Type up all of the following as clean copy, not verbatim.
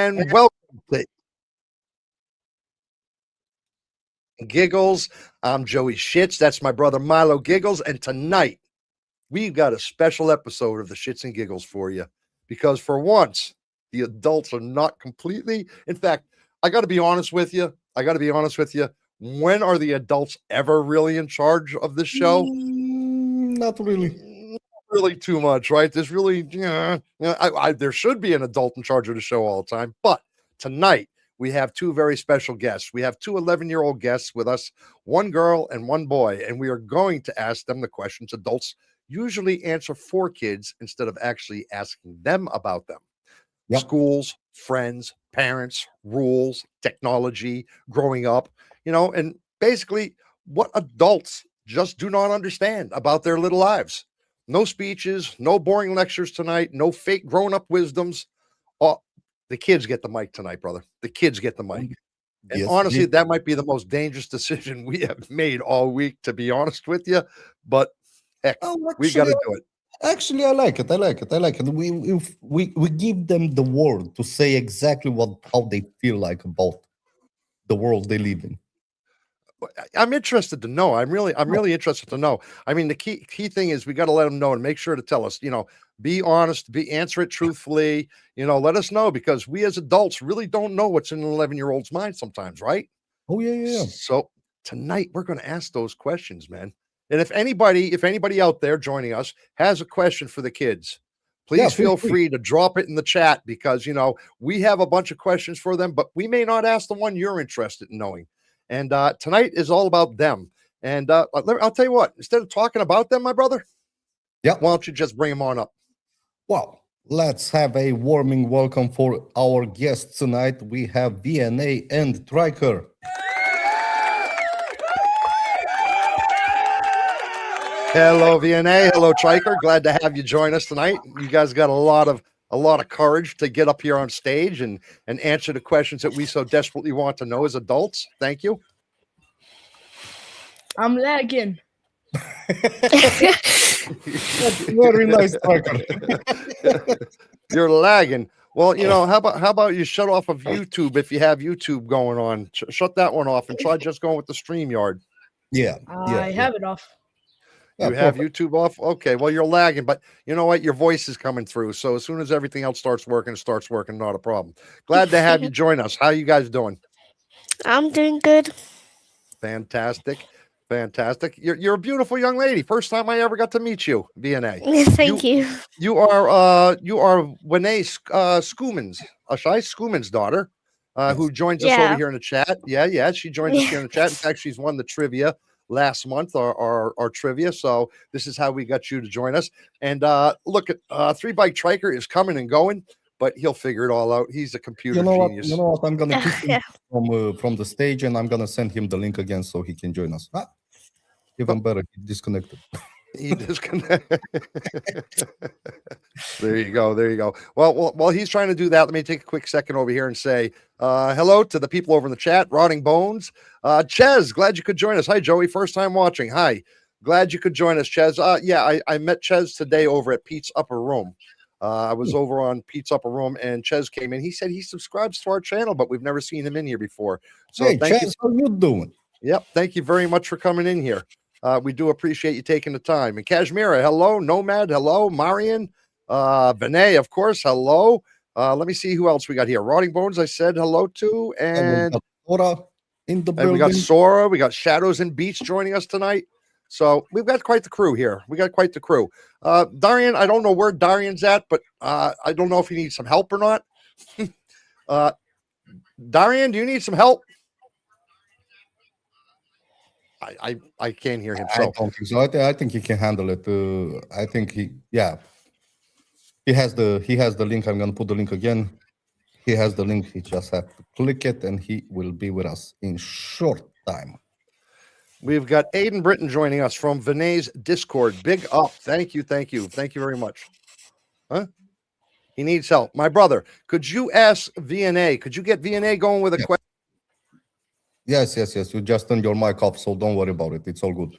and welcome to Giggles. I'm Joey SCHITZ. That's my brother Milo Giggles. And tonight, we've got a special episode of the SCHITZ and Giggles for you. Because for once, the adults are not completely. In fact, I got to be honest with you. When are the adults ever really in charge of this show? Not really. Not really too much, right? There's really, there should be an adult in charge of the show all the time. But tonight, we have two very special guests. We have two 11-year-old guests with us, one girl and one boy, and we are going to ask them the questions adults usually answer for kids instead of actually asking them about them. Yep. Schools, friends, parents, rules, technology, growing up, and basically what adults just do not understand about their little lives. No speeches, no boring lectures tonight, no fake grown-up wisdoms. The kids get the mic tonight, brother. The kids get the mic. And yes, honestly, that might be the most dangerous decision we have made all week, to be honest with you. But heck, we got to do it. Actually, I like it. We give them the word to say exactly how they feel like about the world they live in. I'm interested to know. I'm really interested to know. I mean, the key thing is we got to let them know and make sure to tell us, be honest, answer it truthfully, let us know, because we as adults really don't know what's in an 11-year-old's mind sometimes, right? Oh, yeah. So tonight we're going to ask those questions, man. And if anybody out there joining us has a question for the kids, please feel free to drop it in the chat, because, we have a bunch of questions for them, but we may not ask the one you're interested in knowing. And tonight is all about them. And I'll tell you what, instead of talking about them, my brother, why don't you just bring them on up? Well, let's have a warming welcome for our guests tonight. We have VNA and Triker. Hello, VNA. Hello, Triker. Glad to have you join us tonight. You guys got a lot of courage to get up here on stage and answer the questions that we so desperately want to know as adults. Thank you. I'm lagging. Very nice, Triker. You're lagging. Well, how about you shut off of YouTube if you have YouTube going on? Shut that one off and try just going with the StreamYard. Yeah. I have it off. You have YouTube off? Okay, well, you're lagging, but you know what? Your voice is coming through. So as soon as everything else starts working, not a problem. Glad to have you join us. How you guys doing? I'm doing good. Fantastic. You're a beautiful young lady. First time I ever got to meet you, VNA. Thank you. You are Winnie Skuman's daughter, who joins us over here in the chat. Yeah. She joins us here in the chat. In fact, she's won the trivia last month, our trivia. So this is how we got you to join us. And look at 3-Bike Triker is coming and going, but he'll figure it all out. He's a computer genius. You know what? I'm gonna kick him from the stage, and I'm gonna send him the link again so he can join us. Even better, he disconnected. He disconnected. There you go. Well, while he's trying to do that, let me take a quick second over here and say hello to the people over in the chat. Rotting Bones, Ches, glad you could join us. Hi, Joey, first time watching. Hi, glad you could join us, Ches. I met Ches today over at Pete's Upper Room. I was over on Pete's Upper Room, and Ches came in. He said he subscribes to our channel, but we've never seen him in here before. So hey, thank Ches, how you doing? Yep, thank you very much for coming in here. We do appreciate you taking the time. And Kashmira, hello. Nomad, hello. Marian, Vinay, of course, hello. Let me see who else we got here. Rotting Bones, I said hello to. And we got Sora in the building. We got Sora. We got Shadows and Beats joining us tonight. So we've got quite the crew here. Darian, I don't know where Darian's at, but I don't know if he needs some help or not. Darian, do you need some help? I can't hear him. So I don't think so. I think he can handle it. I think he has the link. I'm gonna put the link again. He has the link. He just have to click it, and he will be with us in short time. We've got Aiden Britton joining us from Vinay's Discord. Big up. Thank you very much. Huh? He needs help. My brother, could you ask VNA? Could you get VNA going with a question? Yes. You just turned your mic off, so don't worry about it. It's all good.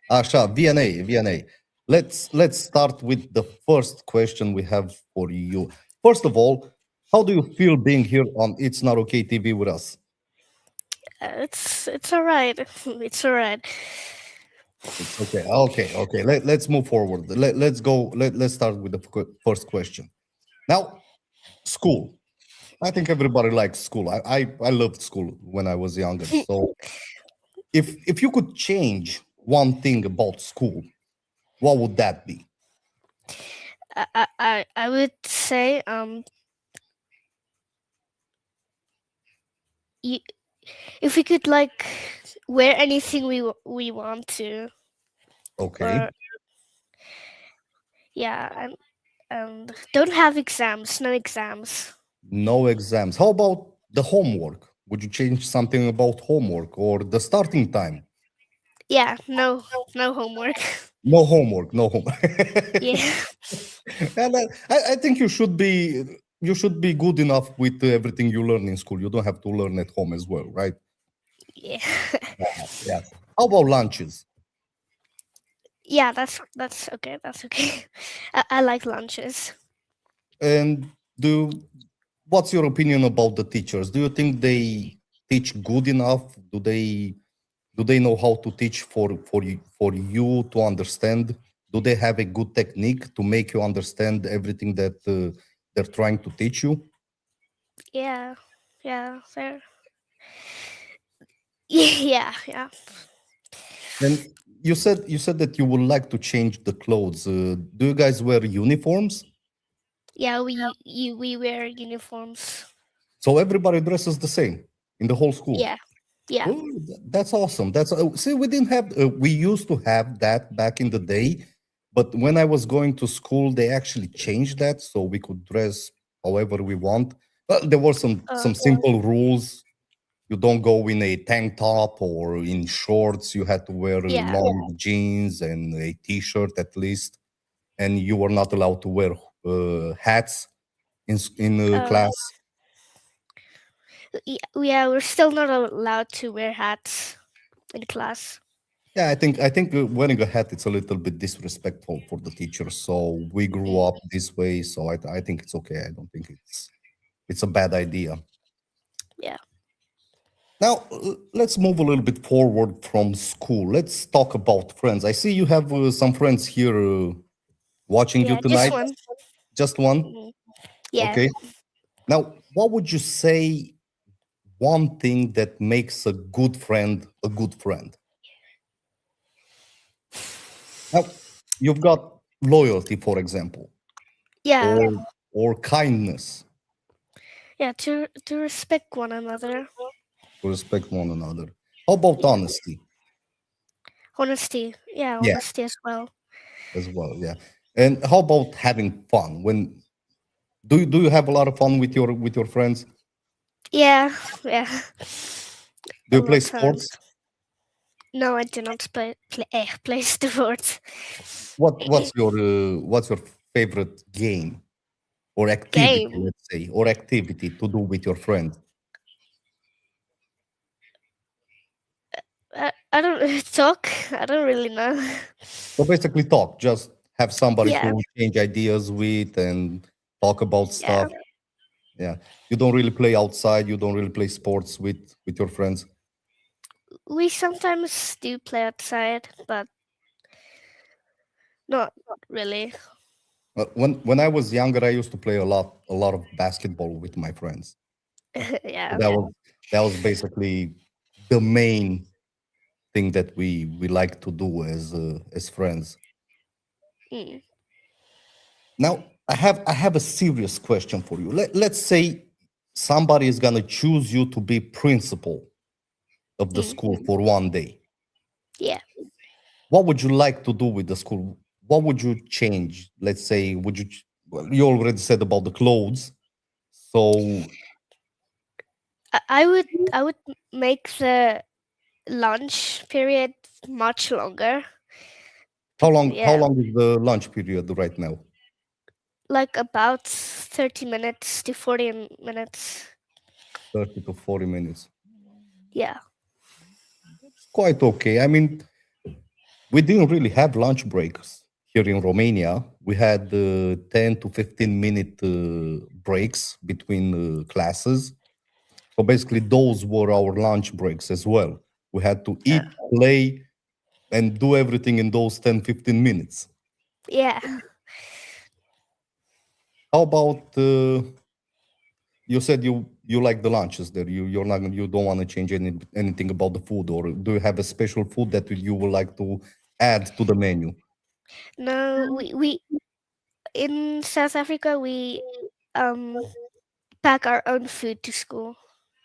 Asha, VNA. Let's start with the first question we have for you. First of all, How do you feel being here on It's Not Okay TV with us? It's all right. It's all right. It's okay. Okay. Let's move forward. Let's go. Let's start with the first question. Now, school. I think everybody likes school. I loved school when I was younger. So if you could change one thing about school, what would that be? I would say you, if we could like wear anything we want to, Okay. or yeah, and don't have exams. No exams. No exams. How about the homework? Would you change something about homework or the starting time? Yeah, no homework. No homework. No homework. Yeah. And I think you should be good enough with everything you learn in school. You don't have to learn at home as well, right? Yeah. Yeah. How about lunches? Yeah, that's okay. That's okay. I like lunches. And what's your opinion about the teachers? Do you think they teach good enough? Do they know how to teach for you to understand? Do they have a good technique to make you understand everything that they're trying to teach you? Yeah. Yeah. There. Yeah. And you said that you would like to change the clothes. Do you guys wear uniforms? Yeah, we wear uniforms. So everybody dresses the same in the whole school. Yeah. Yeah. Oh, that's awesome. See, we didn't have. We used to have that back in the day, but when I was going to school, they actually changed that so we could dress however we want. Well, there were some simple rules. You don't go in a tank top or in shorts. You had to wear Yeah. long jeans and a t-shirt at least, and you were not allowed to wear hats in class. Yeah, we're still not allowed to wear hats in class. Yeah, I think wearing a hat it's a little bit disrespectful for the teachers. So we grew up this way. So I think it's okay. I don't think it's a bad idea. Yeah. Now let's move a little bit forward from school. Let's talk about friends. I see you have some friends here watching you Yeah, tonight. just one. Just one. Mhm. Yeah. Okay. Now, what would you say one thing that makes a good friend a good friend? Now, you've got loyalty, for example, Yeah. or kindness, Yeah, to respect one another. to respect one another. How about Yeah. honesty Honesty. Yeah, Yeah. honesty as well. as well? Yeah. And how about having fun? When do you have a lot of fun with your friends? Yeah. Yeah. Do you All play the time. sports? No, I do not play sports. What's your favorite game or activity, Game. let's say, or activity to do with your friends? I don't talk. I don't really know. So basically, talk. Just have somebody Yeah. to change ideas with and talk about Yeah. stuff. Yeah. You don't really play outside. You don't really play sports with your friends. We sometimes do play outside, but not really. When I was younger, I used to play a lot of basketball with my friends. Yeah. That was basically the main thing that we like to do as friends. Mm. Now, I have a serious question for you. Let's say somebody is gonna choose you to be principal of the Mm. school for one day. Yeah. What would you like to do with the school? What would you change? Let's say, well, you already said about the clothes. So I would make the lunch period much longer. how long Yeah. is the lunch period right now? Like about 30 minutes to 40 minutes. 30 to 40 minutes. Yeah. Quite okay. I mean, we didn't really have lunch breaks here in Romania, we had 10 to 15-minute breaks between classes. So basically, those were our lunch breaks as well. We had to eat, play, and do everything in those 10, 15 minutes. Yeah. How about you said you like the lunches there. You don't want to change anything about the food, or do you have a special food that you would like to add to the menu? No, we in South Africa we um pack our own food to school.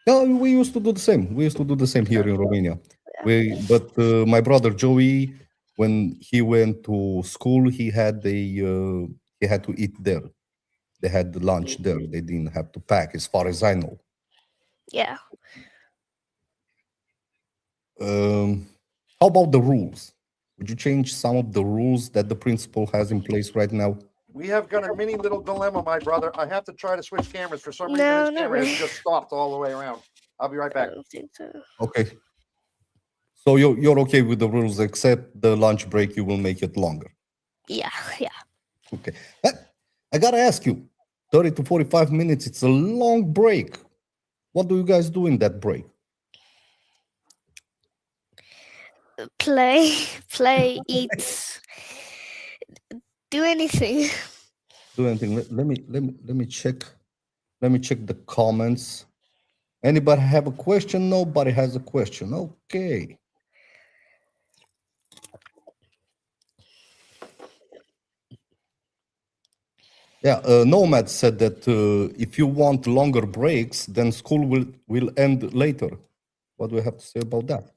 No, we used to do the same. We used to do the same here in Romania. But my brother Joey, when he went to school, he had to eat there. They had the lunch there. They didn't have to pack, as far as I know. Yeah. How about the rules? Would you change some of the rules that the principal has in place right now? We have got a mini little dilemma, my brother. I have to try to switch cameras. For some reason, No, this not camera really. has just stopped all the way around. I'll be right I back. don't think so. Okay. So you're okay with the rules, except the lunch break, you will make it longer. Yeah, yeah. Okay. I gotta ask you, 30 to 45 minutes, it's a long break. What do you guys do in that break? Play, eat, do anything. Do anything? Let me check. Let me check the comments. Anybody have a question? Nobody has a question. Okay. Yeah, Nomad said that if you want longer breaks, then school will end later. What do we have to say about that?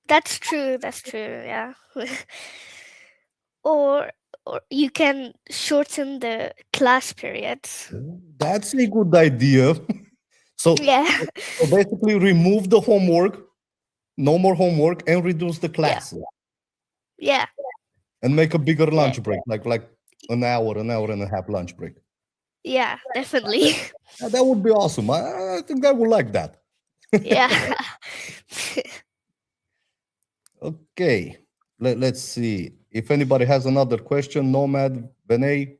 That's true. That's true. Yeah. or you can shorten the class periods. That's a good idea. So, Yeah. so basically, remove the homework, no more homework, and reduce the classes, Yeah. and make a bigger lunch break, like an hour and a half lunch break. Yeah. Definitely. That would be awesome. I think I would like that. Yeah. Okay, let's see. If anybody has another question, Nomad, Benay,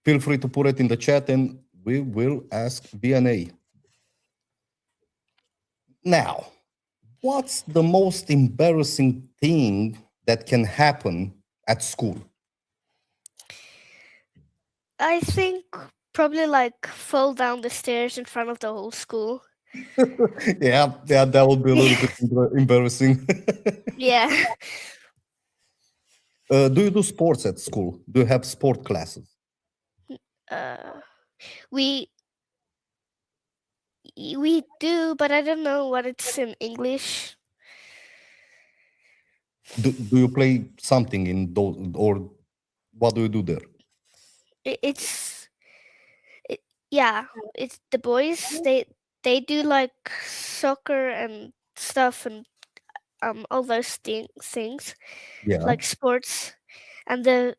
feel free to put it in the chat and we will ask BNA. Now, what's the most embarrassing thing that can happen at school? I think probably like fall down the stairs in front of the whole school. yeah, that would be a little bit embarrassing. Yeah. Do you do sports at school? Do you have sport classes? We do, but I don't know what it's in English. Do you play something in those, or what do you do there? Yeah, it's the boys. They do like soccer and stuff and all those things Yeah. like sports, and the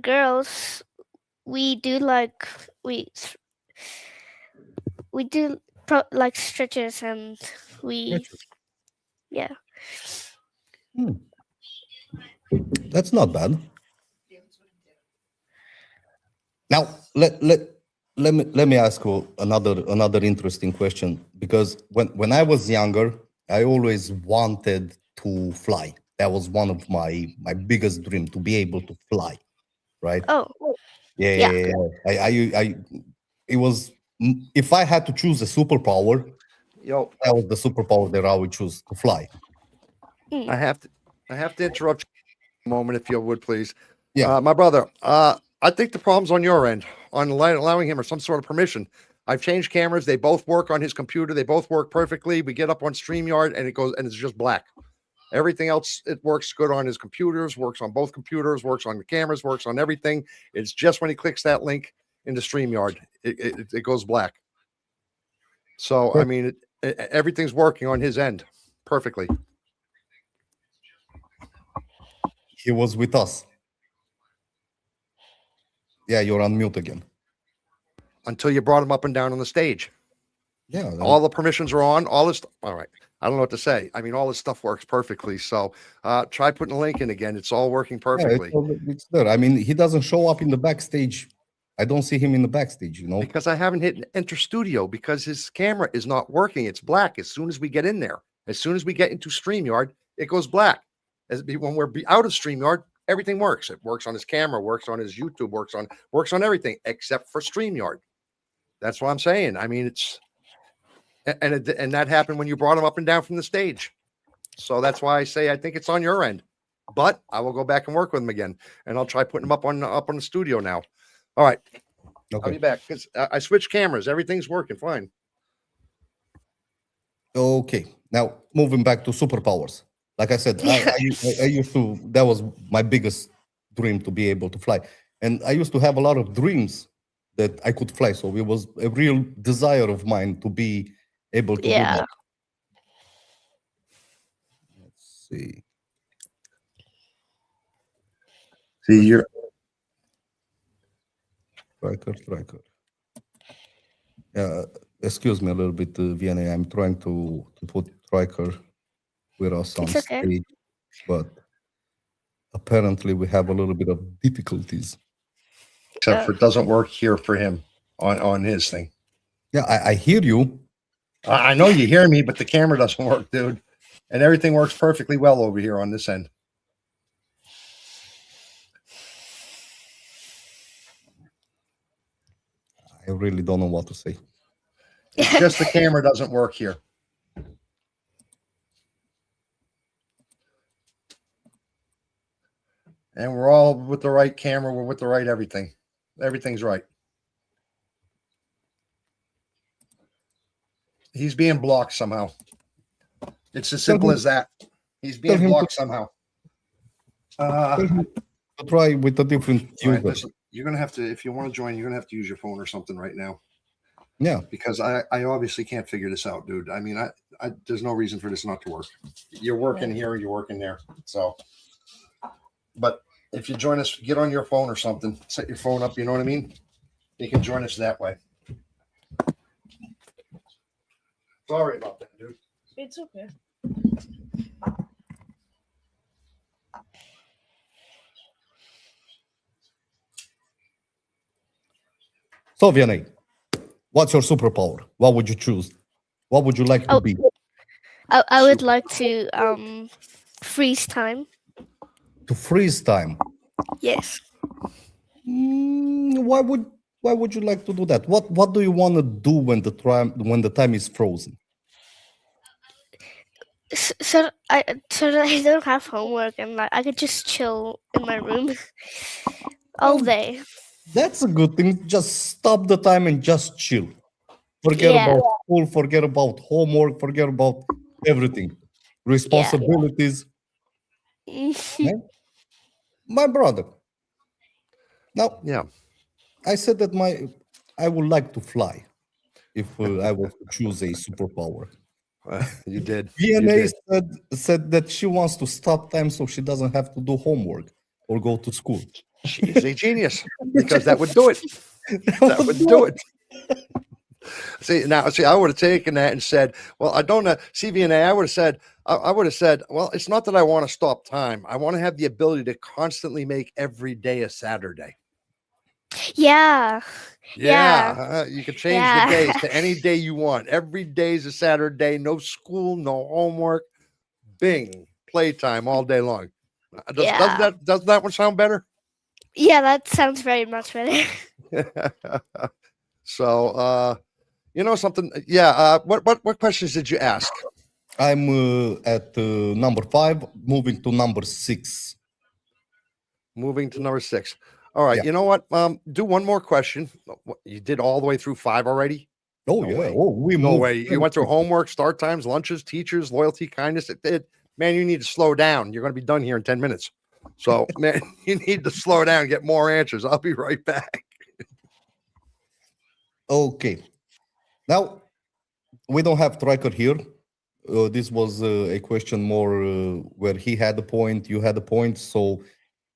girls we do like we do like stretches and yeah. That's not bad. Now let me ask you another interesting question, because when I was younger, I always wanted to fly. That was one of my biggest dream, to be able to fly, right? Oh, Yeah. It was, if I had to choose a superpower, Yo, that was the superpower that I would choose, to fly. I have to interrupt you a moment, if you would, please. Yeah. My brother, I think the problem's on your end, on allowing him or some sort of permission. I've changed cameras. They both work on his computer. They both work perfectly. We get up on StreamYard and it goes, and it's just black. Everything else, it works good on his computers, works on both computers, works on the cameras, works on everything. It's just when he clicks that link into StreamYard, it goes black. So, I mean, everything's working on his end perfectly. He was with us. Yeah, you're on mute again. Until you brought him up and down on the stage. Yeah. All the permissions are on. All this. All right. I don't know what to say. I mean, all this stuff works perfectly. So try putting the link in again. It's all working Yeah, perfectly. it's there. I mean, he doesn't show up in the backstage. I don't see him in the backstage, you know. Because I haven't hit enter studio because his camera is not working. It's black as soon as we get in there. As soon as we get into StreamYard, it goes black. When we're out of StreamYard, everything works. It works on his camera, works on his YouTube, works on everything except for StreamYard. That's what I'm saying. I mean, and that happened when you brought him up and down from the stage. So that's why I say I think it's on your end. But I will go back and work with him again, and I'll try putting him up on the studio now. All right. Okay. I'll be back because I switched cameras. Everything's working fine. Okay. Now moving back to superpowers. Like I said, I used to. That was my biggest dream, to be able to fly, and I used to have a lot of dreams that I could fly. So it was a real desire of mine to be able to do Yeah. that. Let's see. See, you're Striker. Excuse me a little bit, VNA. I'm trying to put Striker with us on It's okay. stage, but apparently we have a little bit of difficulties. except for it doesn't work here for him on his thing. Yeah, I hear you. I know you hear me, but the camera doesn't work, dude. And everything works perfectly well over here on this end. I really don't know what to say. It's just the camera doesn't work here. And we're all with the right camera. We're with the right everything. Everything's right. He's being blocked somehow. It's as simple as that. He's being blocked somehow. Try with a different user. Listen, you're going to have to, if you want to join, you're going to have to use your phone or something right now. Yeah. Because I obviously can't figure this out, dude. I mean, there's no reason for this not to work. You're working here and you're working there. So, but if you join us, get on your phone or something, set your phone up. You know what I mean? You can join us that way. Sorry about that, dude. It's okay. So, Vianney, what's your superpower? What would you choose? What would you like to be? I would like to freeze time. To freeze time. Yes. Why would you like to do that? What do you want to do when the time is frozen? So that I don't have homework and like I could just chill in my room all day. That's a good thing. Just stop the time and just chill. Forget about school, forget about homework, forget about everything. Responsibilities. Yeah. My brother. Now, Yeah. I said that I would like to fly if I was to choose a superpower. You did. DNA said that she wants to stop time so she doesn't have to do homework or go to school. She's a genius because that would do it. That would do it. See, I would have taken that and said, well, I don't know. CVNA, I would have said, well, it's not that I want to stop time. I want to have the ability to constantly make every day a Saturday. Yeah. You can change the days to any day you want. Every day is a Saturday. No school, no homework. Bing, playtime all day long. Does that one sound better? Yeah, that sounds very much better. So, you know something? Yeah. What questions did you ask? I'm at number 5, moving to number 6. Moving to number 6. All right. Yeah. You know what? Do one more question. You did all the way through 5 already? Oh, No yeah. way. Oh, No way. You went through homework, start times, lunches, teachers, loyalty, kindness. Man, you need to slow down. You're going to be done here in 10 minutes. So, man, you need to slow down, get more answers. I'll be right back. Okay. Now, we don't have Striker here. This was a question more where he had a point, you had a point. So,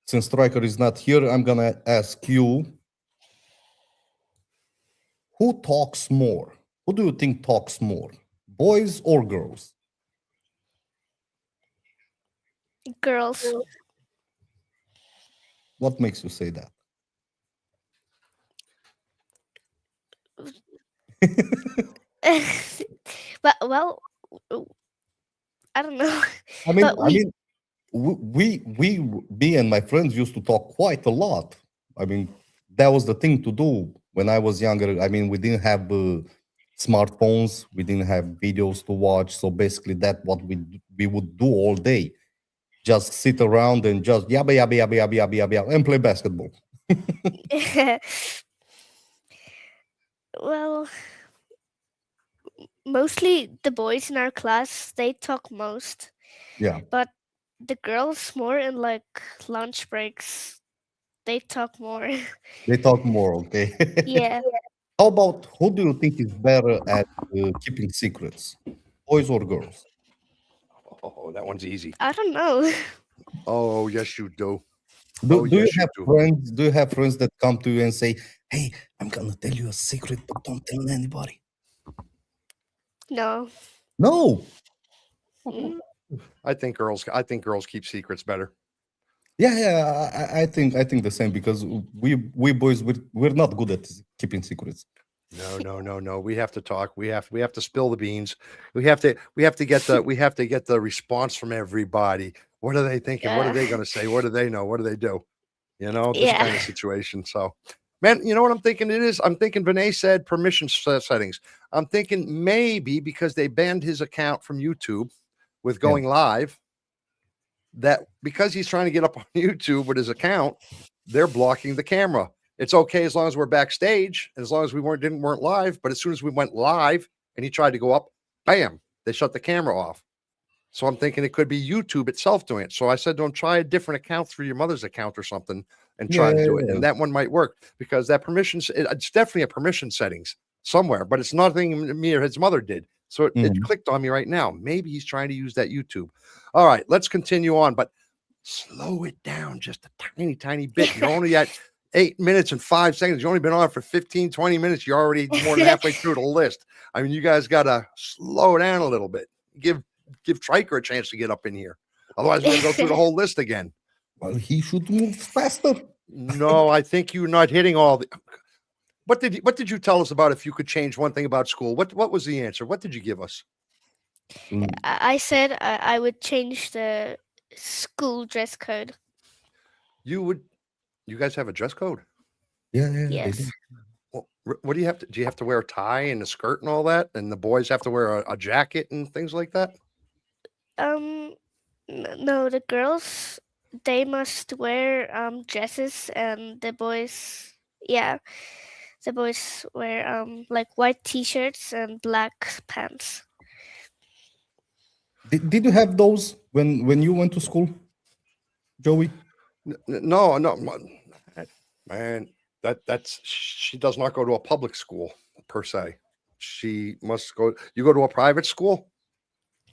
since Striker is not here, I'm going to ask you, who talks more? Who do you think talks more, boys or girls? Girls. What makes you say that? But well, I don't know. I mean, But me and my friends used to talk quite a lot. I mean, that was the thing to do when I was younger. I mean, we didn't have smartphones, we didn't have videos to watch. So basically, that what we would do all day, just sit around and just yabba yabba yabba yabba yabba yabba yabba and play basketball. well, mostly the boys in our class, they talk most. Yeah, But the girls more in like lunch breaks. They talk more. they talk more. Okay. Yeah. How about who do you think is better at keeping secrets, boys or girls? Oh, that one's easy. I don't know. Oh, yes, you do. Do, Oh, do you yes, you have do. friends? Do you have friends that come to you and say, "Hey, I'm gonna tell you a secret, but don't tell anybody"? No. No. Mm, I think girls keep secrets better. Yeah. I think the same because we boys we're not good at keeping secrets. No. We have to talk. We have to spill the beans. We have to get the response from everybody. What are they thinking? What are Yeah. they going to say? What do they know? What do they do? This Yeah. kind of situation. So, man, you know what I'm thinking it is? I'm thinking Vinay said permission settings. I'm thinking maybe because they banned his account from YouTube with Yeah. going live, that because he's trying to get up on YouTube with his account, they're blocking the camera. It's okay as long as we're backstage, as long as we weren't live. But as soon as we went live and he tried to go up, bam, they shut the camera off. So I'm thinking it could be YouTube itself doing it. So I said, don't try a different account through your mother's account or something and try to do it. Yeah. And that one might work because that it's definitely a permission settings somewhere, but it's nothing me or his mother did. So it Mhm. clicked on me right now. Maybe he's trying to use that YouTube. All right, let's continue on, but slow it down just a tiny, tiny bit. You're only at 8 minutes and 5 seconds. You've only been on for 15, 20 minutes. You're already more than halfway through the list. I mean, you guys got to slow down a little bit. Give Triker a chance to get up in here. Otherwise, we're going to go through the whole list again. Well, he should move faster. No, I think you're not hitting all the. What did you tell us about if you could change one thing about school? What was the answer? What did you give us? Mm, I said I would change the school dress code. You guys have a dress code? Yeah, they Yes. do. Well, what do you have to? Do you have to wear a tie and a skirt and all that? And the boys have to wear a jacket and things like that? No, the girls, they must wear dresses, and the boys, yeah, the boys wear like white t-shirts and black pants. Did you have those when you went to school, Joey? No, man. That's she does not go to a public school per se. She must go. You go to a private school,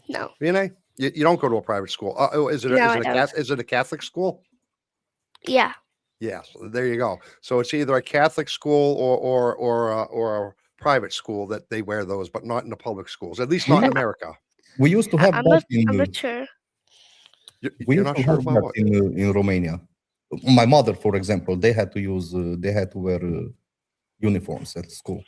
No. Vinay? You don't go to a private school. Is it No, I don't. is it a Catholic school? Yeah. Yeah, so there you go. So it's either a Catholic school or a private school that they wear those, but not in the public schools. At least not in America. We used to have I'm that not sure. we You're used not to sure have about that what? in Romania. My mother, for example, they had to wear uniforms at school.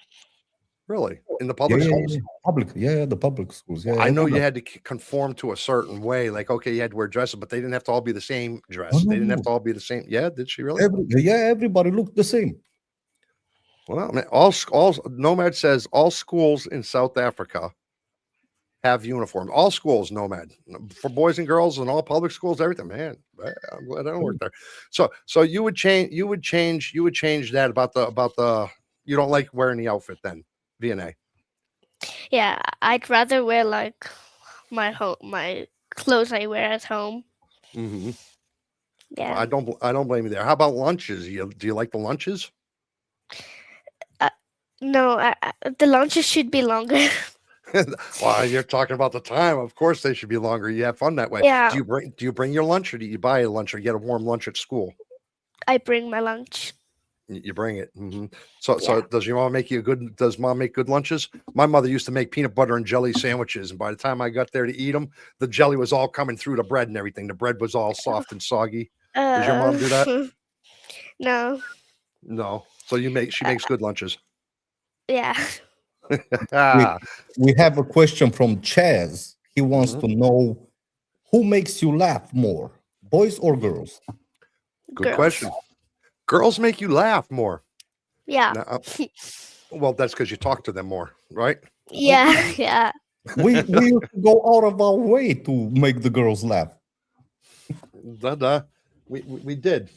Really? In the Yeah, public yeah, schools? yeah. Public, yeah, the public schools. Yeah, I know you everybody. had to conform to a certain way. Like, okay, you had to wear dresses, but they didn't have to all be the same dress. No, They no, didn't have no. to all be the same. Yeah, did she really? Everybody looked the same. Well, I mean, all Nomad says all schools in South Africa have uniforms. All schools, Nomad, for boys and girls, and all public schools, everything. Man, I'm glad I don't work there. So you would change that about the. You don't like wearing the outfit then, VNA. Yeah, I'd rather wear like my clothes I wear at home. Mm-hmm. Yeah. I don't blame you there. How about lunches? Do you like the lunches? No, the lunches should be longer. Well, you're talking about the time. Of course, they should be longer. You have fun that way. Yeah. Do you bring your lunch, or do you buy a lunch, or get a warm lunch at school? I bring my lunch. You bring it. So Yeah. does your mom make you good? Does mom make good lunches? My mother used to make peanut butter and jelly sandwiches, and by the time I got there to eat them, the jelly was all coming through the bread and everything. The bread was all soft and soggy. Does your mom do that? No. No. So she makes good lunches. Yeah. We have a question from Chaz. He wants Mhm. to know who makes you laugh more, boys or girls? Good Girls. question. Girls make you laugh more. Yeah. Now, well, that's because you talk to them more, right? Yeah. Yeah. We used to go out of our way to make the girls laugh. Duh. We did.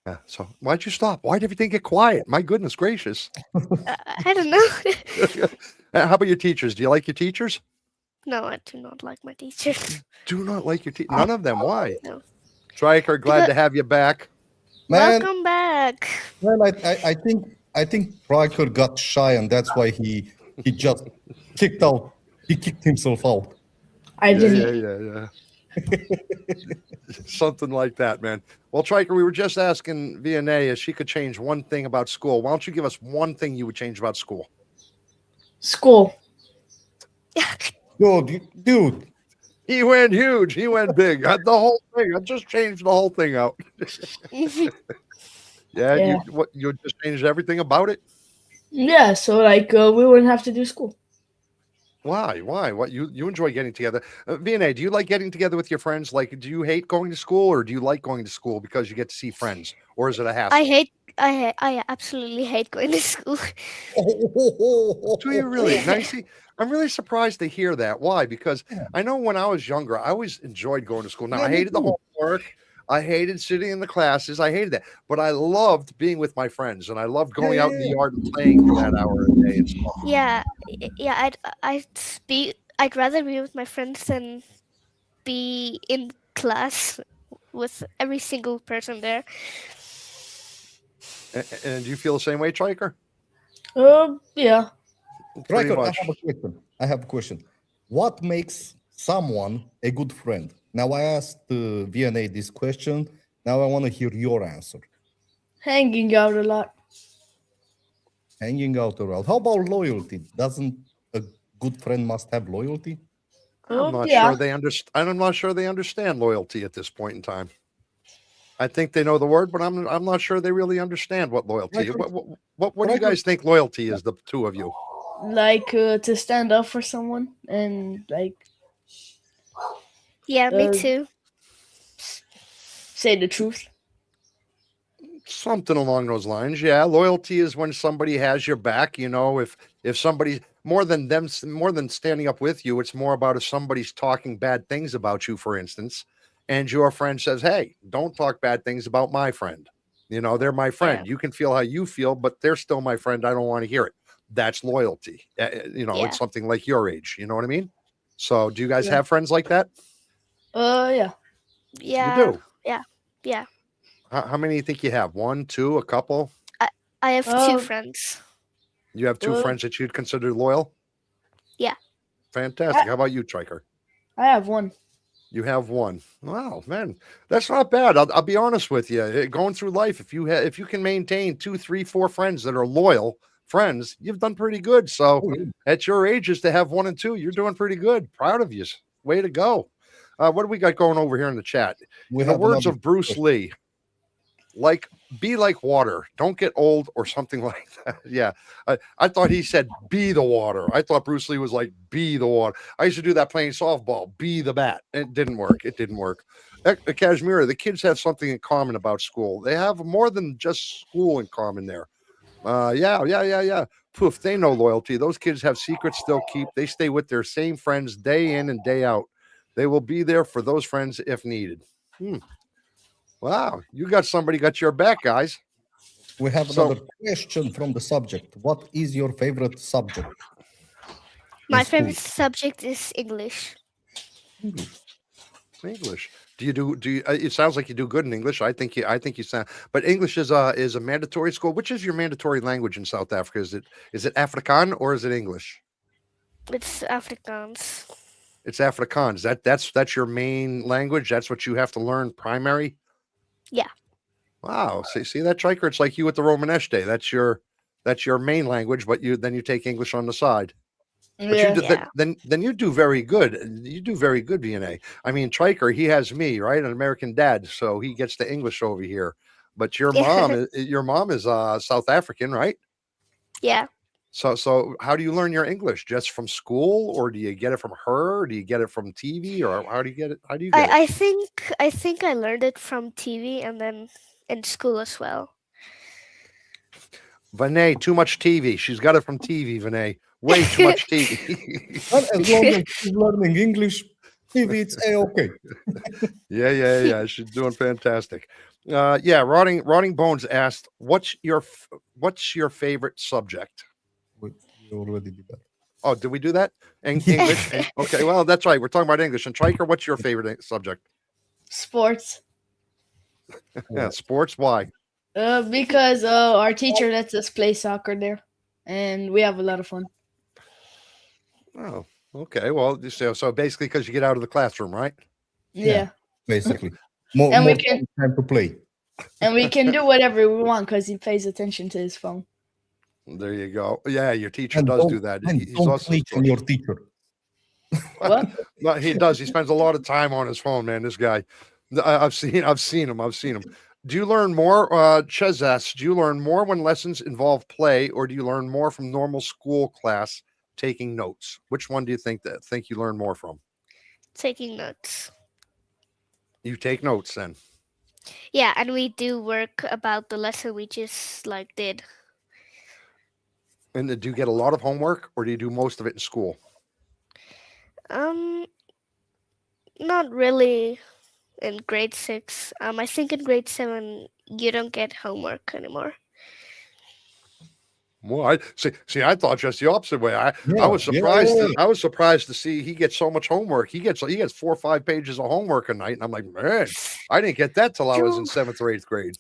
Yeah. So why'd you stop? Why'd everything get quiet? My goodness gracious. I don't know. How about your teachers? Do you like your teachers? No, I do not like my teachers. Do not like your teachers. None of them. Why? No. Striker, glad to have you back. Man, Welcome back. well, I think Riker got shy, and that's why he just kicked out. He kicked himself out. I didn't. Yeah. Something like that, man. Well, Triker, we were just asking VNA if she could change one thing about school. Why don't you give us one thing you would change about school? School. Dude, He went huge. He went big. The whole thing. I just changed the whole thing out. Yeah. You just changed everything about it? Yeah, so like we wouldn't have to do school. Why? What you enjoy getting together? VNA, do you like getting together with your friends? Like, do you hate going to school, or do you like going to school because you get to see friends, or is it a hassle? I absolutely hate going to school. Do you really? Now, you see, I'm really surprised to hear that. Why? Because I know when I was younger, I always enjoyed going to school. Now, Yeah, I me hated the too. homework. I hated sitting in the classes. I hated that. But I loved being with my friends, and I loved going out in the yard and playing for that hour a day. It's fun. Yeah, I'd rather be with my friends than be in class with every single person there. And do you feel the same way, Triker? Yeah. Pretty Riker, much. I have a question. What makes someone a good friend? Now, I asked VNA this question. Now I want to hear your answer. Hanging out a lot. Hanging out around. How about loyalty? Doesn't a good friend must have loyalty? I'm not Yeah. sure they understand. I'm not sure they understand loyalty at this point in time. I think they know the word, but I'm not sure they really understand what loyalty is. What do you Riker- guys think loyalty is? The two of you. Like to stand up for someone and like Yeah, me Uh, too. say the truth. Something along those lines. Yeah, loyalty is when somebody has your back. You know, if somebody more than standing up with you, it's more about if somebody's talking bad things about you, for instance, and your friend says, "Hey, don't talk bad things about my friend." You know, they're my friend. You can feel how you feel, but they're still my friend. I don't want to hear it. That's loyalty. You know, Yeah. it's something like your age. You know what I mean? So, do you guys Yeah. have friends like that? Yeah. Yeah. You do. Yeah. How many do you think you have? One, two, a couple? I have Uh, 2 friends. You have two Uh, friends that you'd consider loyal? Yeah. Fantastic. How about you, Triker? I have one. You have one. Wow, man, that's not bad. I'll be honest with you. Going through life, if you can maintain 2, 3, 4 friends that are loyal friends, you've done pretty good. So at your ages to have 1 and 2, you're doing pretty good. Proud of you. Way to go. What do we got going over here in the chat? We In the have words another of Bruce Lee, be like water. Don't get old or something like that. Yeah. I thought he said be the water. I thought Bruce Lee was like be the water. I used to do that playing softball, be the bat. It didn't work. Kashmir, the kids have something in common about school. They have more than just school in common there. Yeah. Poof, they know loyalty. Those kids have secrets they'll keep. They stay with their same friends day in and day out. They will be there for those friends if needed. Wow, you got somebody got your back, guys. We have So- another question from the subject. What is your favorite subject? My in school? favorite subject is English. English. English. Do you it sounds like you do good in English. I think you sound, but English is a mandatory school. Which is your mandatory language in South Africa? Is it Afrikaan or is it English? It's Afrikaans. It's Afrikaans. That's your main language. That's what you have to learn primary. Yeah. Wow. See that, Triker? It's like you with the Romanesque. That's your main language, but you take English on the side. But Yeah. Yeah. then you do very good. You do very good, VNA. I mean, Triker, he has me, right? An American dad, so he gets the English over here. But your mom is South African, right? Yeah. So how do you learn your English? Just from school, or do you get it from her? Or do you get it from TV, or how do you get it? How do you get it? I think I learned it from TV and then in school as well. Vinay, too much TV. She's got it from TV, Vinay. Way too much TV. Well, as long as she's learning English, TV, it's okay. Yeah. She's doing fantastic. Yeah. Rotting Bones asked, "What's your favorite subject?" We already did that. Oh, did we do that? English. Okay, well, that's right. We're talking about English. And Triker, what's your favorite subject? Sports. Yeah, sports. Why? Because our teacher lets us play soccer there, and we have a lot of fun. Oh, okay. Well, so basically, because you get out of the classroom, right? Yeah. Basically. More, And we more can- time to play. And we can do whatever we want because he pays attention to his phone. There you go. Yeah, your teacher And does don't- do that. And He's don't also snitch on your teacher. What? No, he does. He spends a lot of time on his phone, man. This guy. I've seen him. Do you learn more, Ches asks, do you learn more when lessons involve play, or do you learn more from normal school class taking notes? Which one do you think you learn more from? Taking notes. You take notes then. Yeah, and we do work about the lesson we just did. And do you get a lot of homework, or do you do most of it in school? Not really in grade 6. I think in grade 7 you don't get homework anymore. Well, I see. I thought just the opposite way. I Yeah, was yeah, surprised. yeah. I was surprised to see he gets so much homework. He gets 4 or 5 pages of homework a night, and I'm like, man, I didn't get that till I was in Yo. 7th or 8th grade.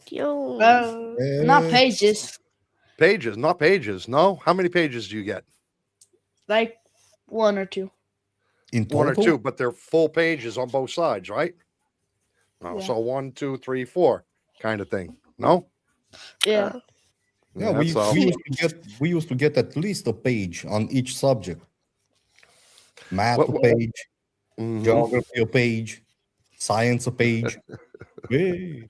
Yo. Not pages. Pages, not pages. No, how many pages do you get? Like 1 or 2. In One or total? two, but they're full pages on both sides, right? Oh, Yeah. so 1, 2, 3, 4 kind of thing. No? Yeah. Yeah, that's all. we used to get at least a page on each subject. Math What- a page, Mhm. geography a page, science a page. Hey.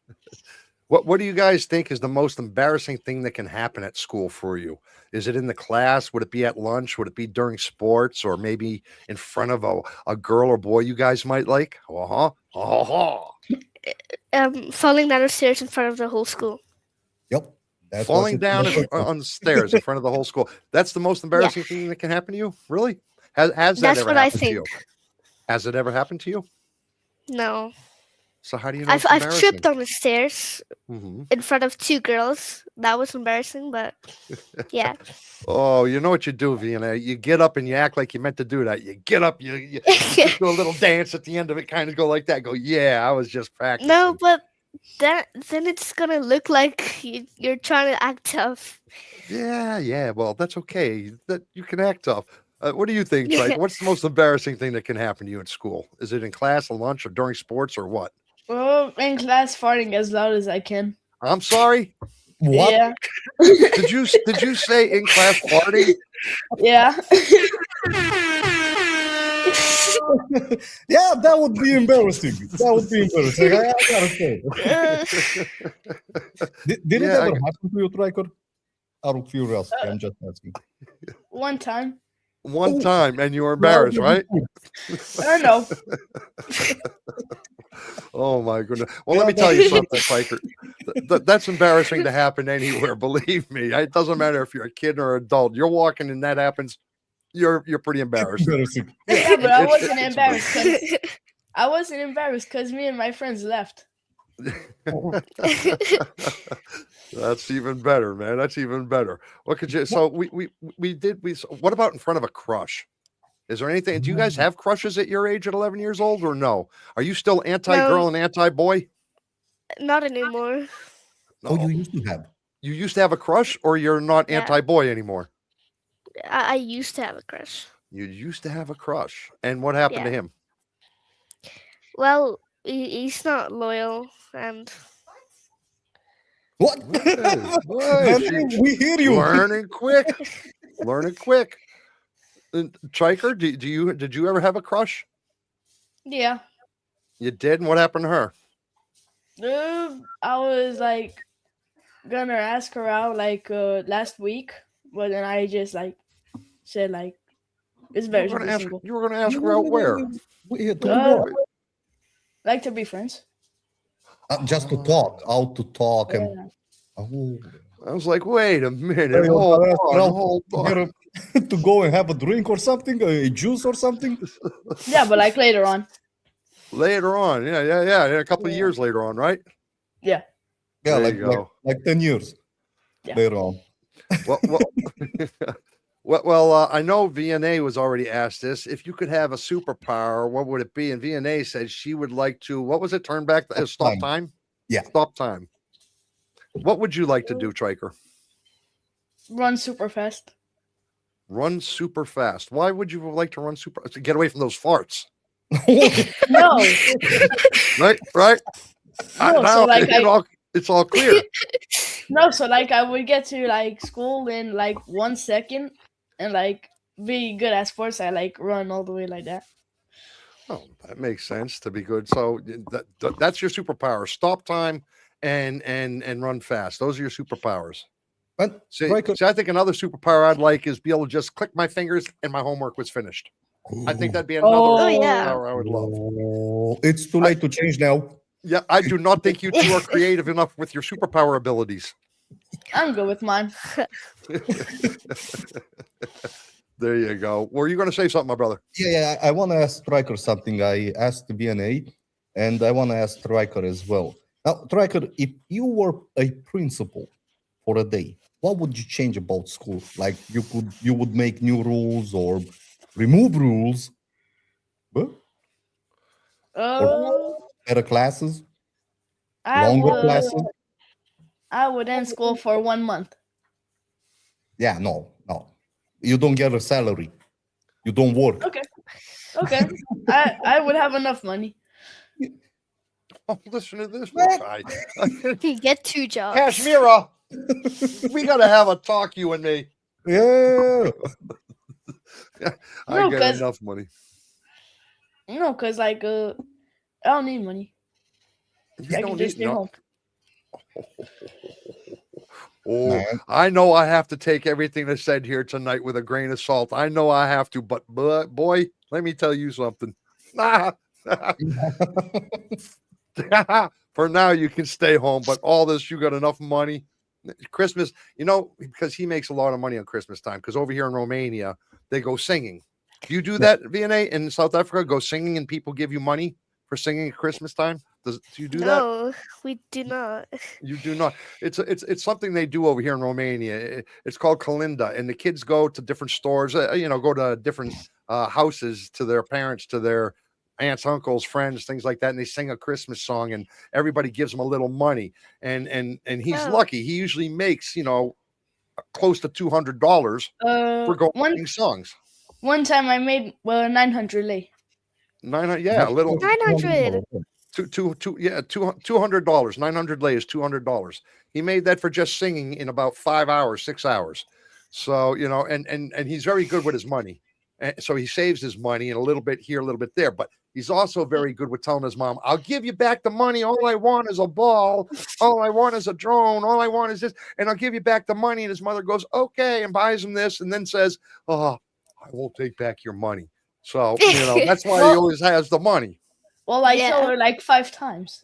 What do you guys think is the most embarrassing thing that can happen at school for you? Is it in the class? Would it be at lunch? Would it be during sports, or maybe in front of a girl or boy you guys might like? Falling down the stairs in front of the whole school. Yep. That's Falling what down it- on the stairs in front of the whole school. That's the most embarrassing thing that can happen to you? Really? Has that That's ever what I happened to think. you? Has it ever happened to you? No. So how do you know I've it's I've embarrassing? tripped on the stairs Mhm. in front of 2 girls. That was embarrassing, but yeah. Oh, you know what you do, VNA? You get up and you act like you meant to do that. You get up, you just do a little dance at the end of it, kind of go like that. Go, yeah, I was just practicing. No, but then it's gonna look like you're trying to act tough. Yeah. Well, that's okay. That you can act tough. What do you think, Trike? What's the most embarrassing thing that can happen to you in school? Is it in class, or lunch, or during sports, or what? In class, farting as loud as I can. I'm sorry. What? Yeah. Did you say in class farting? Yeah. Yeah, that would be embarrassing. That would be embarrassing. I gotta say. Did it Yeah, ever happen to you, Triker? Out of curiosity, I'm just asking. One time. One time, and you were embarrassed, right? I don't know. Oh my goodness. Well, let me tell you something, Piker. That's embarrassing to happen anywhere. Believe me. It doesn't matter if you're a kid or adult. You're walking and that happens. You're pretty embarrassed. Embarrassing. Yeah, but I wasn't It's embarrassed. I wasn't embarrassed because me and my friends left. That's even better, man. That's even better. What could you? So what about in front of a crush? Is there anything? Do you guys have crushes at your age at 11 years old, or no? Are you still anti-girl and anti-boy? Not anymore. Oh, No. you used to have. You used to have a crush, or you're not Yeah. anti-boy anymore? I used to have a crush. You used to have a crush, and what happened to Yeah. him? Well, he's not loyal, and What? What? Then we hear you. Learning quick. Learning quick. Triker, did you ever have a crush? Yeah. You did, and what happened to her? I was like gonna ask her out like last week, but then I just like said like it's better to be single. You were gonna ask her out where? Like to be friends. Just to talk, out to talk, and Yeah. oh, I was like, wait a minute, Hey, hold well, on, hold on. to go and have a drink or something, a juice or something. Yeah, but like later on. Later on, yeah, a couple of Yeah. years later on, right? Yeah. Yeah, There you go. like 10 years Yeah. later on. Well, I know VNA was already asked this. If you could have a superpower, what would it be? And VNA said she would like to, what was it? Turn back, stop time? Yeah. Stop time. What would you like to do, Triker? Run super fast. Run super fast. Why would you like to run super? To get away from those farts, No. right? No, Now so like it's all clear. No, so like I would get to like school in like 1 second and like be good at sports. I like run all the way like that. Oh, that makes sense to be good. So that's your superpower. Stop time and run fast. Those are your superpowers. But See, I think another superpower I'd like is be able to just click my fingers and my homework was finished. I think that'd be another superpower I would love. Oh, it's too late to change now. Yeah, I do not think you two are creative enough with your superpower abilities. I'm good with mine. There you go. Were you going to say something, my brother? Yeah. I want to ask Stryker something. I asked BNA, and I want to ask Stryker as well. Now, Stryker, if you were a principal for a day, what would you change about school? Like you would make new rules or remove rules? Huh? Better classes, longer classes. I would end school for 1 month. Yeah, no. You don't get a salary. You don't work. Okay. I would have enough money. Oh, listen to this guy. you get 2 jobs. Kashmira, we got to have a talk, you and me. Yeah. I get enough money. No, because like I don't need money. You I don't can just need stay home. Oh, I know I have to take everything that's said here tonight with a grain of salt. I know I have to, but boy, let me tell you something. For now, you can stay home, but all this, you got enough money. Christmas, because he makes a lot of money on Christmas time, because over here in Romania, they go singing. Do you do that, VNA, in South Africa? Go singing and people give you money for singing at Christmas time? Do you do that? No, we do not. You do not. It's something they do over here in Romania. It's called Kalinda, and the kids go to different stores. Go to different houses to their parents, to their aunts, uncles, friends, things like that, and they sing a Christmas song, and everybody gives them a little money. And he's lucky. He usually makes close to $200 for going songs. One time I made 900 lei. 900, yeah, a little 900. $200. 900 lei is $200. He made that for just singing in about 5 hours, 6 hours. So and he's very good with his money. And so he saves his money and a little bit here, a little bit there. But he's also very good with telling his mom, "I'll give you back the money. All I want is a ball. All I want is a drone. All I want is this, and I'll give you back the money." And his mother goes, "Okay," and buys him this, and then says, "Oh, I won't take back your money." So that's why he always has the money. Well, I tell her like 5 times.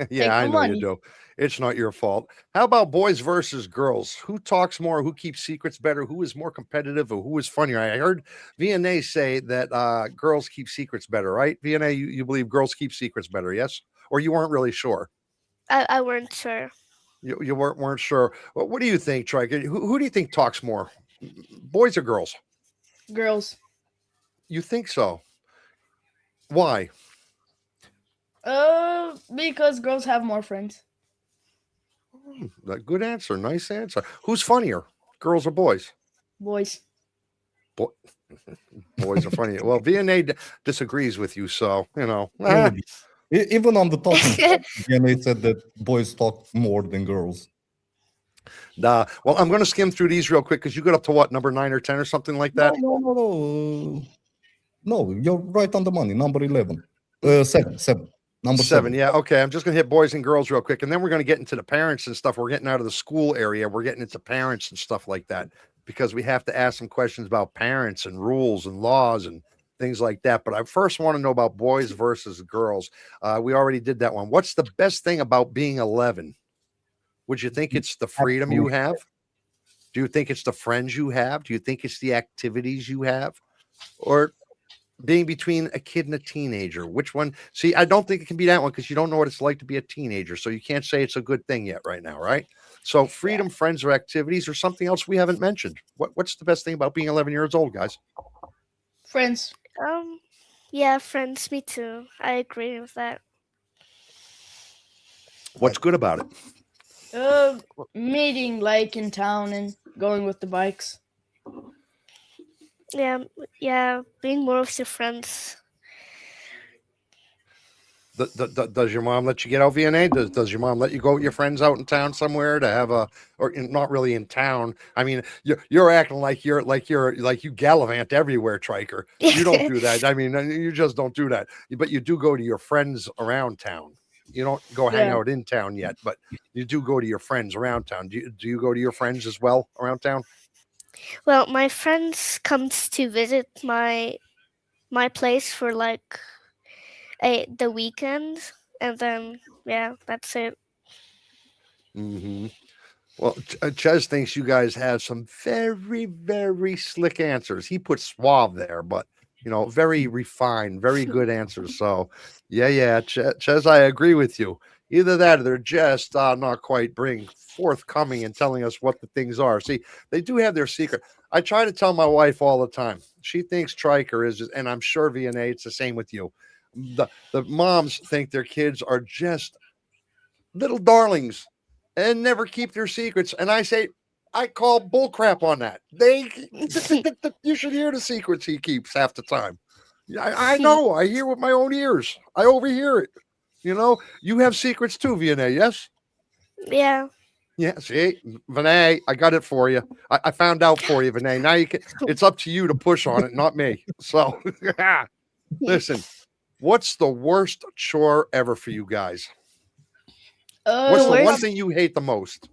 Yeah, I know you do. It's not your fault. How about boys versus girls? Who talks more? Who keeps secrets better? Who is more competitive? Or who is funnier? I heard VNA say that girls keep secrets better, right? VNA, you believe girls keep secrets better, yes? Or you weren't really sure? I weren't sure. You weren't sure. Well, what do you think, Trike? Who do you think talks more? Boys or girls? Girls. You think so? Why? Because girls have more friends. Good answer. Nice answer. Who's funnier, girls or boys? Boys. Bo- Boys are funny. Well, VNA disagrees with you, so you know. Really. Even on the talking side, DNA said that boys talk more than girls. Well, I'm going to skim through these real quick because you got up to what, number 9 or 10 or something like that. No. No, you're right on the money. Number 11. 7. Number 7. Yeah. Okay. I'm just going to hit boys and girls real quick. And then we're going to get into the parents and stuff. We're getting out of the school area. We're getting into parents and stuff like that because we have to ask some questions about parents and rules and laws and things like that. But I first want to know about boys versus girls. We already did that one. What's the best thing about being 11? Would you think it's the freedom you have? Do you think it's the friends you have? Do you think it's the activities you have? Or being between a kid and a teenager? Which one? See, I don't think it can be that one because you don't know what it's like to be a teenager. So you can't say it's a good thing yet right now, right? So freedom, friends, or activities, or something else we haven't mentioned. What's the best thing about being 11 years old, guys? Friends. Yeah, friends. Me too. I agree with that. What's good about it? Meeting like in town and going with the bikes. Yeah, being more with your friends. Does your mom let you get out VNA? Does your mom let you go with your friends out in town somewhere to have not really in town? I mean, you're acting like you gallivant everywhere, Triker. You don't do that. I mean, you just don't do that. But you do go to your friends around town. You don't go hang out in town yet, but you do go to your friends around town. Do you go to your friends as well around town? Well, my friends comes to visit my place for like the weekend, and then that's it. Mm-hmm. Well, Ches thinks you guys have some very, very slick answers. He put suave there, but very refined, very good answers. So, yeah, Ches, I agree with you. Either that or they're just not quite being forthcoming and telling us what the things are. See, they do have their secret. I try to tell my wife all the time. She thinks Triker is, and I'm sure VNA, it's the same with you. The moms think their kids are just little darlings and never keep their secrets. And I say, I call bullcrap on that. You should hear the secrets he keeps half the time. I know. I hear with my own ears. I overhear it. You have secrets too, VNA, yes? Yeah. Yeah, see, Vinay, I got it for you. I found out for you, Vinay. Now it's up to you to push on it, not me. So, listen, what's the worst chore ever for you guys? What's the one thing you hate the most?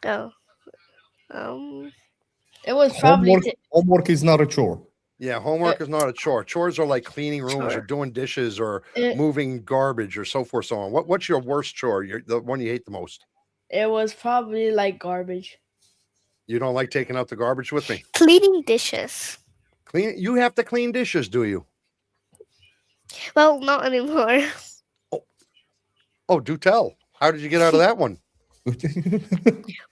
It was probably homework is not a chore. Yeah, homework is not a chore. Chores are like cleaning rooms or doing dishes or moving garbage or so forth, so on. What's your worst chore? The one you hate the most? It was probably like garbage. You don't like taking out the garbage with me? Cleaning dishes. You have to clean dishes, do you? Well, not anymore. Oh, do tell. How did you get out of that one?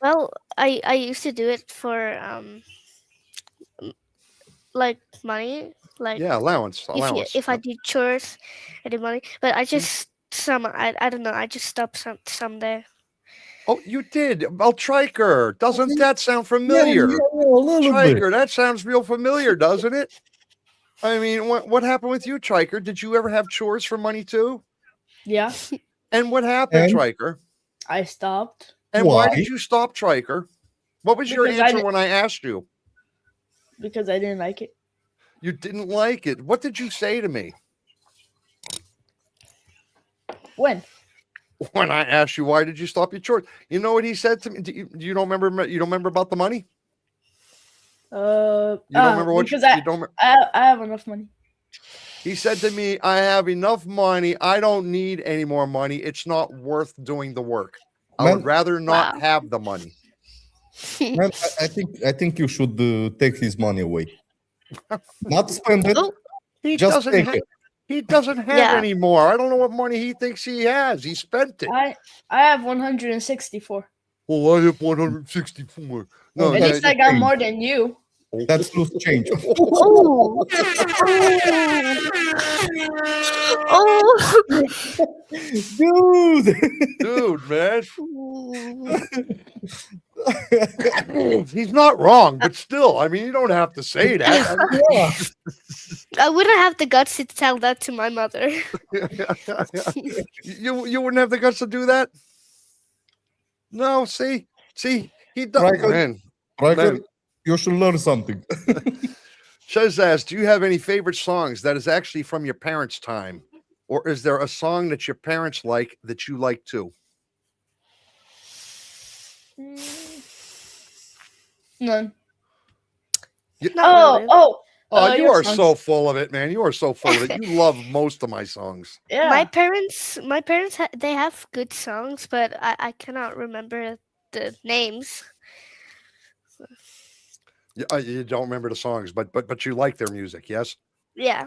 Well, I used to do it for like money, like allowance. If I did chores, I did money, but I just I don't know. I just stopped someday. Oh, you did. Well, Triker, doesn't that sound familiar? Yeah, a little Triker, bit. that sounds real familiar, doesn't it? I mean, what happened with you, Triker? Did you ever have chores for money too? Yeah. And what happened, Triker? I stopped. And why did you stop, Triker? What was your answer when I asked you? Because I didn't like it. You didn't like it. What did you say to me? When I asked you why did you stop your chores? You know what he said to me? You don't remember? You don't remember about the money? You don't remember what? Because I have enough money. He said to me, "I have enough money. I don't need any more money. It's not worth doing the work. I would rather not have the money." Man, I think you should take his money away. Not spend it. He just doesn't take have, it. He doesn't have any more. I don't know what money he thinks he has. He spent it. I have 164. Oh, I have 164. No, at least I got more than you. That's loose change. Oh. Oh. Dude. Dude, man. He's not wrong, but still, I mean, you don't have to say that. I mean, Yeah. I wouldn't have the guts to tell that to my mother. you wouldn't have the guts to do that? No, see, he doesn't. Riker, Man. Riker, you should learn something. Chez asks, do you have any favorite songs that is actually from your parents' time? Or is there a song that your parents like that you like too? None. Not really. Oh, you your are songs. so full of it, man. You are so full of it. You love most of my songs. Yeah. My parents, they have good songs, but I cannot remember the names. You don't remember the songs, but you like their music, yes? Yeah.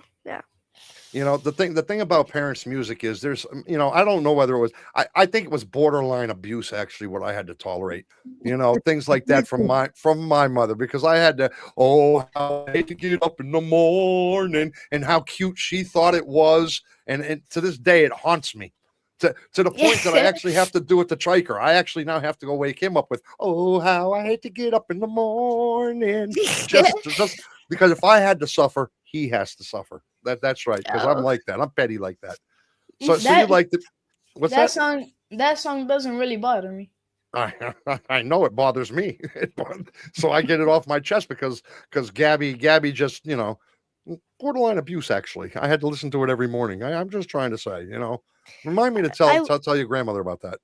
You know, the thing about parents' music is there's, I don't know whether it was, I think it was borderline abuse, actually, what I had to tolerate, things like that from my mother, because I had to, how I hate to get up in the morning, and how cute she thought it was. And to this day, it haunts me to the point that I actually have to do it to Triker. I actually now have to go wake him up with, oh, how I hate to get up in the morning. Just because if I had to suffer, he has to suffer. That's right. Because I'm like that. I'm petty like that. So you like the what's that? That song doesn't really bother me. I know it bothers me. So I get it off my chest because Gabby just, borderline abuse, actually. I had to listen to it every morning. I'm just trying to say, remind me to tell your grandmother about that.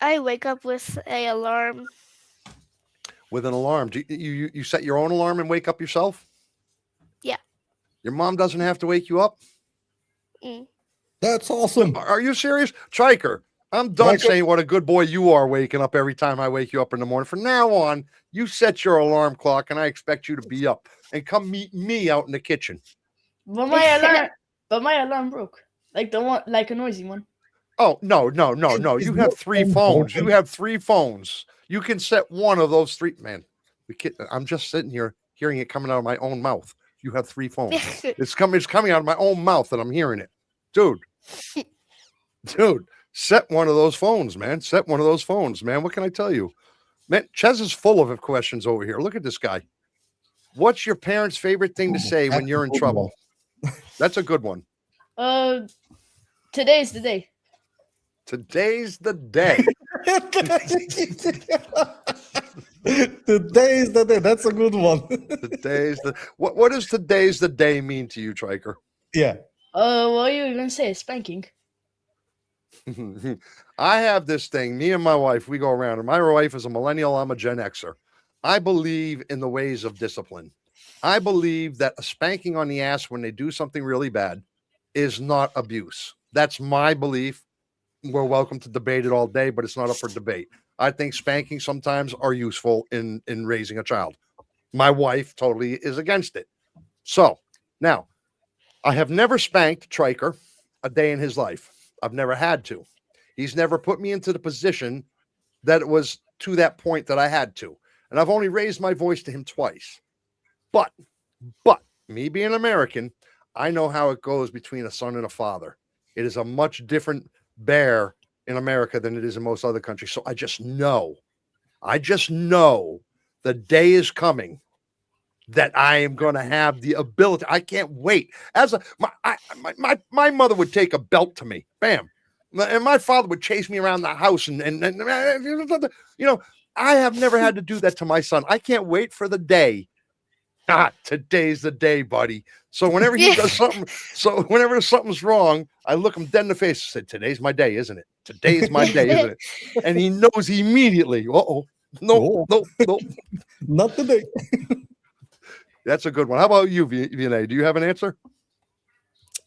I wake up with a alarm. With an alarm. Do you set your own alarm and wake up yourself? Yeah. Your mom doesn't have to wake you up? Mm. That's awesome. Are you serious? Triker, I'm done saying what a good boy you are waking up every time I wake you up in the morning. From now on, you set your alarm clock and I expect you to be up and come meet me out in the kitchen. But my alarm broke. Like the one, like a noisy one. Oh, no. You have three phones. You have three phones. You can set one of those three. Man, I'm just sitting here hearing it coming out of my own mouth. You have three phones. It's coming out of my own mouth and I'm hearing it. Dude, set one of those phones, man. Set one of those phones, man. What can I tell you? Man, Chez is full of questions over here. Look at this guy. What's your parents' favorite thing to say when you're in trouble? That's a good one. Today's the day. Today's the day. Today's the day. That's a good one. What does today's the day mean to you, Triker? Yeah. What are you gonna say? Spanking. I have this thing. Me and my wife, we go around, and my wife is a millennial. I'm a Gen Xer. I believe in the ways of discipline. I believe that a spanking on the ass when they do something really bad is not abuse. That's my belief. We're welcome to debate it all day, but it's not up for debate. I think spanking sometimes are useful in raising a child. My wife totally is against it. So now, I have never spanked Triker a day in his life. I've never had to. He's never put me into the position that it was to that point that I had to. And I've only raised my voice to him twice. But me being American, I know how it goes between a son and a father. It is a much different bear in America than it is in most other countries. So I just know the day is coming that I am going to have the ability. I can't wait. My mother would take a belt to me, bam, and my father would chase me around the house, and I have never had to do that to my son. I can't wait for the day. Today's the day, buddy. So whenever he does something, whenever something's wrong, I look him dead in the face and say, "Today's my day, isn't it? Today's my day, isn't it?" And he knows immediately. No, not today. That's a good one. How about you, Vianney? Do you have an answer?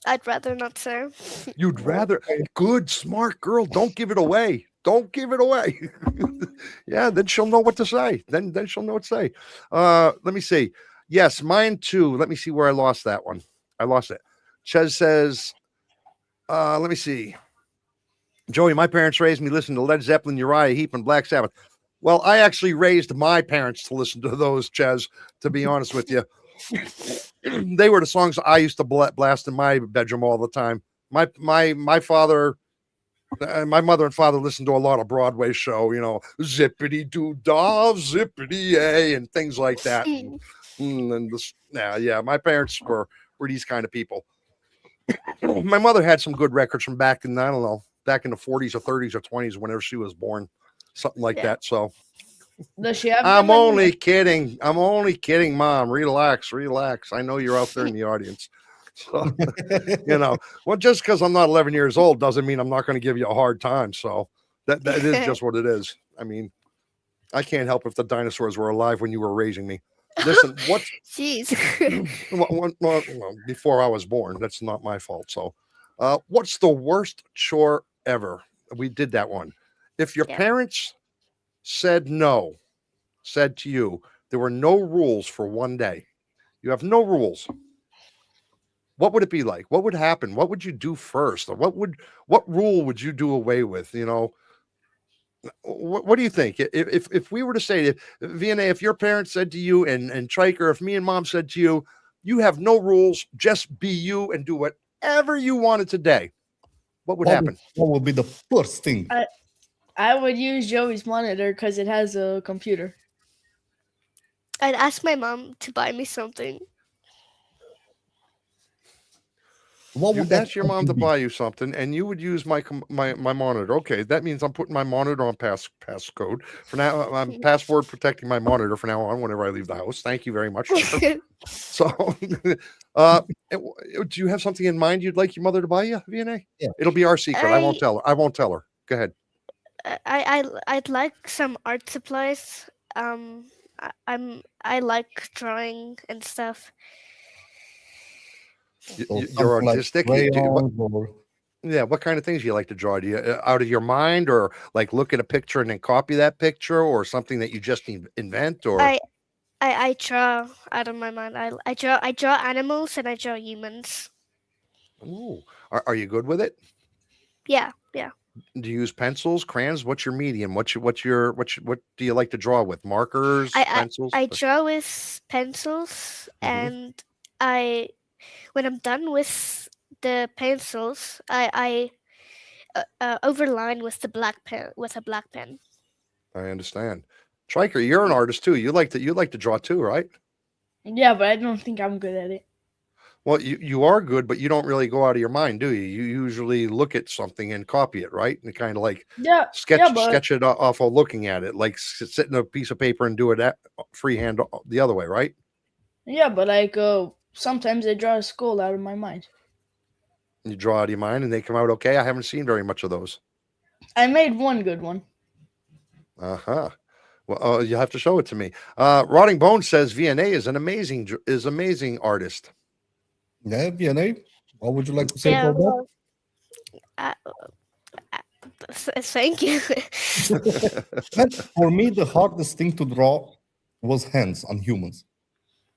I'd rather not say. You'd rather? Good, smart girl. Don't give it away. Don't give it away. Yeah, then she'll know what to say. Then she'll know what to say. Let me see. Yes, mine too. Let me see where I lost that one. I lost it. Chez says, let me see. Joey, my parents raised me listening to Led Zeppelin, Uriah Heep, and Black Sabbath. Well, I actually raised my parents to listen to those, Ches, to be honest with you. They were the songs I used to blast in my bedroom all the time. My father, my mother and father listened to a lot of Broadway show, zippity doo dah, zippity a, and things like that. And this, yeah, my parents were these kind of people. My mother had some good records from back in, I don't know, back in the 40s or 30s or 20s, whenever she was born, something like that. So Does she have I'm them only anymore? kidding. I'm only kidding, Mom. Relax. I know you're out there in the audience. So, well, just because I'm not 11 years old doesn't mean I'm not going to give you a hard time. So that is just what it is. I mean, I can't help if the dinosaurs were alive when you were raising me. Listen, what's Jeez. well, before I was born? That's not my fault. So, what's the worst chore ever? We did that one. If your Yeah. parents said to you, there were no rules for one day. You have no rules. What would it be like? What would happen? What would you do first? Or what rule would you do away with? What do you think? If we were to say, if VNA, if your parents said to you, and Triker, if me and Mom said to you, you have no rules, just be you and do whatever you wanted today, what would happen? What would be the first thing? I would use Joey's monitor because it has a computer. I'd ask my mom to buy me something. You'd ask your mom to buy you something, and you would use my monitor. Okay, that means I'm putting my monitor on passcode for now. I'm password protecting my monitor for now on whenever I leave the house. Thank you very much. So, do you have something in mind you'd like your mother to buy you, VNA? Yeah. It'll be our secret. I won't tell her. Go ahead. I'd like some art supplies. I like drawing and stuff. You're artistic. What kind of things do you like to draw? Do you out of your mind, or like look at a picture and then copy that picture, or something that you just invent? Or I draw out of my mind. I draw animals and I draw humans. Ooh, are you good with it? Yeah. Do you use pencils, crayons? What's your medium? What do you like to draw with? Markers, pencils? I draw with pencils, and when I'm done with the pencils, I overline with the black pen with a black pen. I understand. Triker, you're an artist too. You like to draw too, right? Yeah, but I don't think I'm good at it. Well, you are good, but you don't really go out of your mind, do you? You usually look at something and copy it, right? And kind of like sketch it off of looking at it, like sit in a piece of paper and do it freehand the other way, right? Yeah, but like sometimes I draw a skull out of my mind. You draw out of your mind and they come out okay. I haven't seen very much of those. I made one good one. Uh-huh. Well, you have to show it to me. Rotting Bones says VNA is an amazing artist. Yeah, VNA. What would you like to say about that? Thank you. For me, the hardest thing to draw was hands on humans.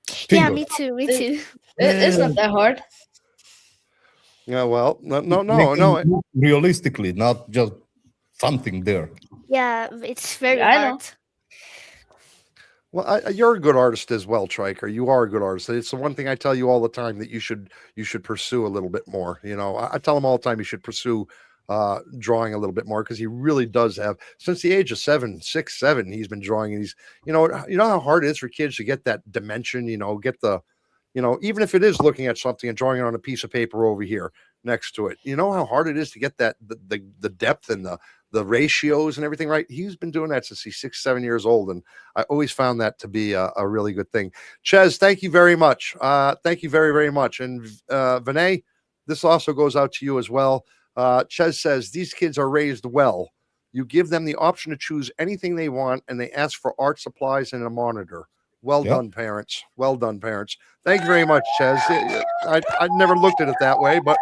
Fingers. Yeah, me too. It's not that hard. Yeah, well, no. Realistically, not just something there. Yeah, it's very hard. Well, you're a good artist as well, Triker. You are a good artist. It's the one thing I tell you all the time that you should pursue a little bit more. I tell him all the time you should pursue drawing a little bit more, because he really does have, since the age of 6, 7, he's been drawing, and he's, you know how hard it is for kids to get that dimension, get the, even if it is looking at something and drawing it on a piece of paper over here next to it, how hard it is to get that, the depth and the ratios and everything, right? He's been doing that since he's 6, 7 years old. And I always found that to be a really good thing. Ches, thank you very much. Thank you very, very much. And Vinay, this also goes out to you as well. Ches says, these kids are raised well. You give them the option to choose anything they want, and they ask for art supplies and a monitor. Well done, parents. Well done, parents. Thank you very much, Ches. I never looked at it that way, but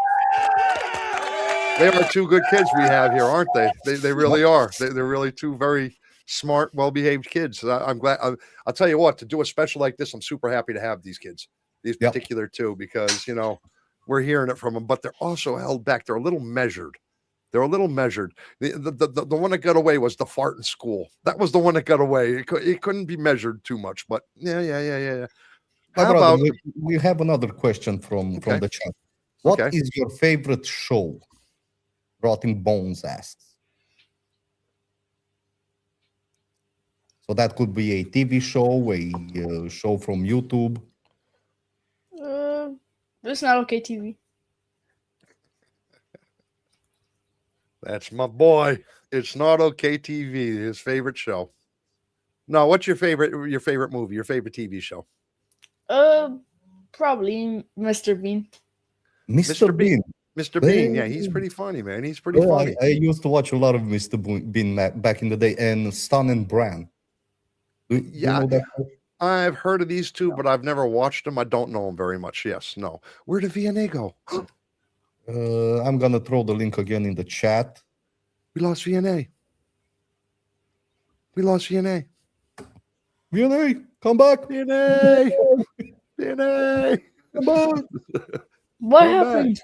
they are two good kids we have here, aren't they? They really are. They're really two very smart, well-behaved kids. I'm glad. I'll tell you what, to do a special like this, I'm super happy to have these kids, these particular two, because, we're hearing it from them, but they're also held back. They're a little measured. They're a little measured. The one that got away was the fart in school. That was the one that got away. It couldn't be measured too much, but yeah. My How brother, about we have another question from Okay. the chat. What Okay. is your favorite show? Rotting Bones asks. So that could be a TV show, a show from YouTube. It's not okay TV. That's my boy. It's not okay TV, his favorite show. No, what's your favorite movie, your favorite TV show? Probably Mr. Bean. Mr. Bean. Mr. Bean, yeah, he's pretty funny, man. He's pretty Well, funny. I used to watch a lot of Mr. Bean back in the day, and Stan and Bran. Do you Yeah, know that show? I've heard of these two, but I've never watched them. I don't know them very much. Yes, no. Where did VNA go? I'm gonna throw the link again in the chat. We lost VNA. We lost VNA. VNA, come back. VNA. VNA. Come back. What Come back. happened?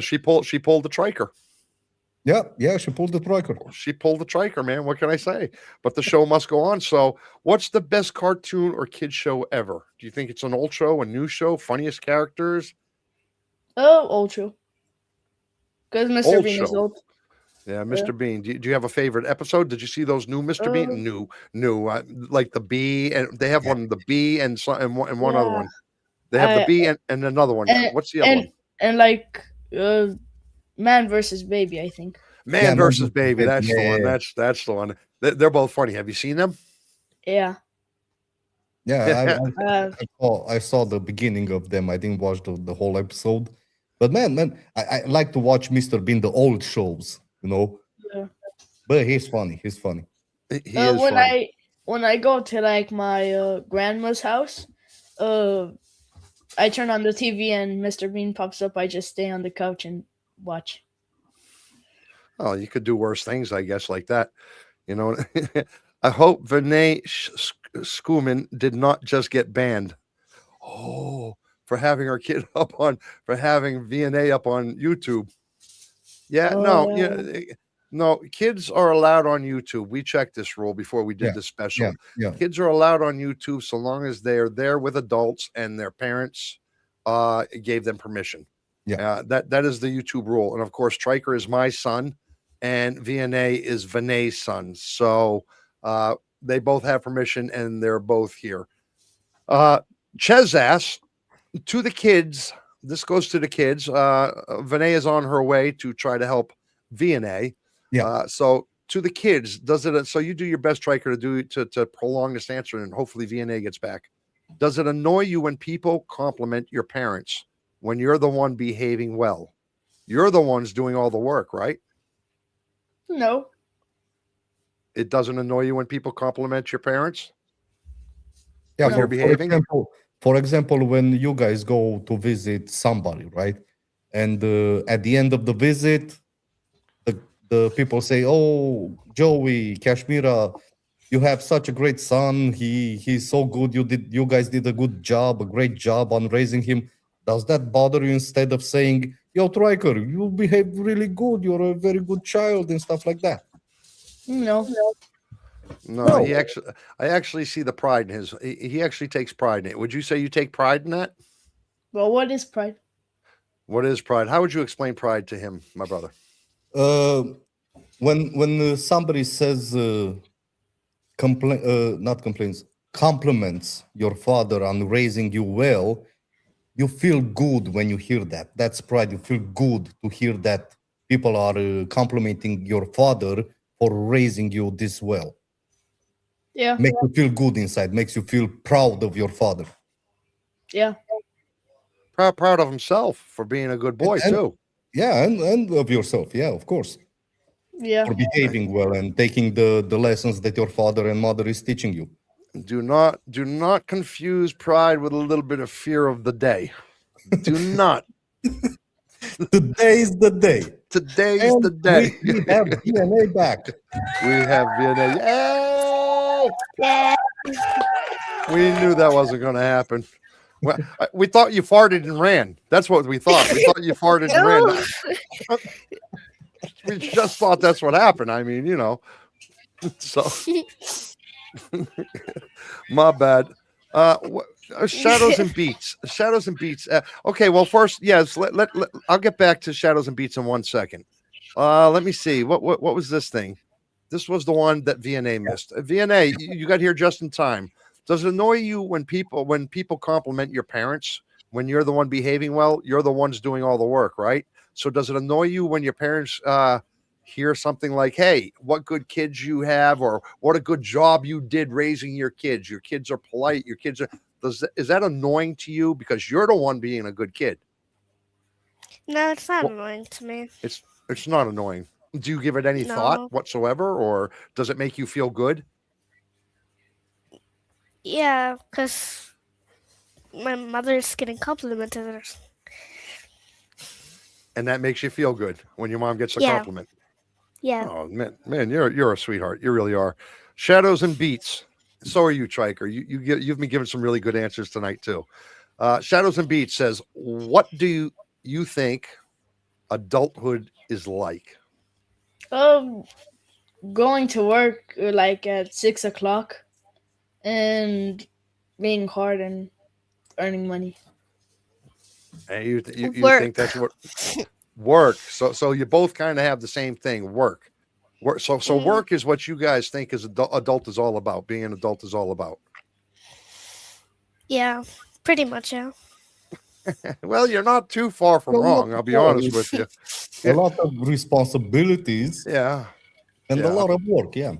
She pulled the triker. Yeah, she pulled the triker. She pulled the triker, man. What can I say? But the show must go on. So, what's the best cartoon or kid show ever? Do you think it's an old show, a new show, funniest characters? Old show. Because Mr. Old Bean is show. old. Yeah, Mr. Bean. Do you have a favorite episode? Did you see those new Mr. Bean? New. Like the bee, and they have one, the bee, and one other Yeah. one. They have the bee and another one. What's the other one? And like Man versus Baby, I think. Man Yeah, versus Baby. That's the one. yeah. That's the one. They're both funny. Have you seen them? Yeah. Yeah, Uh, I saw the beginning of them. I didn't watch the whole episode. But man, I like to watch Mr. Bean, the old shows, you know. Yeah. But he's funny. He's funny. He is when funny. I go to like my grandma's house, I turn on the TV and Mr. Bean pops up. I just stay on the couch and watch. Oh, you could do worse things, I guess, like that. You know, I hope Vinay Skuman did not just get banned. Oh, for having our kid for having VNA up on YouTube. Yeah, no, kids are allowed on YouTube. We checked this rule before we did the special. Yeah. Kids are allowed on YouTube so long as they're there with adults and their parents gave them permission. Yeah. That is the YouTube rule. And of course, Triker is my son and VNA is Vinay's son. So they both have permission and they're both here. Ches asks, to the kids, this goes to the kids. Vinay is on her way to try to help VNA. Yeah. So to the kids, does it? So you do your best, Triker, to prolong this answer, and hopefully VNA gets back. Does it annoy you when people compliment your parents when you're the one behaving well? You're the ones doing all the work, right? No. It doesn't annoy you when people compliment your parents? Yeah, When you're behaving? For example, when you guys go to visit somebody, right? And at the end of the visit, the people say, "Oh, Joey, Kashmira, you have such a great son. He's so good. You guys did a good job, a great job on raising him." Does that bother you instead of saying, "Yo, Triker, you behave really good. You're a very good child," and stuff like that? No. No, No. I actually see the pride in his. He actually takes pride in it. Would you say you take pride in that? Well, what is pride? What is pride? How would you explain pride to him, my brother? When somebody says compliments your father on raising you well, you feel good when you hear that. That's pride. You feel good to hear that people are complimenting your father for raising you this well. Yeah. Makes you feel good inside. Makes you feel proud of your father. Yeah. Proud of himself for being a good boy too. Yeah, and of yourself. Yeah, of course. Yeah. For behaving well and taking the lessons that your father and mother is teaching you. Do not confuse pride with a little bit of fear of the day. Do not. Today's the day. Today's And the day. We have DNA back. We have VNA. Yay! Yeah. We knew that wasn't going to happen. Well, we thought you farted and ran. That's what we thought. We thought you farted and ran. We just thought that's what happened. I mean, so my bad. Shadows and beats. Shadows and beats. Okay, well, first, yes. I'll get back to shadows and beats in 1 second. Let me see. What was this thing? This was the one that VNA missed. VNA, you got here just in time. Does it annoy you when people compliment your parents when you're the one behaving well? You're the ones doing all the work, right? So does it annoy you when your parents hear something like, "Hey, what good kids you have," or "What a good job you did raising your kids. Your kids are polite. Your kids are." Is that annoying to you because you're the one being a good kid? No, it's not Well, annoying to me. it's not annoying. Do you give it any thought No. whatsoever, or does it make you feel good? Yeah, because my mother's getting complimented. And that makes you feel good when your mom gets a Yeah, compliment. yeah. Oh man, you're a sweetheart. You really are. Shadows and beats. So are you, Triker. You've been giving some really good answers tonight too. Shadows and beats says, "What do you think adulthood is like?" Um, going to work like at 6 o'clock and being hard and earning money. And you think that's Work. what work. So you both kind of have the same thing. Work. Work. So Mm, work is what you guys think is adult is all about. Being an adult is all about. yeah, pretty much, yeah. Well, you're not too far from Well, not wrong. I'll be before. honest with you. A Yeah, lot of responsibilities yeah, and a yeah. lot of work. Yeah.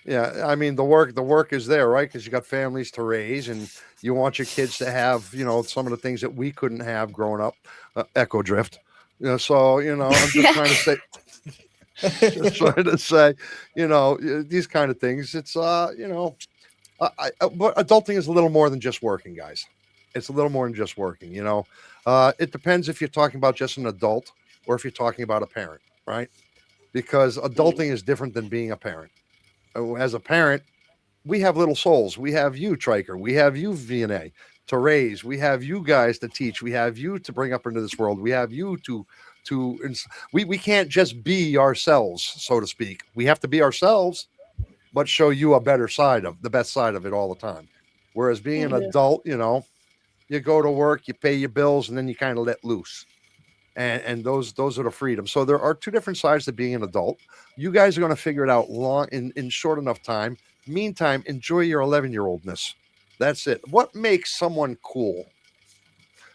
Yeah, I mean the work is there, right? Because you got families to raise, and you want your kids to have, some of the things that we couldn't have growing up. Echo drift, So I'm just trying to say, just trying to say, these kind of things. It's but adulting is a little more than just working, guys. It's a little more than just working. It depends if you're talking about just an adult or if you're talking about a parent, right? Because adulting is different than being a parent. As a parent, we have little souls. We have you, Triker. We have you, VNA, to raise. We have you guys to teach. We have you to bring up into this world. We have you we can't just be ourselves, so to speak. We have to be ourselves, but show you a better side of the best side of it all the time. Whereas being an Yeah. adult, you go to work, you pay your bills, and then you kind of let loose. And those are the freedoms. So there are two different sides to being an adult. You guys are going to figure it out long in short enough time. Meantime, enjoy your 11-year-oldness. That's it. What makes someone cool?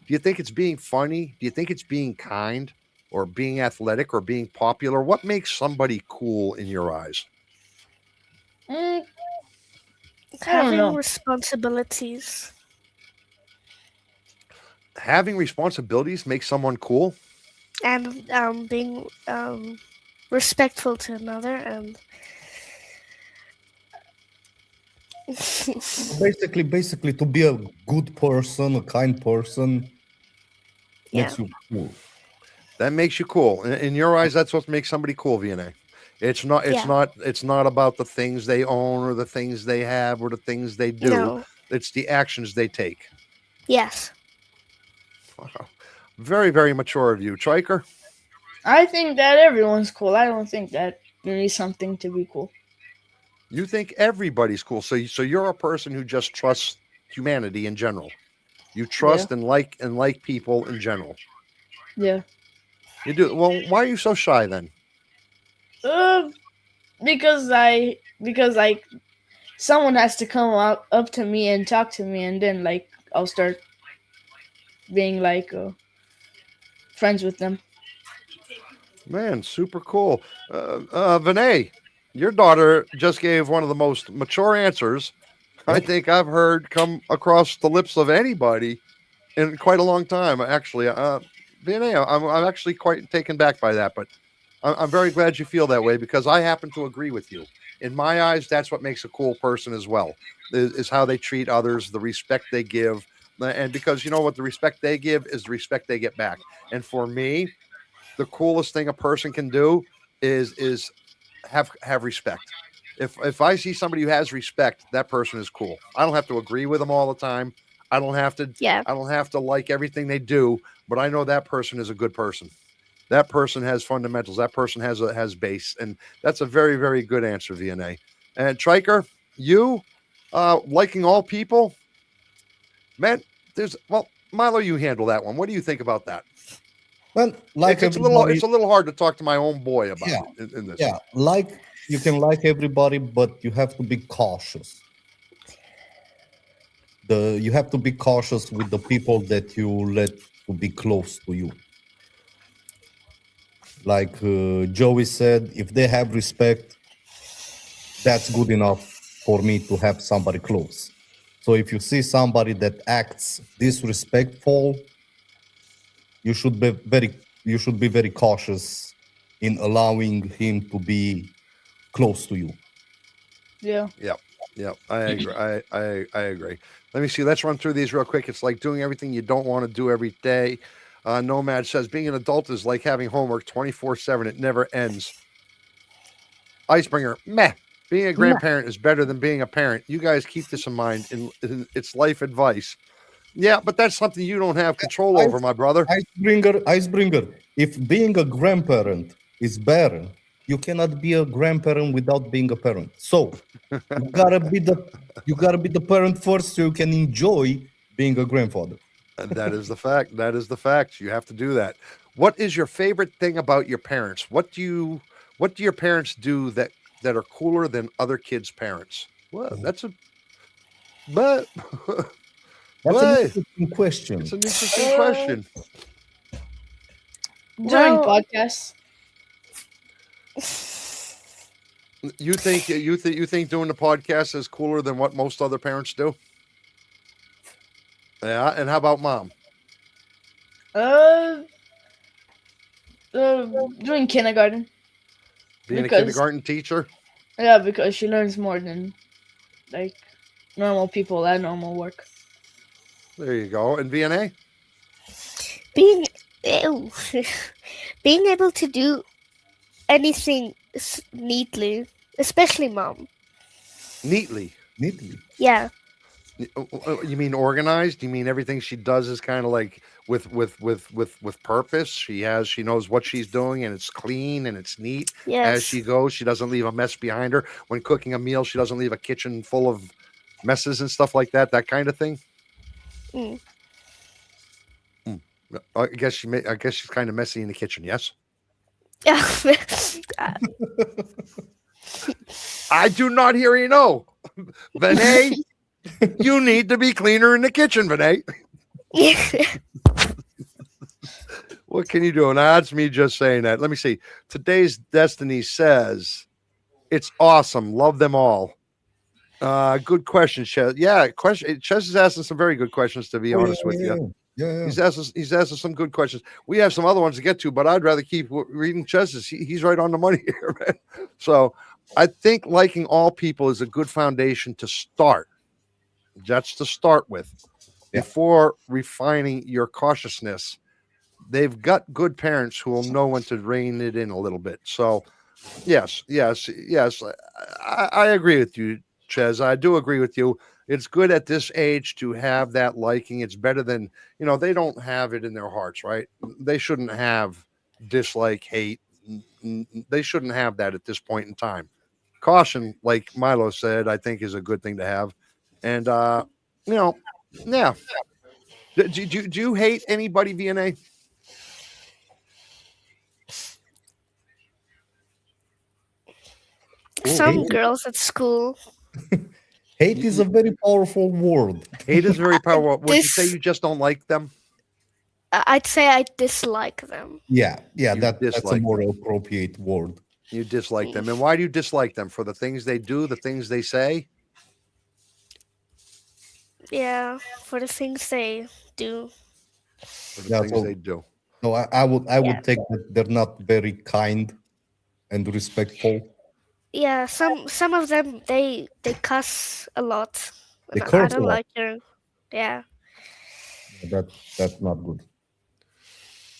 Do you think it's being funny? Do you think it's being kind or being athletic or being popular? What makes somebody cool in your eyes? Mm, I don't Having know. responsibilities Having responsibilities makes someone cool. and being respectful to another and Basically, to be a good person, a kind person, yeah, makes you cool. That makes you cool. In your eyes, that's what makes somebody cool, VNA. It's not it's yeah. not it's not about the things they own or the things they have or the things they do. No, It's the actions they take. yes. Wow. Very, very mature of you. Triker, I think that everyone's cool. I don't think that you need something to be cool. you think everybody's cool. So you're a person who just trusts humanity in general. You Yeah. trust and like people in general. Yeah. You do. Well, why are you so shy then? Uh, because like someone has to come up to me and talk to me, and then like I'll start being like friends with them. Man, super cool. Vinay, your daughter just gave one of the most mature answers I Yep. think I've heard come across the lips of anybody in quite a long time. Actually, Vinay, I'm actually quite taken back by that, but I'm very glad you feel that way because I happen to agree with you. In my eyes, that's what makes a cool person as well, is how they treat others, the respect they give. And because you know what the respect they give is the respect they get back. And for me, the coolest thing a person can do is have respect. If I see somebody who has respect, that person is cool. I don't have to agree with them all the time. I don't have to Yeah, I don't have to like everything they do, but I know that person is a good person. That person has fundamentals. That person has base, and that's a very, very good answer, VNA. And Triker, you liking all people, man. Milo, you handle that one. What do you think about that? Well, like It's everybody, a little hard to talk to my own boy about yeah, in this. yeah, like you can like everybody, but you have to be cautious. You have to be cautious with the people that you let to be close to you. Like Joey said, if they have respect, that's good enough for me to have somebody close. So if you see somebody that acts disrespectful, you should be very cautious in allowing him to be close to you. Yeah. Yep. I agree. I agree. Let me see. Let's run through these real quick. It's like doing everything you don't want to do every day. Nomad says being an adult is like having homework 24/7. It never ends. Icebringer, meh. Being a grandparent is better than being a parent. You guys keep this in mind. It's life advice. Yeah, but that's something you don't have control over, my brother. Icebringer. If being a grandparent is better, you cannot be a grandparent without being a parent. So you gotta be the parent first, so you can enjoy being a grandfather. That is the fact. That is the fact. You have to do that. What is your favorite thing about your parents? What do your parents do that are cooler than other kids' parents? Well, that's a but That's an but interesting question. it's an interesting question. During Well, podcasts. You think doing the podcast is cooler than what most other parents do? Yeah, and how about mom? Uh, doing kindergarten. Being a Because kindergarten teacher? yeah, because she learns more than like normal people at normal work. There you go. And VNA? being ew, being able to do anything neatly, especially mom. Neatly. Neatly. Yeah, You mean organized? You mean everything she does is kind of like with purpose? She knows what she's doing and it's clean and it's neat as yes, she goes. She doesn't leave a mess behind her. When cooking a meal, she doesn't leave a kitchen full of messes and stuff like that. That kind of thing. Mm. I guess she's kind of messy in the kitchen. Yes. Yeah. I do not hear you. No, Vinay, you need to be cleaner in the kitchen, Vinay. What can you do? And that's me just saying that. Let me see. Today's Destiny says it's awesome. Love them all. Good question, Ches. Yeah, Ches is asking some very good questions. To be honest with you, Yeah. he's asking some good questions. We have some other ones to get to, but I'd rather keep reading Ches's. He's right on the money here, man. So I think liking all people is a good foundation to start. That's to start with. Yeah. Before refining your cautiousness, they've got good parents who will know when to rein it in a little bit. So, yes. I agree with you, Ches. I do agree with you. It's good at this age to have that liking. It's better than, they don't have it in their hearts, right? They shouldn't have dislike, hate. They shouldn't have that at this point in time. Caution, like Milo said, I think is a good thing to have. And, yeah. Do you hate anybody, VNA? Some girls at school. Hate is a very powerful word. Hate is very powerful. Would you This- say you just don't like them? I'd say I dislike them. Yeah, You that's a dislike more appropriate word. You dislike them. And why do you dislike them? For the things they do, the things they say? Yeah, for the things they do. For the Yeah, things so- they do. No, I would take that they're not very kind and respectful. Yeah, some of them they cuss a lot. They And I curse a don't lot. like their. Yeah. That's not good.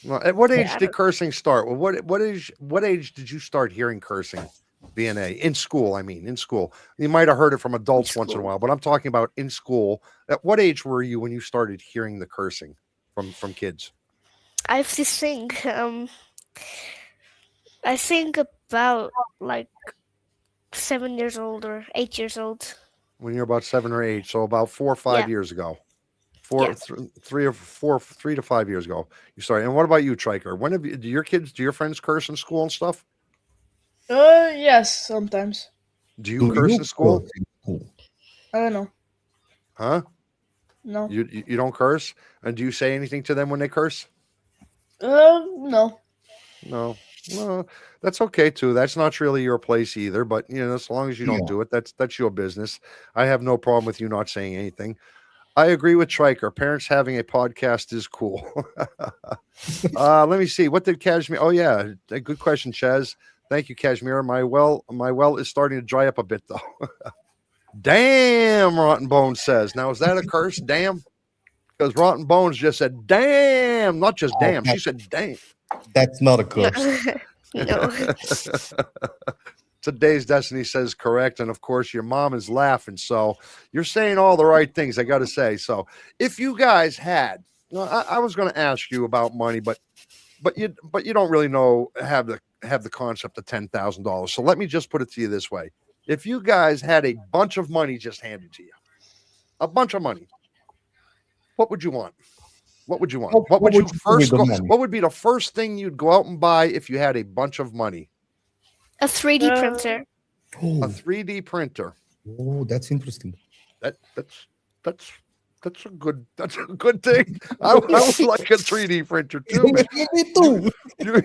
Well, at what age I did cursing start? Well, what age did you start hearing cursing? VNA in school. I mean, in school. You might have heard it from adults once in a school. while, but I'm talking about in school. At what age were you when you started hearing the cursing from kids? I have this thing. I think about like 7 years old or 8 years old. When you're about 7 or 8, so about 4 or 5 Yeah. years ago. Yeah. 3 to 5 years ago, you started. And what about you, Triker? When have you, do your friends curse in school and stuff? Yes, sometimes. Do you Do curse you in school? curse in school? I don't know. Huh? No. You don't curse? And do you say anything to them when they curse? No. No. Well, that's okay too. That's not really your place either. But as long as you don't Yeah. do it, that's your business. I have no problem with you not saying anything. I agree with Triker. Parents having a podcast is cool. Let me see. What did Kashmir? Oh yeah, a good question, Chaz. Thank you, Kashmir. My well is starting to dry up a bit though. Damn, Rotten Bones says. Now is that a curse? Damn, because Rotten Bones just said damn, not just damn. She said damn. That's not a curse. No. Today's Destiny says correct, and of course your mom is laughing. So you're saying all the right things. I got to say. So if you guys had, I was going to ask you about money, but you don't really have the concept of $10,000. So let me just put it to you this way: if you guys had a bunch of money just handed to you, a bunch of money, what would you want? What would you want? What would you do first with the go? money? What would be the first thing you'd go out and buy if you had a bunch of money? A 3D printer. A Oh, 3D printer. that's interesting. That's a good thing. I would like a 3D printer too, man. Me too.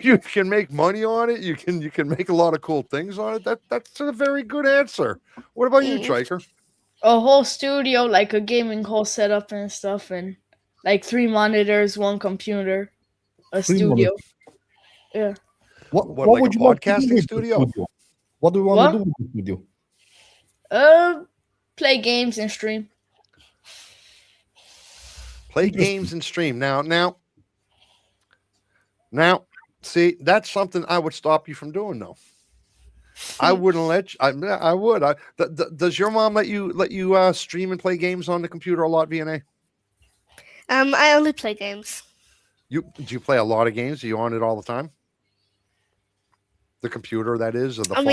You can make money on it. You can make a lot of cool things on it. That's a very good answer. What about you, Triker? A whole studio, like a gaming hall setup and stuff, and like 3 monitors, 1 computer, a Three studio. monitors. Yeah. What, What like would a you like to do podcasting with the studio? What do you want What? to do with the studio? Play games and stream. Play Interesting. games and stream. Now, see, that's something I would stop you from doing, though. I wouldn't let you. I would. Does your mom let you stream and play games on the computer a lot, VNA? I only play games. Do you play a lot of games? Are you on it all the time? The computer, that is, or the phone?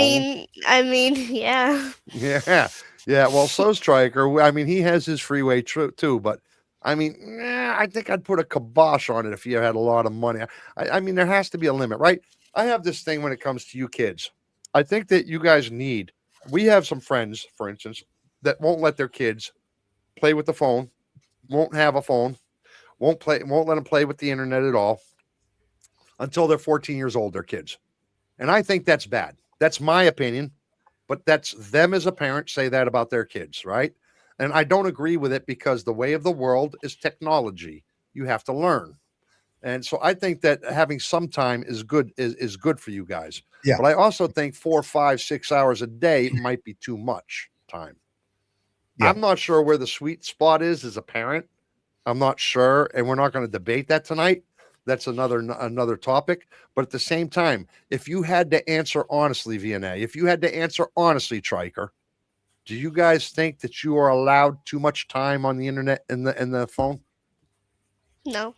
I mean, yeah. Yeah. Well, so's Striker. I mean, he has his freeway too, but I mean, I think I'd put a kibosh on it if you had a lot of money. I mean, there has to be a limit, right? I have this thing when it comes to you kids. I think that you guys need. We have some friends, for instance, that won't let their kids play with the phone, won't have a phone, won't let them play with the internet at all until they're 14 years old. They're kids. And I think that's bad. That's my opinion, but that's them as a parent say that about their kids, right? And I don't agree with it because the way of the world is technology. You have to learn. And so I think that having some time is good is good for you guys. Yeah. But I also think 4, 5, 6 hours a day might be too much time. Yeah. I'm not sure where the sweet spot is as a parent. I'm not sure, and we're not going to debate that tonight. That's another topic. But at the same time, if you had to answer honestly, VNA, if you had to answer honestly, Triker, do you guys think that you are allowed too much time on the internet and the phone? No.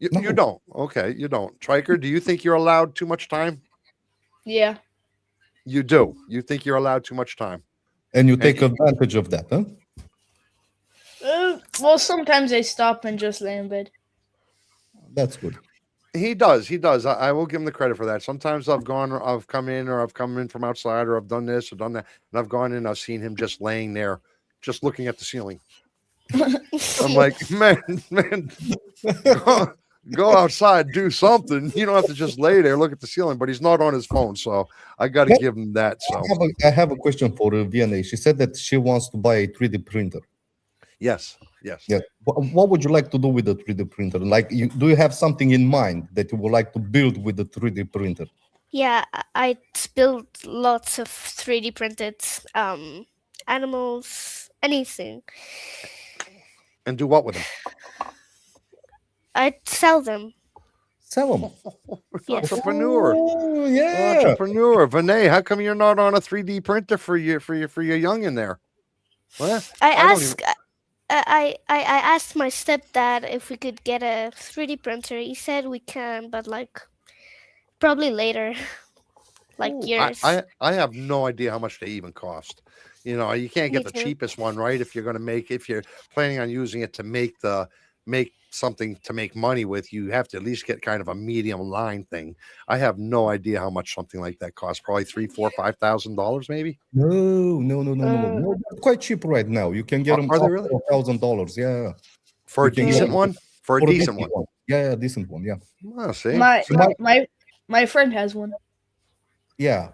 You No. don't. Okay, you don't. Triker, do you think you're allowed too much time? Yeah. You do. You think you're allowed too much time. And you take advantage of that, huh? Well, sometimes I stop and just lay in bed. That's good. He does. I will give him the credit for that. Sometimes I've come in from outside, or I've done this or done that, and I've gone in and I've seen him just laying there, just looking at the ceiling. I'm like, man, go outside, do something. You don't have to just lay there, look at the ceiling. But he's not on his phone, so I got to give him that. So I have a question for VNA. She said that she wants to buy a 3D printer. yes. Yeah. What would you like to do with the 3D printer? Like, do you have something in mind that you would like to build with the 3D printer? Yeah, I built lots of 3D printed animals, anything. And do what with them? I'd sell them. Sell them. Yes. Entrepreneur. Oh, yeah. Entrepreneur. Vinay, how come you're not on a 3D printer for your young in there? Well, I asked my stepdad if we could get a 3D printer. He said we can, but like Probably later, like Ooh, years. I have no idea how much they even cost. You can't Me get the too. cheapest one, right? If you're planning on using it to make something to make money with, you have to at least get kind of a medium line thing. I have no idea how much something like that costs. Probably three, four, $5,000, maybe. No. Uh, They're quite cheap right now. You can get them Are they up really for $1,000. Yeah, for you a can get decent them one? For a for a decent one. one. Yeah, decent one. Yeah, Oh, see, my So my- my my friend has one. yeah.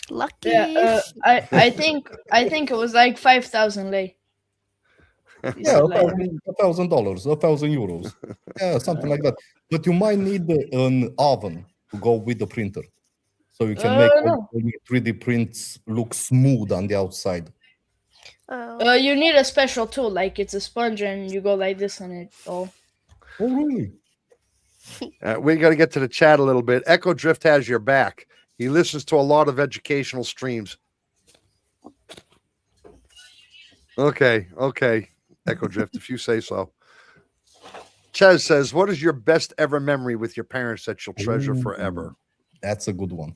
Lucky. Yeah. I think it was like 5,000 lei. He Yeah, said like $1,000, €1,000. Yeah, something like that. But you might need an oven to go with the printer, so you can make no. all your 3D prints look smooth on the outside. You need a special tool, like it's a sponge and you go like this on it. Oh, Oh, really? we got to get to the chat a little bit. Echo Drift has your back. He listens to a lot of educational streams. Okay. Echo Drift, if you say so. Ches says, what is your best ever memory with your parents that you'll treasure forever? That's a good one.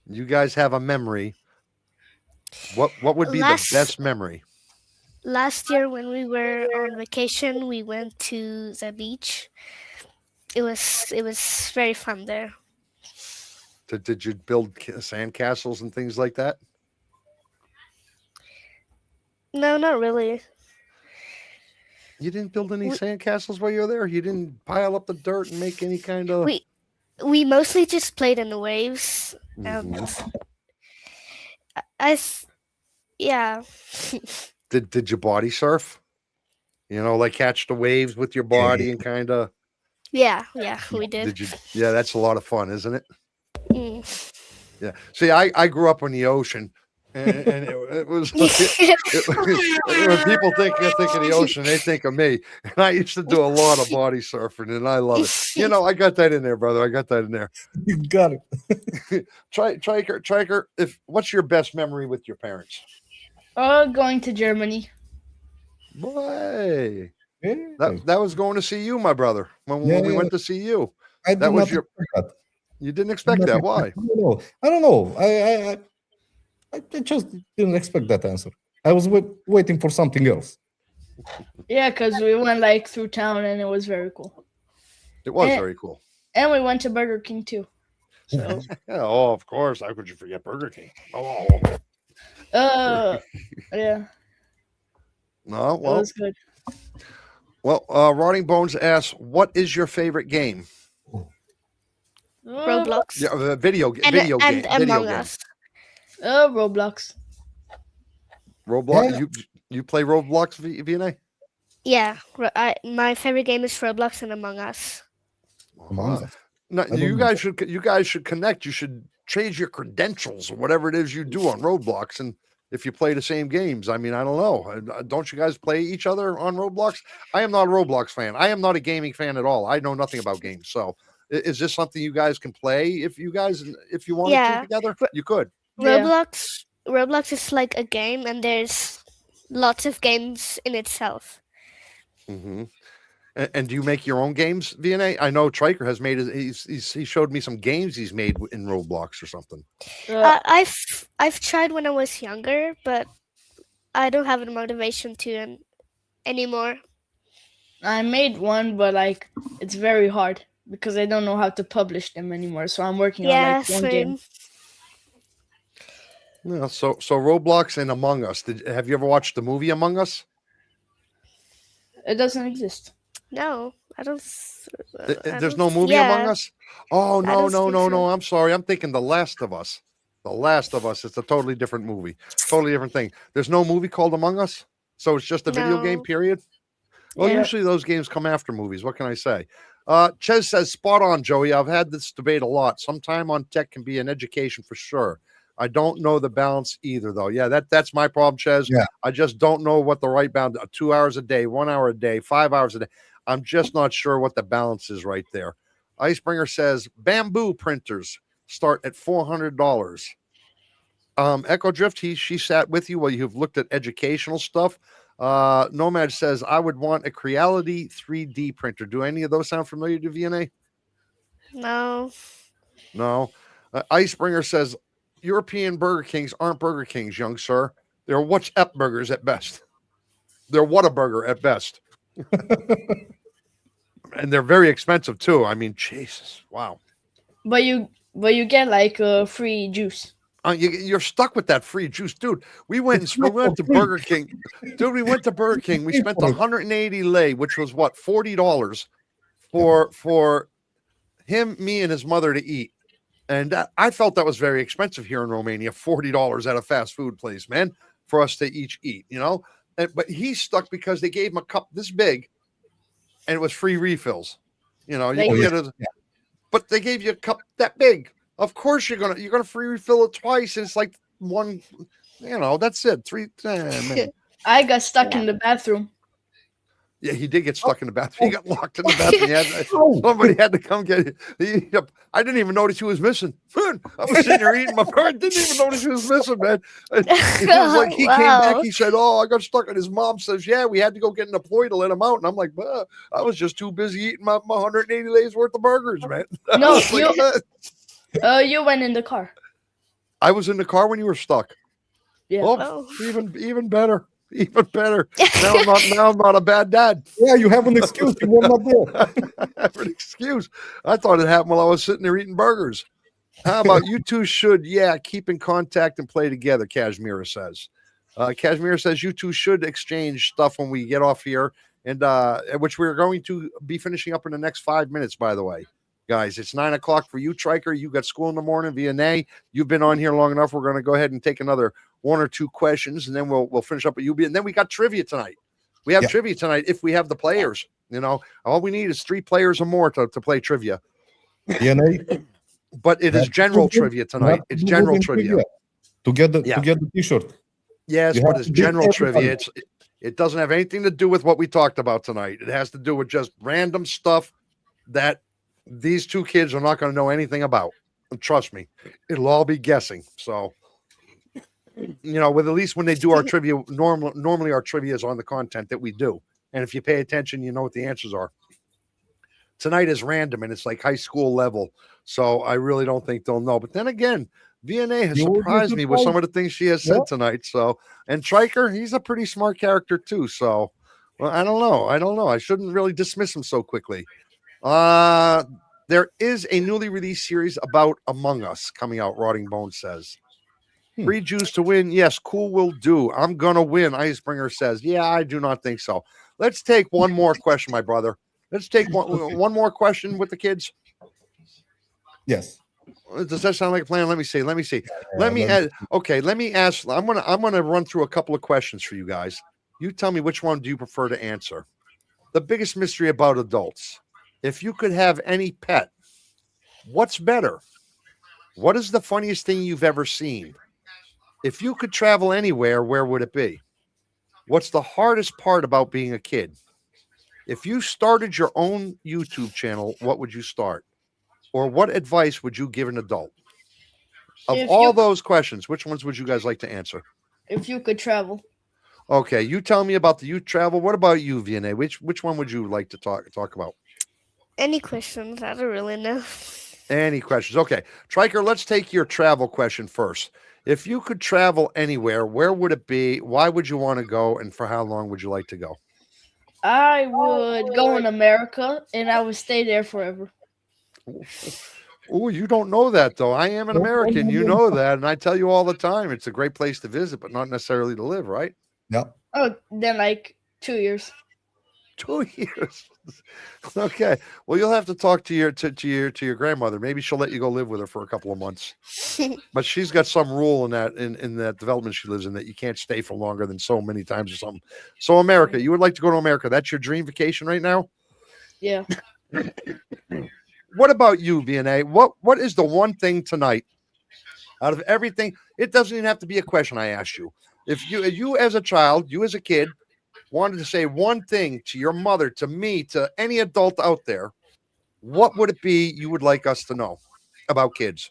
You guys have a memory. What would be the best memory? Last year when we were on vacation, we went to the beach. It was very fun there. Did you build sand castles and things like that? No, not really. You didn't build any sand castles while you were there? You didn't pile up the dirt and make any kind of... We mostly just played in the waves. And yeah. Did you body surf? Like catch the waves with your body and kind of... Yeah, we did. Did you? Yeah, that's a lot of fun, isn't it? Mm. Yeah. See, I grew up on the ocean, and it was when people think of the ocean, they think of me. And I used to do a lot of body surfing, and I love it. I got that in there, brother. I got that in there. You got it. Triker, what's your best memory with your parents? going to Germany. Boy. Yeah. That was going to see you, my brother. When we went to see you, I did not expect that. You didn't expect that. Why? I don't know. I just didn't expect that answer. I was waiting for something else. Yeah, because we went like through town and it was very cool. It was very cool. And we went to Burger King too. So. Oh, of course. How could you forget Burger King? Oh. Yeah. No, well. It was good. Well, Rotting Bones asks, what is your favorite game? Roblox. Yeah, video game. And Among Us. Roblox. Roblox. Yeah. You play Roblox, VNA? Yeah, my favorite game is Roblox and Among Us. Among Us. No, you guys should connect. You should trade your credentials or whatever it is you do on Roblox, and if you play the same games. I mean, I don't know. Don't you guys play each other on Roblox? I am not a Roblox fan. I am not a gaming fan at all. I know nothing about games. So is this something you guys can play if you wanted to together? You could. Roblox is like a game, and there's lots of games in itself. Mm-hmm. And do you make your own games, VNA? I know Triker has made he showed me some games he's made in Roblox or something. I've tried when I was younger, but I don't have the motivation to anymore. I made one, but like it's very hard because I don't know how to publish them anymore. So I'm working on like one game. Yeah, so Roblox and Among Us. Have you ever watched the movie Among Us? It doesn't exist. No, I don't. There's no movie Among Us? Oh, no. I'm sorry. I'm thinking The Last of Us. The Last of Us. It's a totally different movie. Totally different thing. There's no movie called Among Us? So it's just a video game, period? Well, usually those games come after movies. What can I say? Ches says, spot on, Joey. I've had this debate a lot. Some time on tech can be an education for sure. I don't know the balance either, though. Yeah, that's my problem, Ches. Yeah. I just don't know what the right balance. 2 hours a day, 1 hour a day, 5 hours a day. I'm just not sure what the balance is right there. Icebringer says bamboo printers start at $400. Echo Drift, she sat with you while you've looked at educational stuff. Nomad says, I would want a Creality 3D printer. Do any of those sound familiar to VNA? No. No. Icebringer says, European Burger Kings aren't Burger Kings, young sir. They're What's Up burgers at best. They're Whataburger at best. And they're very expensive too. I mean, Jesus, wow. But you get like free juice. You're stuck with that free juice, dude. We went to Burger King, dude. We went to Burger King. We spent 180 lei, which was what, $40 for him, me, and his mother to eat. And I felt that was very expensive here in Romania. $40 at a fast food place, man, for us to each eat. You know, but he's stuck because they gave him a cup this big, and it was free refills. You know, you can get it, but they gave you a cup that big. Of course, you're gonna free refill it twice, and it's like one. You know, that's it. I got stuck in the bathroom. Yeah, he did get stuck in the bathroom. He got locked in the bathroom. Somebody had to come get it. I didn't even notice he was missing. I was sitting there eating my bird. Didn't even notice he was missing, man. It was like he came back. He said, "Oh, I got stuck." And his mom says, "Yeah, we had to go get an employee to let him out." And I'm like, I was just too busy eating my 180 days worth of burgers, man. No, you went in the car. I was in the car when you were stuck. Yeah. Oh, even better. Even better. Now I'm not a bad dad. Yeah, you have an excuse. You were not there. I have an excuse. I thought it happened while I was sitting there eating burgers. How about you two should, keep in contact and play together, Kashmira says. Kashmira says you two should exchange stuff when we get off here, and which we're going to be finishing up in the next 5 minutes, by the way. Guys, it's 9 o'clock for you, Triker. You got school in the morning, VNA. You've been on here long enough. We're going to go ahead and take another 1 or 2 questions, and then we'll finish up with you. And then we got trivia tonight. We have trivia tonight if we have the players. You know, all we need is 3 players or more to play trivia. VNA. But it is general trivia tonight. It's general trivia. To get the T-shirt. Yes, but it's general trivia. It doesn't have anything to do with what we talked about tonight. It has to do with just random stuff that these 2 kids are not going to know anything about. And trust me, it'll all be guessing. So, you know, with at least when they do our trivia, normally our trivia is on the content that we do. And if you pay attention, you know what the answers are. Tonight is random, and it's like high school level. So I really don't think they'll know. But then again, VNA has surprised me with some of the things she has said tonight. So, and Triker, he's a pretty smart character too. So, well, I don't know. I shouldn't really dismiss him so quickly. There is a newly released series about Among Us coming out, Rotting Bones says. Free juice to win. Yes, cool will do. I'm going to win, Icebringer says. Yeah, I do not think so. Let's take one more question, my brother. Let's take one more question with the kids. Yes. Does that sound like a plan? Let me see. Let me ask. I'm gonna run through a couple of questions for you guys. You tell me which one do you prefer to answer. The biggest mystery about adults. If you could have any pet, what's better? What is the funniest thing you've ever seen? If you could travel anywhere, where would it be? What's the hardest part about being a kid? If you started your own YouTube channel, what would you start? Or what advice would you give an adult? Of all those questions, which ones would you guys like to answer? If you could travel. Okay, you tell me about the youth travel. What about you, VNA? Which one would you like to talk about? Any questions? I don't really know. Any questions? Okay. Triker, let's take your travel question first. If you could travel anywhere, where would it be? Why would you want to go? And for how long would you like to go? I would go in America, and I would stay there forever. Oh, you don't know that, though. I am an American. You know that. And I tell you all the time, it's a great place to visit, but not necessarily to live, right? Yeah. Oh, then like 2 years. 2 years. Okay. Well, you'll have to talk to your grandmother. Maybe she'll let you go live with her for a couple of months. But she's got some rule in that development she lives in that you can't stay for longer than so many times or something. So America, you would like to go to America. That's your dream vacation right now? Yeah. What about you, VNA? What is the one thing tonight out of everything? It doesn't even have to be a question I asked you. If you as a child, you as a kid, wanted to say one thing to your mother, to me, to any adult out there, what would it be you would like us to know about kids?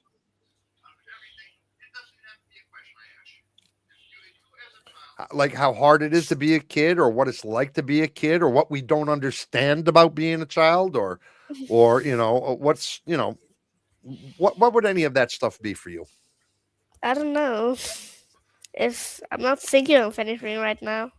like how hard it is to be a kid, or what it's like to be a kid, or what we don't understand about being a child, or what's what would any of that stuff be for you? I don't know. If I'm not thinking of anything right now.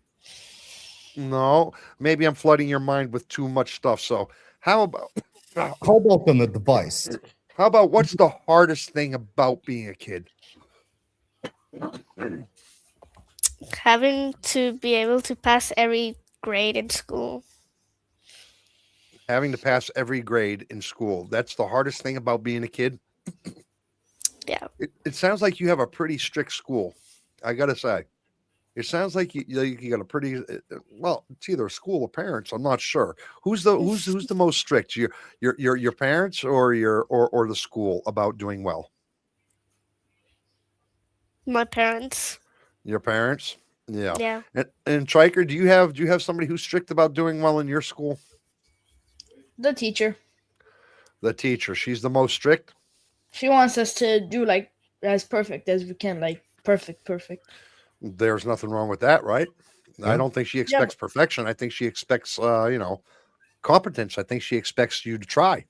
No, maybe I'm flooding your mind with too much stuff. So how about How about an advice? what's the hardest thing about being a kid? Having to be able to pass every grade in school. Having to pass every grade in school. That's the hardest thing about being a kid. Yeah. It sounds like you have a pretty strict school. I gotta say, it sounds like you got a pretty well. It's either a school or parents. I'm not sure who's the most strict. Your parents or or the school about doing well. My parents. Your parents, yeah. Yeah. And Triker, do you have somebody who's strict about doing well in your school? The teacher. The teacher, she's the most strict. She wants us to do like as perfect as we can, like perfect. There's nothing wrong with that, right? I Yeah. don't think she expects perfection. I think she expects, competence. I think she expects you to try.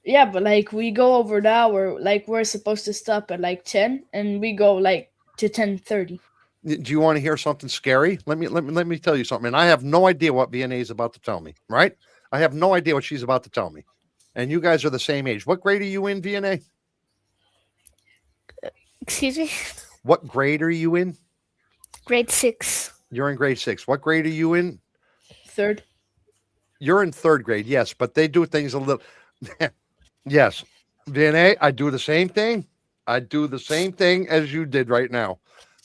Yeah, but like we go over the hour, like we're supposed to stop at like 10, and we go like to 10:30. Do you want to hear something scary? Let me tell you something. And I have no idea what VNA is about to tell me. Right? I have no idea what she's about to tell me. And you guys are the same age. What grade are you in, VNA? Excuse me? What grade are you in? Grade 6. You're in grade 6. What grade are you in? Third. You're in 3rd grade, yes, but they do things a little. Yes, VNA, I do the same thing. I do the same thing as you did right now,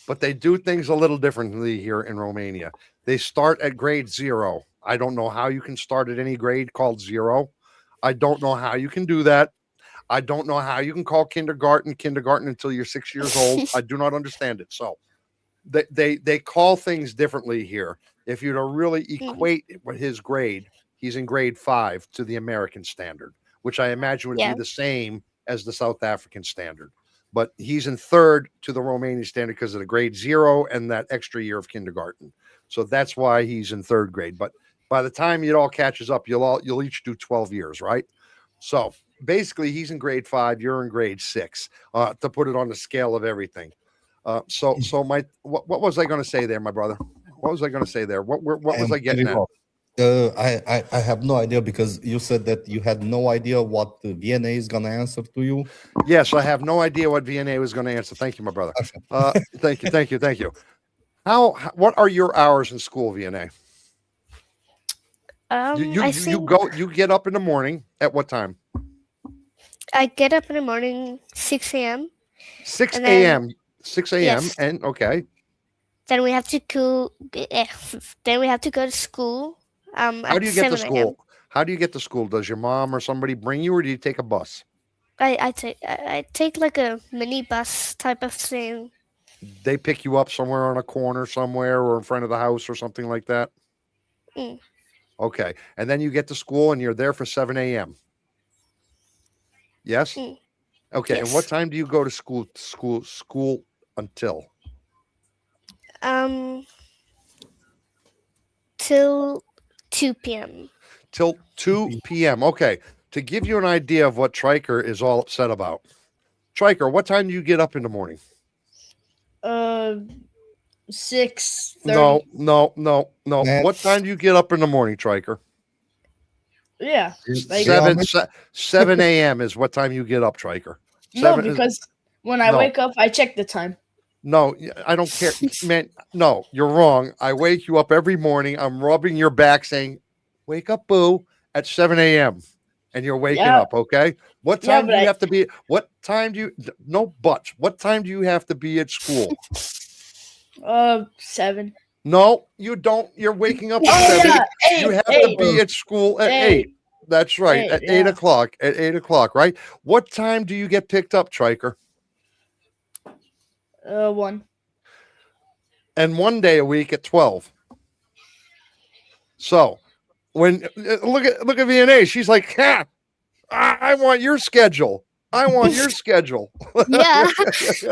but they do things a little differently here in Romania. They start at grade 0. I don't know how you can start at any grade called 0. I don't know how you can do that. I don't know how you can call kindergarten until you're 6 years old. I do not understand it. So they call things differently here. If you to really equate with his grade, he's in grade 5 to the American standard, which I imagine would be the same as the South African standard. But he's in 3rd to the Romanian standard because of the grade 0 and that extra year of kindergarten. So that's why he's in 3rd grade. But by the time it all catches up, you'll each do 12 years, right? So basically, he's in grade 5, you're in grade 6, to put it on the scale of everything. So what was I going to say there, my brother? What was I going to say there? What was I getting at? I have no idea, because you said that you had no idea what the VNA is gonna answer to you. Yes, I have no idea what VNA was going to answer. Thank you, my brother. Thank you. What are your hours in school, VNA? You get up in the morning at what time? I get up in the morning 6 a.m. 6 a.m. 6 a.m. Yes. And okay. Then we have to go. Then we have to go to school. How do you get to school? How do you get to school? Does your mom or somebody bring you, or do you take a bus? I take like a mini bus type of thing. They pick you up somewhere on a corner somewhere or in front of the house or something like that? Mm. Okay. And then you get to school and you're there for 7 a.m. Yes? Mm. Okay. Yes. And what time do you go to school until? Till 2 p.m. Till 2 p.m. Okay. To give you an idea of what Triker is all upset about. Triker, what time do you get up in the morning? 6:30. No. What time do you get up in the morning, Triker? Yeah. Like, 7 a.m. is what time you get up, Triker. no, because when I wake up, I check the time. No, I don't care, man. No, you're wrong. I wake you up every morning. I'm rubbing your back saying, wake up, boo, at 7 a.m. And you're waking up, okay? What time do you have to be? What time do you, no buts. What time do you have to be at school? 7. No, you don't. You're waking up at 7. Yeah, 8, you have 8. to be at school at 8. That's right, at 8 o'clock. At 8 o'clock, right? What time do you get picked up, Triker? 1. And 1 day a week at 12. So when look at VNA, she's like, I want your schedule. I want your schedule. Yeah.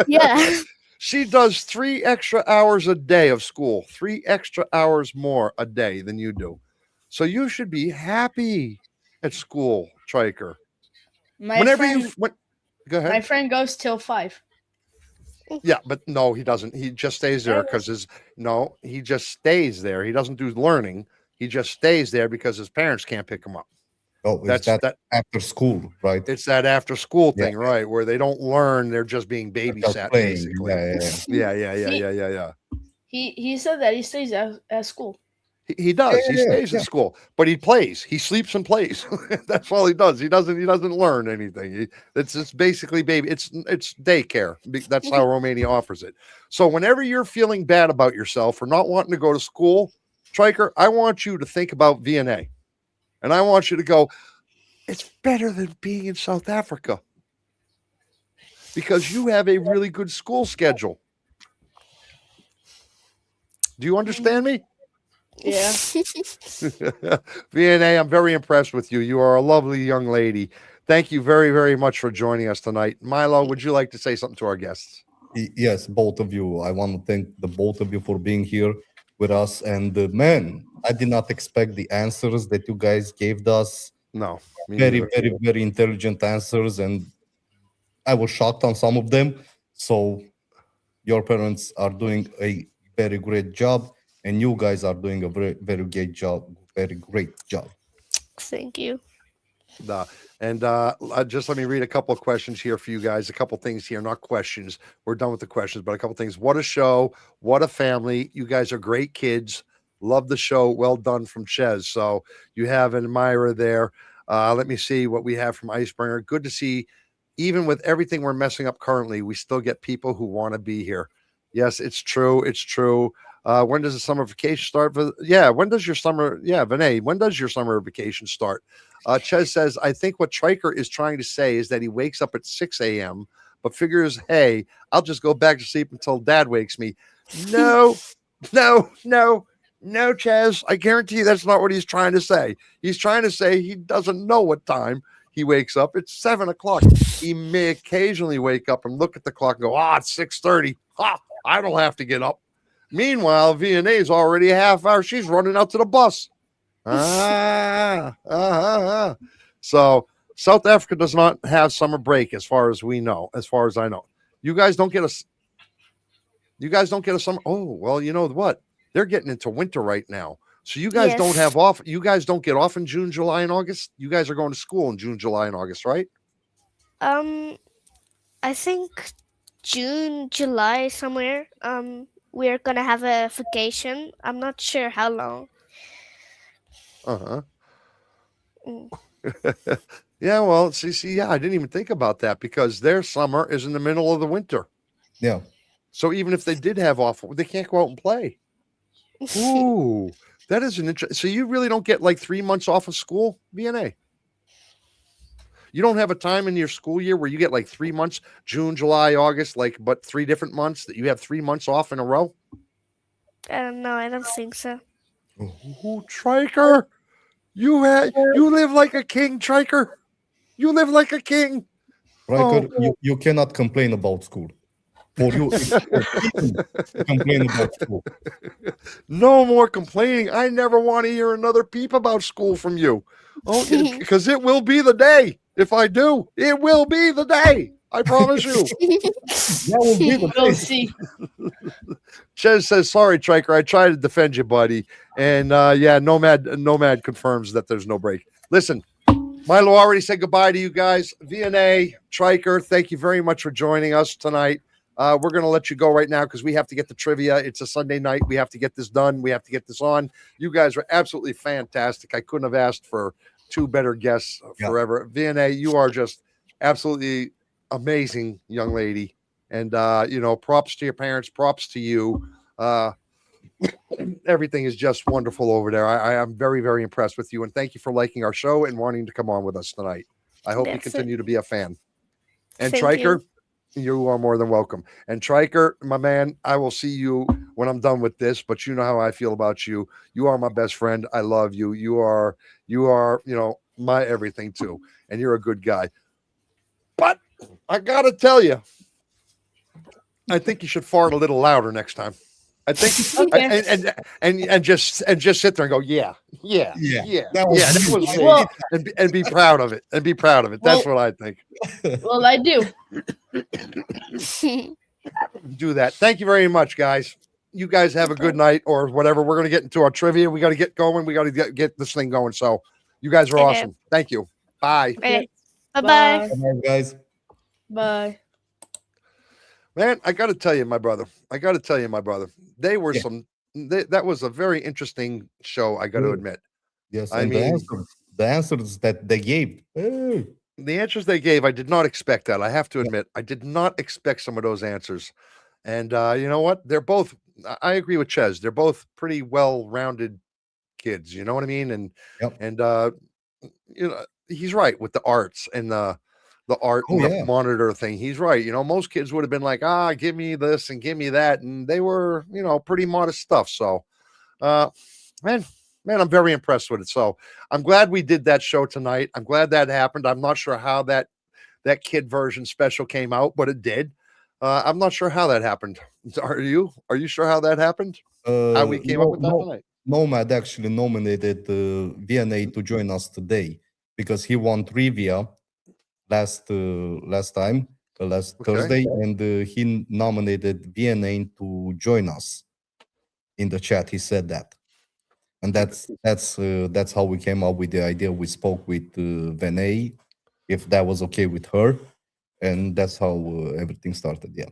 Yeah. She does 3 extra hours a day of school, 3 extra hours more a day than you do. So you should be happy at school, Triker. My Whenever you friend, go ahead. my friend goes till 5. Yeah, but no, he doesn't. He just stays there because he just stays there. He doesn't do learning. He just stays there because his parents can't pick him up. Oh, That's that after school, right? It's that after school Yeah. thing, right? Where they don't learn, they're just being They're babysat, playing. basically. Yeah. He said that he stays at school. He does. He stays Yeah. at school, but he plays. He sleeps and plays. That's all he does. He doesn't learn anything. It's basically baby. It's daycare. That's how Romania offers it. So whenever you're feeling bad about yourself or not wanting to go to school, Triker, I want you to think about VNA. And I want you to go, it's better than being in South Africa. Because you have a really good school schedule. Do you understand me? Yeah. VNA, I'm very impressed with you. You are a lovely young lady. Thank you very, very much for joining us tonight. Milo, would you like to say something to our guests? Yes, both of you. I want to thank the both of you for being here with us. And man, I did not expect the answers that you guys gave us. No. Very, very, very intelligent answers. And I was shocked on some of them. So your parents are doing a very great job. And you guys are doing a very, very great job. Very great job. Thank you. And just let me read a couple of questions here for you guys. A couple things here, not questions. We're done with the questions, but a couple things. What a show. What a family. You guys are great kids. Love the show. Well done from Ches. So you have an admirer there. Let me see what we have from Icebringer. Good to see. Even with everything we're messing up currently, we still get people who want to be here. Yes, it's true. It's true. When does the summer vacation start? When does your summer? Yeah, Vinay, when does your summer vacation start? Ches says, I think what Triker is trying to say is that he wakes up at 6 a.m., but figures, hey, I'll just go back to sleep until dad wakes me. No, Ches. I guarantee you that's not what he's trying to say. He's trying to say he doesn't know what time he wakes up. It's 7 o'clock. He may occasionally wake up and look at the clock and go, it's 6:30. I don't have to get up. Meanwhile, VNA is already a half hour. She's running out to the bus. So South Africa does not have summer break, as far as we know, as far as I know. You guys don't get a summer. Oh, well, you know what? They're getting into winter right now. So you guys don't have off. You guys don't get off in June, July, and August. You guys are going to school in June, July, and August, right? I think June, July, somewhere. We're gonna have a vacation. I'm not sure how long. Yeah, well, see, I didn't even think about that because their summer is in the middle of the winter. Yeah. So even if they did have off, they can't go out and play. Ooh, that is an interesting. So you really don't get like 3 months off of school, VNA? You don't have a time in your school year where you get like 3 months, June, July, August, but 3 different months that you have 3 months off in a row? No, I don't think so. Ooh, Triker, you live like a king, Triker. You live like a king. Riker, you cannot complain about school. Or you complain about school. No more complaining. I never want to hear another peep about school from you. Oh, because it will be the day. If I do, it will be the day. I promise you. That will be the We'll day. see. Ches says, sorry, Triker. I tried to defend you, buddy. And Nomad confirms that there's no break. Listen, Milo already said goodbye to you guys. VNA, Triker, thank you very much for joining us tonight. We're going to let you go right now because we have to get the trivia. It's a Sunday night. We have to get this done. We have to get this on. You guys are absolutely fantastic. I couldn't have asked for 2 better guests forever. VNA, you are just absolutely amazing young lady. And, props to your parents, props to you. Everything is just wonderful over there. I am very, very impressed with you. And thank you for liking our show and wanting to come on with us tonight. I hope you continue to be a fan. And Triker, you are more than welcome. And Triker, my man, I will see you when I'm done with this, but you know how I feel about you. You are my best friend. I love you. You are, my everything too. And you're a good guy. But I got to tell you, I think you should fart a little louder next time. I think, Okay. and just sit there and go, yeah. That was That me. was me. Well, And be proud of it. And be proud of it. That's Well- what I think. well, I do. Do that. Thank you very much, guys. You guys have a good night or whatever. We're gonna get into our trivia. We got to get going. We got to get this thing going. So, you guys are Okay. awesome. Thank you. Bye. Okay. Bye-bye. Bye, guys. Bye. Man, I got to tell you, my brother. They were Yeah. that was a very interesting show. I got to Yeah. admit. Yes, I and mean- the answers that they gave. The answers they gave, I did not expect that. I have to admit, I did not expect some of those answers. And you know what? They're both. I agree with Ches. They're both pretty well-rounded kids. You know what I mean? And Yep. and you know, he's right with the arts and the art Oh, and the yeah. monitor thing. He's right. You know, most kids would have been like, give me this and give me that, and they were, pretty modest stuff. So, man, I'm very impressed with it. So I'm glad we did that show tonight. I'm glad that happened. I'm not sure how that kid version special came out, but it did. I'm not sure how that happened. Are you sure how that happened? How we came up with that tonight? Nomad actually nominated VNA to join us today because he won trivia last Okay. Thursday, and he nominated VNA to join us in the chat. He said that, and that's how we came up with the idea. We spoke with VNA if that was okay with her, and that's how everything started. Yeah.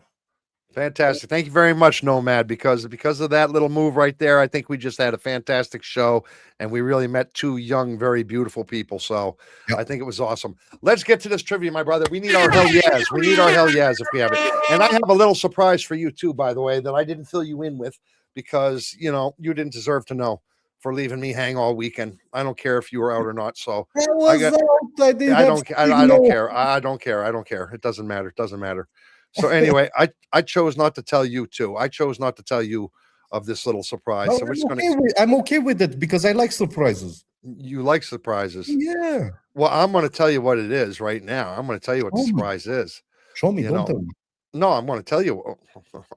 Fantastic. Thank you very much, Nomad, because of that little move right there. I think we just had a fantastic show and we really met two young, very beautiful people. So Yep. I think it was awesome. Let's get to this trivia, my brother. We need our hell yes. We need our hell yes if we have it. And I have a little surprise for you too, by the way, that I didn't fill you in with because you didn't deserve to know for leaving me hang all weekend. I don't care if you were out or not. So I was got- out. I did I don't care. I don't care. It doesn't matter. So anyway, I chose not to tell you too. I chose not to tell you of this little surprise. No, So we're just I'm okay with it because I like surprises. you like surprises. Yeah. Well, I'm going to tell you what it is right now. I'm going to tell you what the Oh my- surprise is. Show me. You Don't know, tell me. No, I'm going to tell you.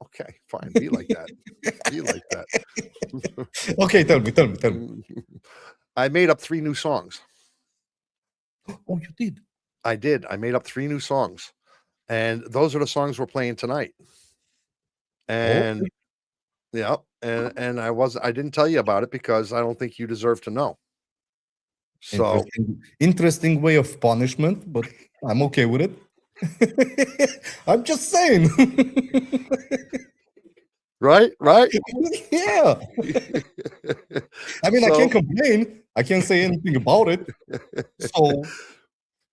Okay, fine. Be like that. Be like that. Okay, tell me. I made up 3 new songs. Oh, you did. I did. I made up 3 new songs. And those are the songs we're playing tonight. And yeah, and I didn't tell you about it because I don't think you deserve to know. So Interesting way of punishment, but I'm okay with it. I'm just saying. right? Yeah. I mean, I So- can't complain. I can't say anything about it. So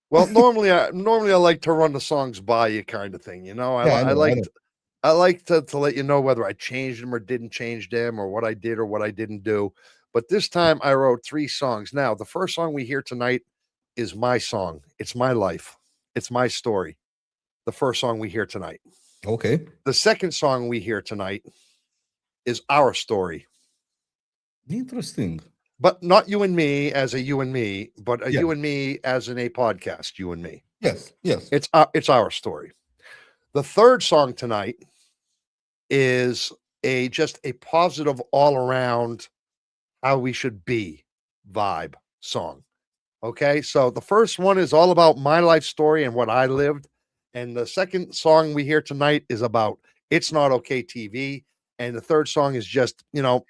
Well, normally I like to run the songs by you kind of thing, I like to let you know whether I changed them or didn't change them or what I did or what I didn't do. But this time I wrote 3 songs. Now, the first song we hear tonight is my song. It's my life. It's my story. The first song we hear tonight. okay. The second song we hear tonight is our story. Interesting. But not you and me as a you and me, but a Yeah. you and me as in a podcast, you and me. Yes. It's our story. The third song tonight is just a positive all around how we should be vibe song. Okay, so the first one is all about my life story and what I lived, and the second song we hear tonight is about It's Not Okay TV, and the third song is just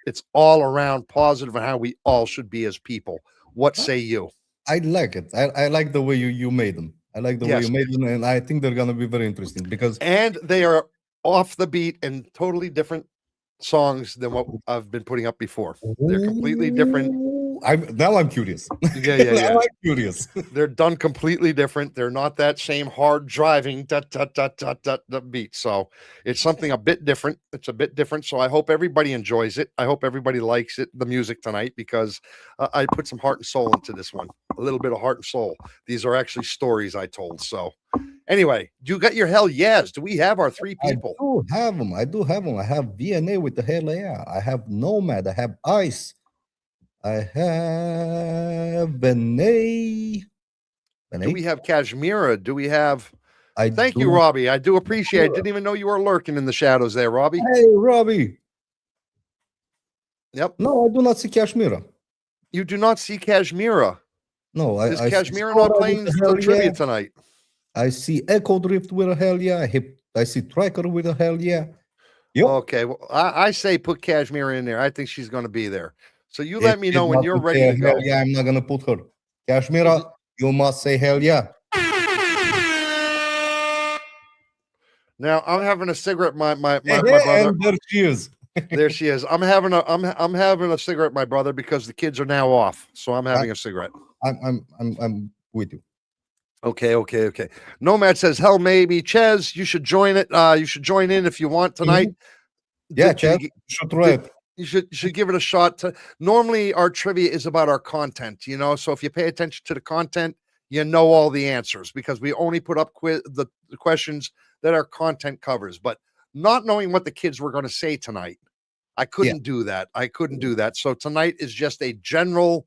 it's all around positive and how we all should be as people. What say you? I like it. I like the way you made them. I like the way Yes. you made them, and I think they're gonna be very interesting because And they are off the beat and totally different songs than what I've been putting up before. They're completely different. I'm curious. Yeah. Now I'm curious. They're done completely different. They're not that same hard driving beat. So it's something a bit different. It's a bit different. So I hope everybody enjoys it. I hope everybody likes it, the music tonight, because I put some heart and soul into this one. A little bit of heart and soul. These are actually stories I told. So anyway, you got your hell yes. Do we have our 3 people? I do have them. I have VNA with the hell yeah. I have Nomad. I have Ice. I have Benet. Do we have Kashmira? Do we have Thank you, Robbie. I do appreciate it. Didn't even know you were lurking in the shadows there, Robbie. Hey, Robbie. Yep. No, I do not see Kashmira. You do not see Kashmira. No, Is I Kashmira not playing the trivia tonight? I see Echo Drift with a hell yeah. I see Tracker with a hell yeah. Yep. Okay, well, I say put Kashmira in there. I think she's going to be there. So you let me know when you're ready to go. Yeah, I'm not going to put her. Kashmira, you must say hell yeah. Now I'm having a cigarette. My brother. And there she is. There she is. I'm having a cigarette, my brother, because the kids are now off. So I'm having a cigarette. I'm with you. Okay. Nomad says, hell, maybe. Ches, you should join it. You should join in if you want tonight. Yeah, Ches, should try it. You should give it a shot. Normally, our trivia is about our content, so if you pay attention to the content, you know all the answers, because we only put up the questions that our content covers. But not knowing what the kids were going to say tonight, I couldn't do that. So tonight is just a general,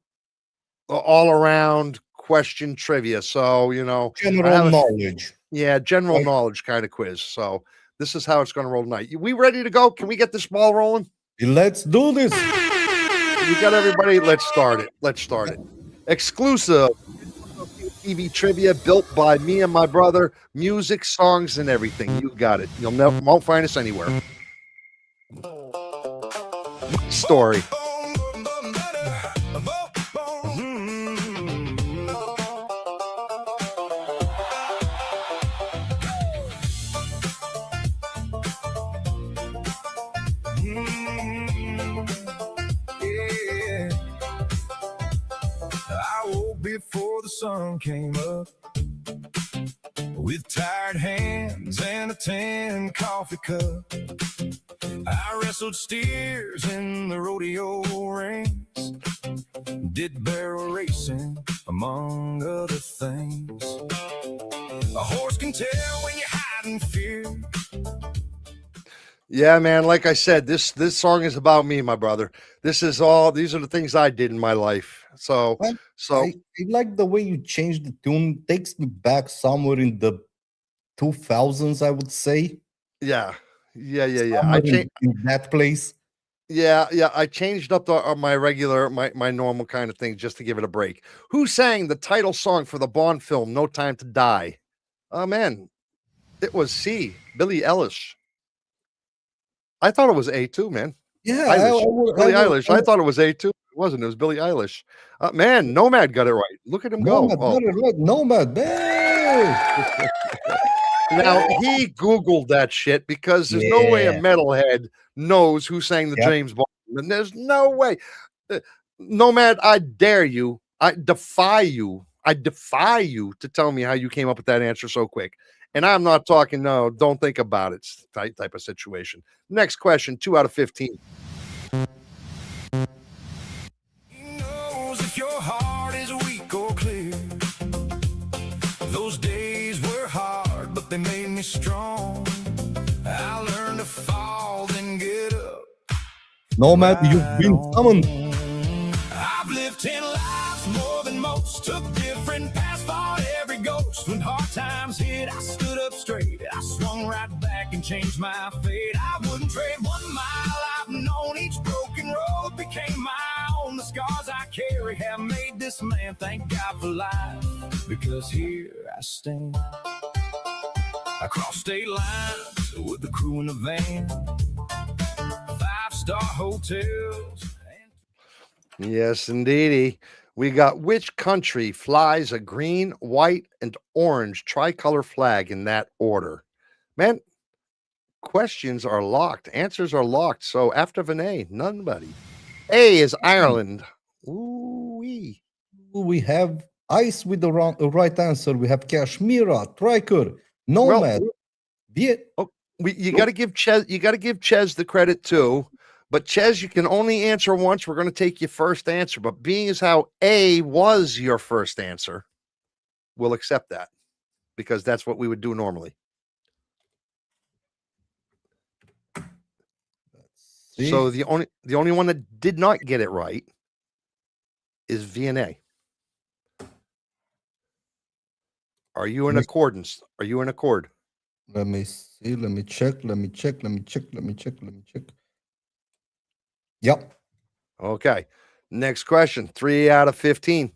all-around question trivia. So, general knowledge. Yeah, general knowledge kind of quiz. So this is how it's going to roll tonight. We ready to go? Can we get this ball rolling? Let's do this. You got everybody? Let's start it. Exclusive TV trivia built by me and my brother. Music, songs, and everything. You got it. You'll won't find us anywhere. Story. Before the sun came up, with tired hands and a tin coffee cup, I wrestled steers in the rodeo rings, did barrel racing among other things. A horse can tell when you're hiding fear. Yeah, man. Like I said, this song is about me, my brother. These are the things I did in my life. So I like the way you changed the tune. Takes me back somewhere in the 2000s, I would say. Yeah. I changed in that place. Yeah. I changed up my regular, my normal kind of thing just to give it a break. Who sang the title song for the Bond film, No Time to Die? Oh, man. It was C, Billie Eilish. I thought it was A2, man. Yeah, Billie Eilish. I thought it was A2. It wasn't. It was Billie Eilish. Man, Nomad got it right. Look at him go. Nomad. Now, he Googled that shit because there's no way a metalhead knows who sang the James Bond. And there's no way. Nomad, I dare you. I defy you to tell me how you came up with that answer so quick. And I'm not talking, no, don't think about it type of situation. Next question, 2 out of 15. He knows if your heart is weak or clear. Those days were hard, but they made me strong. I learned to fall, then get up. Nomad, you've been summoned. I've lived 10 lives, more than most. Took different paths, fought every ghost. When hard times hit, I stood up straight. I swung right back and changed my fate. I wouldn't trade 1 mile I've known. Each broken road became my own. The scars I carry have made this man. Thank God for life, because here I stand. I crossed state lines with the crew in the van. 5-star hotels. Yes, indeedy. We got which country flies a green, white, and orange tricolor flag in that order? Man, questions are locked. Answers are locked. So after Vinay, nobody. A is Ireland. Ooh-wee. We have ice with the right answer. We have Kashmira, Triker, Nomad. You got to give Ches. You got to give Ches the credit too. But Ches, you can only answer once. We're going to take your first answer. But being as how A was your first answer, we'll accept that because that's what we would do normally. So the only one that did not get it right is VNA. Are you in accordance? Are you in accord? Let me see. Let me check. Let me check. Let me check. Let me check. Let me check. Yep. Okay. Next question. 3 out of 15.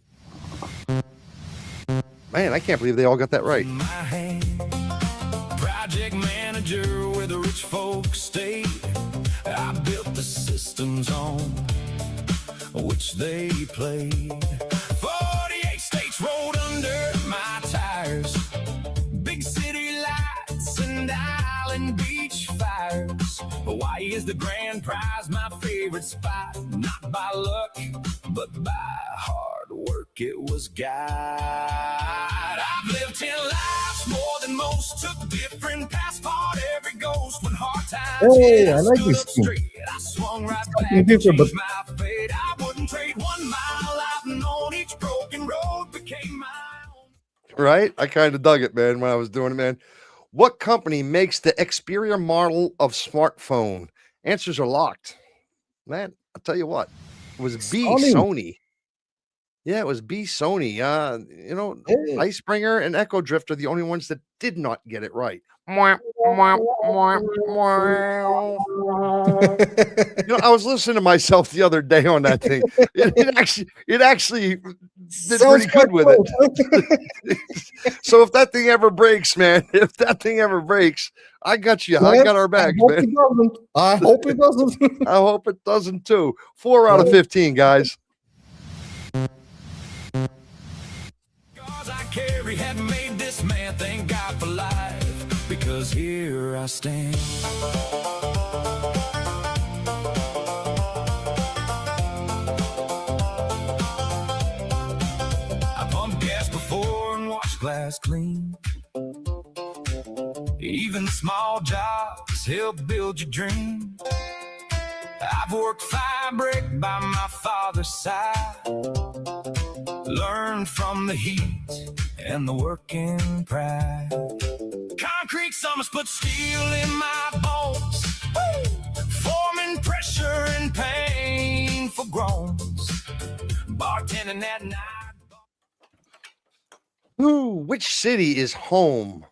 Man, I can't believe they all got that right. My hand, project manager where the rich folks stay. I built the systems on which they played. 48 states rolled under my tires. Big city lights and island beach fires. Hawaii is the grand prize, my favorite spot. Not by luck, but by hard work. It was God. I've lived 10 lives, more than most. Took different paths, fought every ghost. When hard times hit, I I like stood this up tune. straight. I swung right back Something and different, changed but- my fate. I wouldn't trade 1 mile out and on each broken road became my own. Right? I kind of dug it, man, when I was doing it, man. What company makes the exterior model of smartphone? Answers are locked. Man, I'll tell you what. It was B, Sony. Sony. Yeah, it was B, Sony. Hey. Icebreaker and Echo Drift are the only ones that did not get it right. I was listening to myself the other day on that thing. It actually did Sounds pretty good with quite it. So if that thing ever breaks, man, I got you. I got our backs, I hope man. it doesn't. I hope it doesn't. I hope it doesn't too. 4 out of 15, guys. Scars I carry have made this man, thank God for life, because here I stand. I pumped gas before and washed glass clean. Even small jobs help build your dream. I've worked fabric by my father's side, learned from the heat and the working pride. Concrete summers put steel in my bones, forming pressure and painful groans. Bartending that night. Which city is home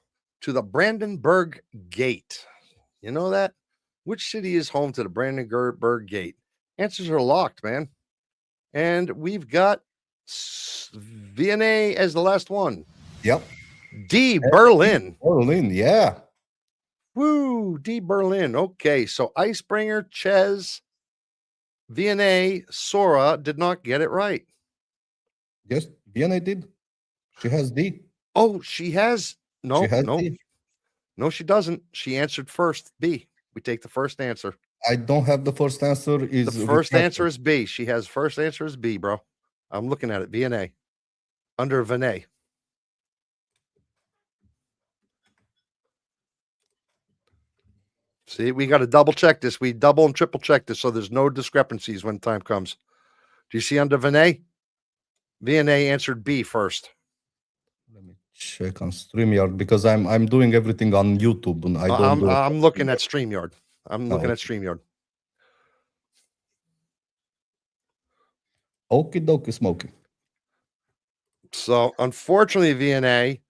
to the Brandenburg Gate? You know that? Which city is home to the Brandenburg Gate? Answers are locked, man. And we've got Vienna as the last one. Yep. D, Berlin. Berlin, yeah. Woo, D, Berlin. Okay, so Icebreaker, Ches, Vienna, Sora did not get it right. Yes, Vienna did. She has D. Oh, she has. No, She has no. D. No, she doesn't. She answered first, B. We take the first answer. I don't have the first answer. The first answer is B. She has first answer is B, bro. I'm looking at it. VNA. Under Vinay. See, we got to double check this. We double and triple check this so there's no discrepancies when time comes. Do you see under Vinay? VNA answered B first. Let me check on StreamYard because I'm doing everything on YouTube and I'm looking at StreamYard. I'm looking at StreamYard. Okie dokie smoky. So unfortunately, VNA.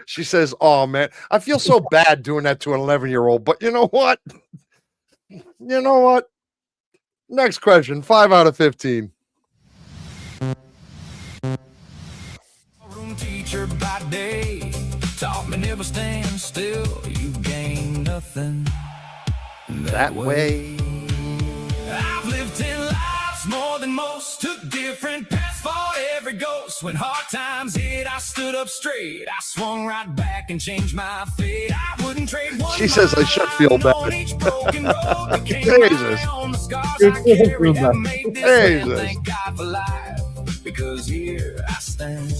She says, "Oh man, I feel so bad doing that to an 11-year-old, but you know what? You know what? Next question, 5 out of 15. Room teacher by day taught me never stand still. You gain nothing That way. I've lived 10 lives, more than most. Took different paths, fought every ghost. When hard times hit, I stood up straight. I swung right back and changed my fate. I wouldn't trade one. She says I should feel bad. on each broken road became Jesus. my own. The scars I carry have made this man, Jesus. thank God for life, because here I stand.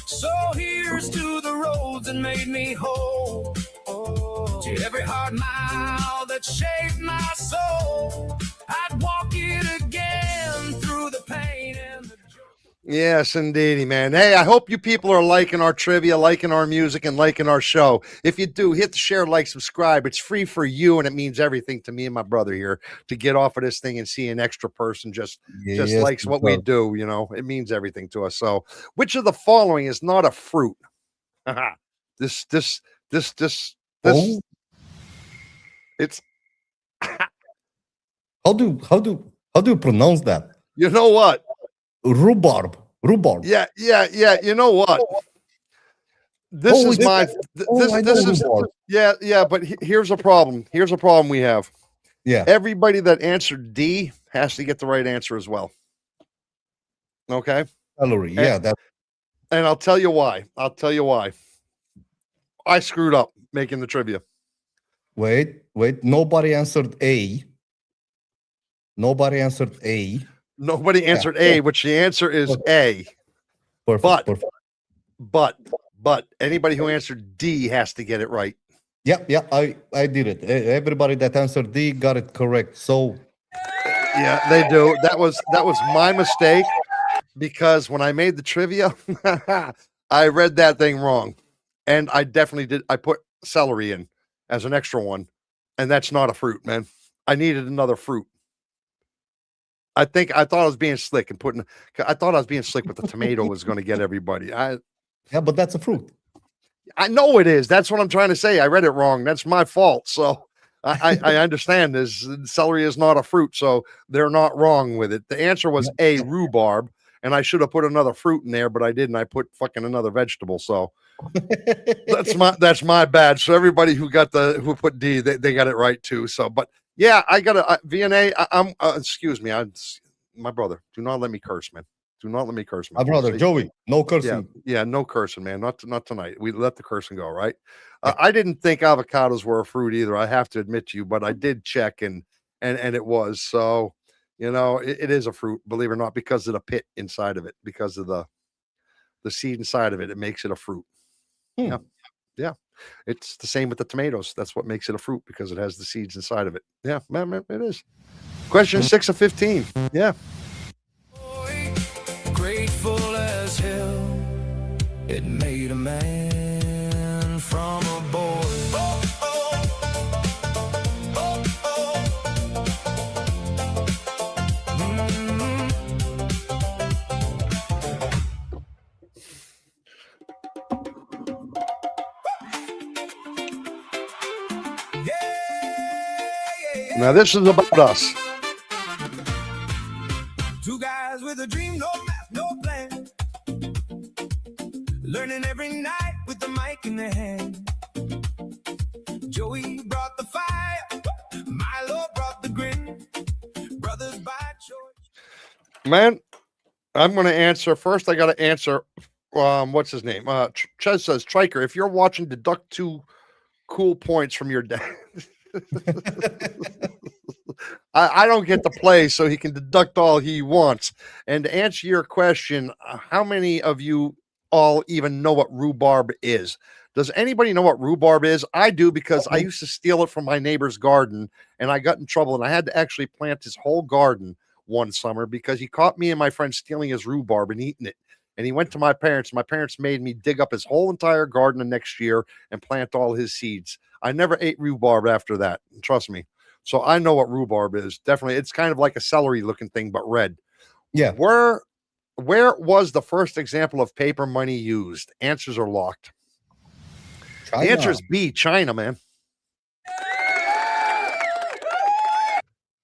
So here's to the roads that made me whole. To every hard mile that shaped my soul, I'd walk it again through the pain and the joy. Yes, indeedy, man. Hey, I hope you people are liking our trivia, liking our music, and liking our show. If you do, hit the share, like, subscribe. It's free for you, and it means everything to me and my brother here to get off of this thing and see an extra person just Yes, likes what we sir. do. It means everything to us. So, which of the following is not a fruit? this, this, this, this, this. Oh, It's. how do you pronounce that? You know what? Rhubarb. Yeah. You know what? This Oh, is this- my. I know This is. rhubarb. Yeah. But here's a problem. Here's a problem we have. Yeah. Everybody that answered D has to get the right answer as well. Okay. Celery. Yeah, that And I'll tell you why. I screwed up making the trivia. wait. Nobody answered A. Nobody answered A, which the answer is A. Perfect. But anybody who answered D has to get it right. Yeah, I did it. Everybody that answered D got it correct. So Yeah, they do. That was my mistake because when I made the trivia, I read that thing wrong. And I definitely did. I put celery in as an extra one, and that's not a fruit, man. I needed another fruit. I thought I was being slick and I thought I was being slick, but the tomato was going to get everybody. yeah, but that's a fruit. I know it is. That's what I'm trying to say. I read it wrong. That's my fault. So I understand this. Celery is not a fruit, so they're not wrong with it. The answer was A, rhubarb, and I should have put another fruit in there, but I didn't. I put fucking another vegetable. So that's my bad. So everybody who put D, they got it right too. So, but yeah, I got a VNA. I'm excuse me. My brother. Do not let me curse, man. Do not let me curse, man. My brother Joey, no cursing. Yeah, no cursing, man. Not tonight. We let the cursing go, right? I didn't think avocados were a fruit either. I have to admit to you, but I did check and it was. So, it is a fruit, believe it or not, because of the pit inside of it, because of the seed inside of it. It makes it a fruit. Yeah. It's the same with the tomatoes. That's what makes it a fruit because it has the seeds inside of it. Yeah, man, it is. Question 6 of 15. Yeah. Grateful as hell, it made a man from a boy. Now this is about us. Two guys with a dream, no math, no plan. Learning every night with the mic in their hand. Joey brought the fire, Milo brought the grin. Brothers by choice. Man, I'm going to answer first. I got to answer. What's his name? Ches says, Triker, if you're watching, deduct 2 cool points from your dad. I don't get to play, so he can deduct all he wants. And to answer your question, how many of you all even know what rhubarb is? Does anybody know what rhubarb is? I do, because I used to steal it from my neighbor's garden, and I got in trouble, and I had to actually plant his whole garden one summer because he caught me and my friend stealing his rhubarb and eating it. And he went to my parents. My parents made me dig up his whole entire garden the next year and plant all his seeds. I never ate rhubarb after that. Trust me. So I know what rhubarb is. Definitely. It's kind of like a celery looking thing, but red. Yeah. Where was the first example of paper money used? Answers are locked. China. The answer is B, China, man.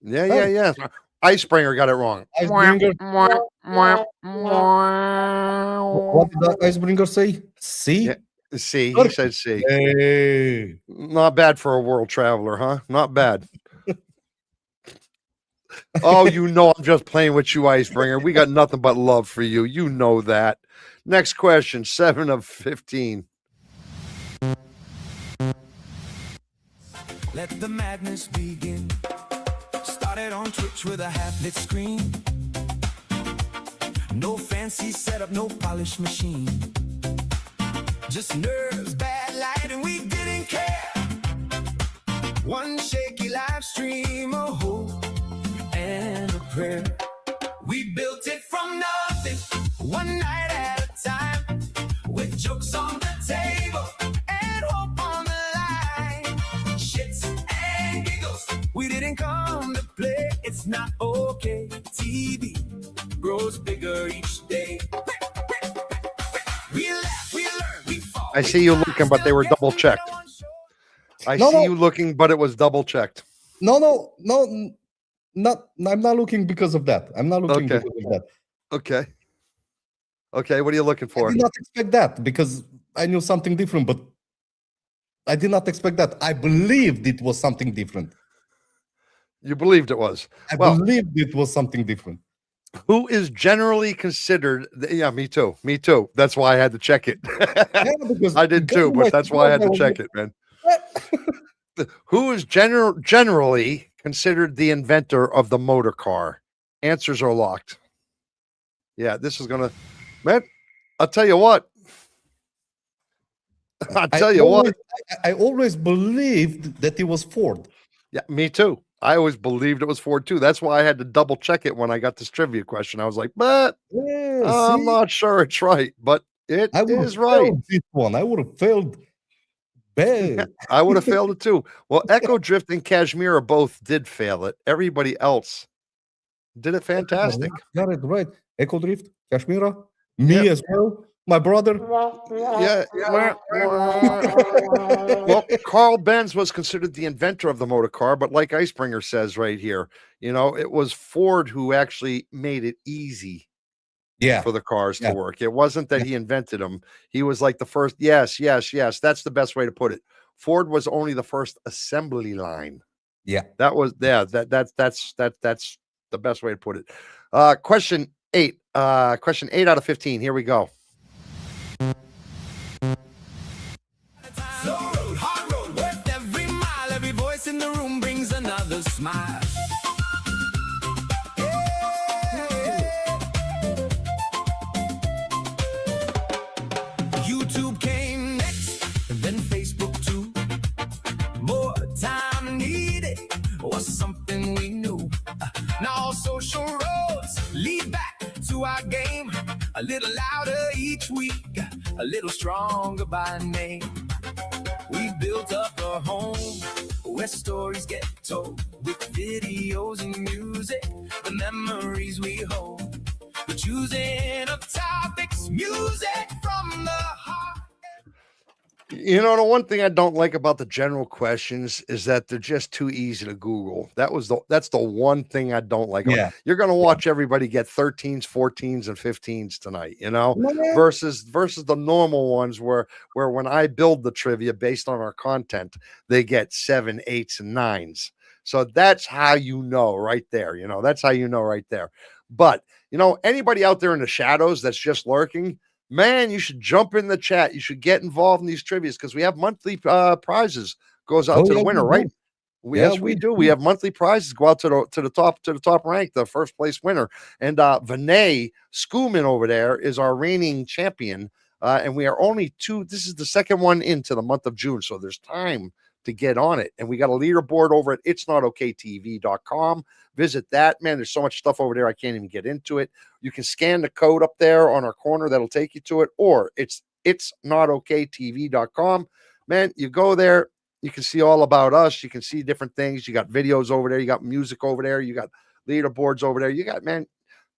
Yeah. Icebreaker got it wrong. Icebringer. What did the Icebringer say? C? Yeah. C. He said C. Hey. Not bad for a world traveler, huh? Not bad. Oh, I'm just playing with you, Icebringer. We got nothing but love for you. You know that. Next question, 7 of 15. Let the madness begin. Started on Twitch with a half-lit screen. No fancy setup, no polished machine. Just nerves, bad light, and we didn't care. One shaky live stream, a hope and a prayer. We built it from nothing. didn't come to play. It's not okay. TV grows bigger each day. We laugh, we learn, we fall. I see you looking, but they were double checked. I see you looking, but it was double checked. No. Not. I'm not looking because of that. I'm not looking because of that. Okay. What are you looking for? I did not expect that because I knew something different, but I did not expect that. I believed it was something different. You believed it was. I believed it was something different. Who is generally considered? Yeah, me too. Me too. That's why I had to check it. I did too, but that's why I had to check it, man. Who is generally considered the inventor of the motor car? Answers are locked. Yeah, this is gonna, man. I'll tell you what. I always believed that it was Ford. Yeah, me too. I always believed it was Ford too. That's why I had to double check it when I got this trivia question. I was like, but I'm not sure it's right, but it is right. This one I would have failed. Bad. I would have failed it too. Well, Echo Drift and Kashmir both did fail it. Everybody else did it fantastic. Got it right. Echo Drift, Kashmira, me as well. My brother. Yeah. Well, Carl Benz was considered the inventor of the motor car, but like Icebringer says right here, it was Ford who actually made it easy for the cars to work. It wasn't that he invented them. He was like the first. Yes. That's the best way to put it. Ford was only the first assembly line. Yeah. That's the best way to put it. Question 8. Question 8 out of 15. Here we go. Slow road, hard road, worth every mile. Every voice in the room brings another smile. YouTube came next, and then Facebook too. More time needed was something we knew. Now social roads lead back to our game. A little louder each week, a little stronger by name. We built up a home where stories get told with videos and music, the memories we hold. We're choosing up topics, music from the heart. The one thing I don't like about the general questions is that they're just too easy to Google. That's the one thing I don't like. Yeah. You're going to watch everybody get 13s, 14s, and 15s tonight, versus the normal ones where when I build the trivia based on our content, they get 7, 8s, and 9s. So that's how right there. That's how right there. But, anybody out there in the shadows that's just lurking, man, you should jump in the chat. You should get involved in these trivias because we have monthly prizes goes out to the winner, right? Yes, we do. We have monthly prizes go out to the top rank, the first place winner. And Vinay Skuman over there is our reigning champion. And we are only 2. This is the second one into the month of June, so there's time to get on it. And we got a leaderboard over at itsnotokaytv.com. Visit that, man. There's so much stuff over there. I can't even get into it. You can scan the code up there on our corner. That'll take you to it. Or it's notokaytv.com. Man, you go there. You can see all about us. You can see different things. You got videos over there. You got music over there. You got leaderboards over there. You got, man,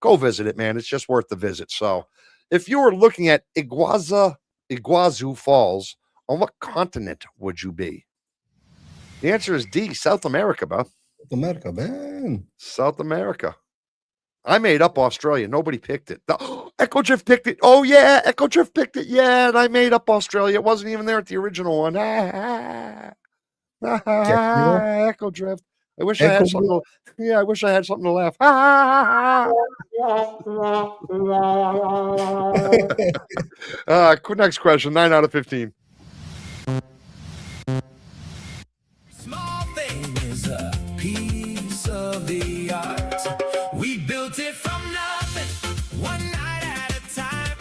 go visit it, man. It's just worth the visit. So if you were looking at Iguazu Falls, on what continent would you be? The answer is D, South America, bro. South America, man. South America. I made up Australia. Nobody picked it. Echo Drift picked it. Oh, yeah. Echo Drift picked it. Yeah, and I made up Australia. It wasn't even there at the original one. Echo Drift. I wish I had something. I wish I had something to laugh. Next question. 9 out of 15. Small thing is a piece of the art. We built it from nothing, one night at a time,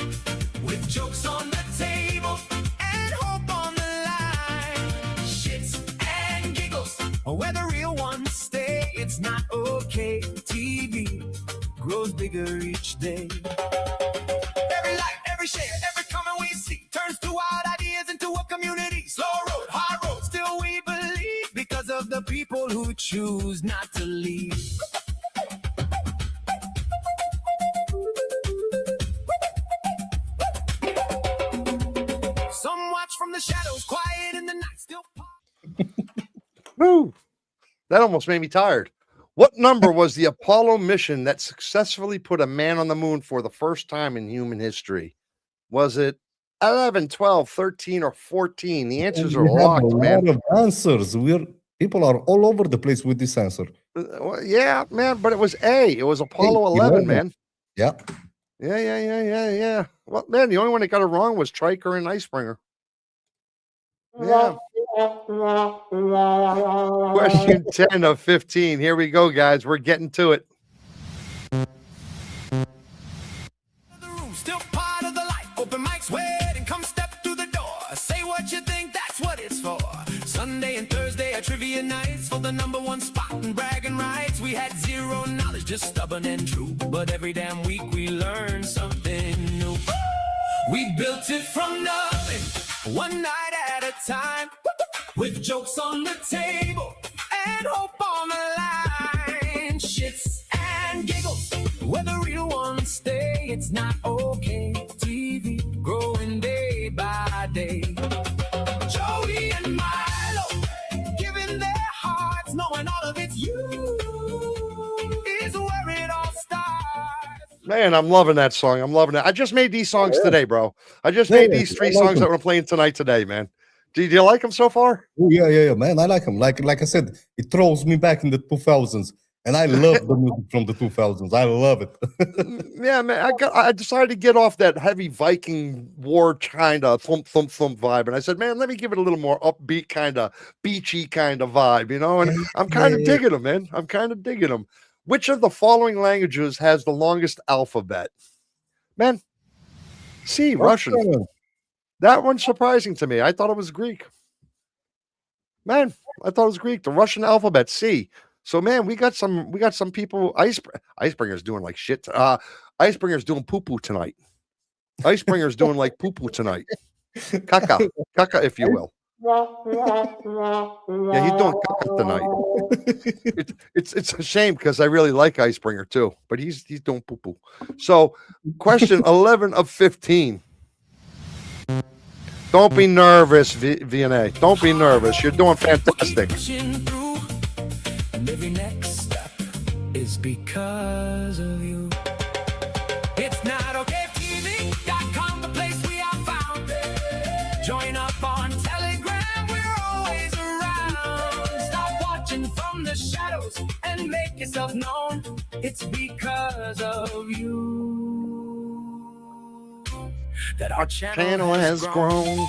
with jokes on the table and hope on the line. Shits and giggles, where the real ones stay. It's not okay. TV grows bigger each day. Every like, every share, every comment we see turns to wild ideas into a community. Slow road, hard road, still we believe because of the people who choose not to leave. Some watch from the shadows, quiet in the night, still. Woo! That almost made me tired. What number was the Apollo mission that successfully put a man on the moon for the first time in human history? Was it 11, 12, 13, or 14? The answers are We have locked, a man. lot of answers. People are all over the place with this answer. Well, yeah, man, but it was A. It was Apollo 11, 11. man. Yeah. Yeah. Well, man, the only one that got it wrong was Stryker and Icebreaker. Yeah. Question 10 of 15. Here we go, guys. We're getting to it. The room, still part of the life. Open mics, wait and come step through the door. Say what you think, that's what it's for. Sunday and Thursday are trivia nights for the #1 spot and bragging rights. We had zero knowledge, just stubborn and true. But every damn week we learn something new. We built it from nothing, one night at a time, with jokes on the table and hope on the line. Shits and giggles, where the real ones stay. It's not okay. TV growing day by day. Joey and Milo, giving their hearts, knowing all of it's you, is where it all starts. Man, I'm loving that song. I'm loving it. I just made these songs today, bro. I just made these 3 songs that we're playing tonight today, man. Do you like them so far? Oh, yeah, man. I like them. Like I said, it throws me back in the 2000s, and I love the music from the 2000s. I love it. Yeah, man. I decided to get off that heavy Viking war kind of thump vibe, and I said, man, let me give it a little more upbeat, kind of beachy kind of vibe, you know. And I'm kind of digging them, man. I'm kind of digging them. Which of the following languages has the longest alphabet? Man, C, Russian. That one's surprising to me. I thought it was Greek. Man, I thought it was Greek. The Russian alphabet, C. So, man, we got some people. Icebringer's doing like shit. Icebringer's doing poo-poo tonight. Icebringer's doing like poo-poo tonight. Caca, if you will. Yeah, he's doing caca tonight. It's a shame because I really like Icebringer too, but he's doing poo-poo. So, question 11 of 15. Don't be nervous, VNA. Don't be nervous. You're doing fantastic. And every next step is because of you. It's not okay TV.com, the place we are found. Join up on Telegram, we're always around. Stop watching from the shadows and make yourself known. It's because of you that our channel has grown.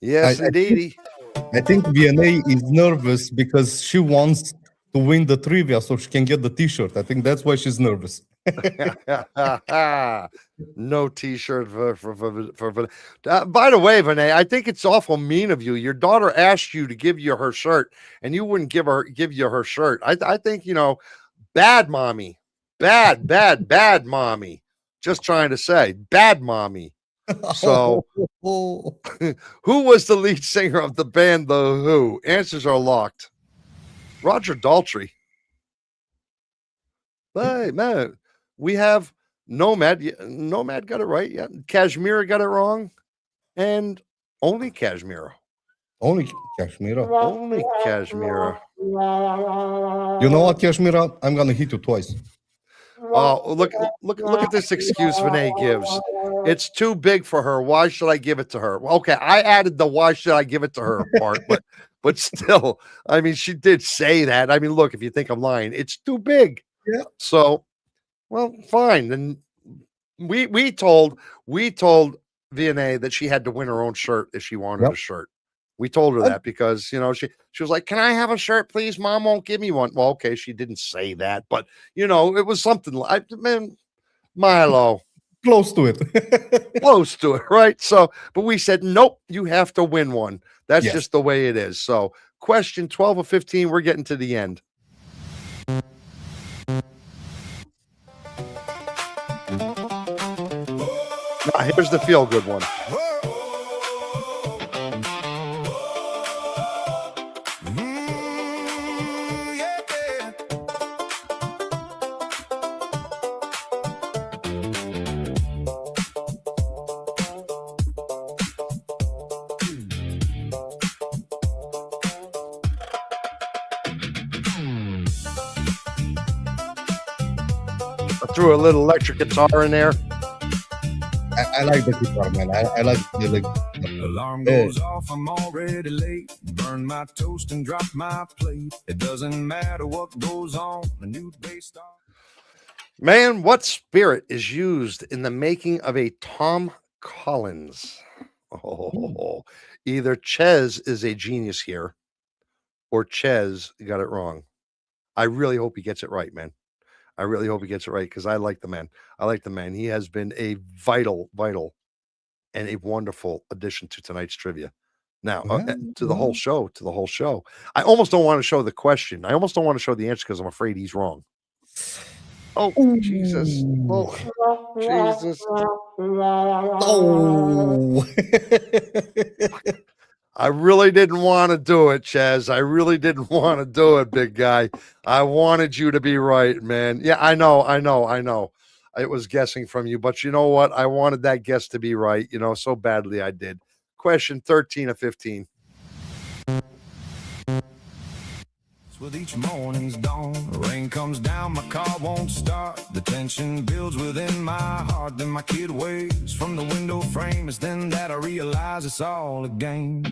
Yes, indeed. I think VNA is nervous because she wants to win the trivia so she can get the t-shirt. I think that's why she's nervous. No t-shirt for by the way, Vinay, I think it's awful mean of you. Your daughter asked you to give you her shirt and you wouldn't give you her shirt. I think, you know, bad mommy. Bad mommy. Just trying to say, bad mommy. So who was the lead singer of the band The Who? Answers are locked. Roger Daltrey. Hey, man, we have Nomad. Nomad got it right. Yeah. Kashmir got it wrong. And only Kashmir. Only Kashmira. Only Kashmir. You know what, Kashmira? I'm gonna hit you twice. Oh, look at this excuse Vinay gives. It's too big for her. Why should I give it to her? Well, okay, I added the why should I give it to her part, but still, I mean, she did say that. I mean, look, if you think I'm lying, it's too big. Yeah. So, well, fine. Then we told VNA that she had to win her own shirt if she wanted a shirt. We told her that because, you know, she was like, can I have a shirt, please? Mom won't give me one. Well, okay, she didn't say that, but, you know, it was something like, man, Milo. Close to it. Close to it, right? So, but we said, nope, you have to win one. That's just the way it is. So, question 12 of 15, we're getting to the end. here's the feel good one. I threw a little electric guitar in there. I like the guitar, man. I like the Alarm goes off, I'm already late. Burn my toast and drop my plate. It doesn't matter what goes on, a new day starts. Man, what spirit is used in the making of a Tom Collins? Oh, either Ches is a genius here or Ches got it wrong. I really hope he gets it right, man. I really hope he gets it right because I like the man. I like the man. He has been a vital, and a wonderful addition to tonight's trivia. Now, to the whole show. I almost don't want to show the question. I almost don't want to show the answer because I'm afraid he's wrong. Oh, Jesus. Oh, Jesus. Oh. I really didn't want to do it, Chaz. I really didn't want to do it, big guy. I wanted you to be right, man. Yeah, I know. It was guessing from you, but you know what? I wanted that guess to be right, so badly I did. Question 13 of 15. With each morning's dawn, rain comes down, my car won't start. The tension builds within my heart. Then my kid waves from the window frame. It's then that I realize it's all a game.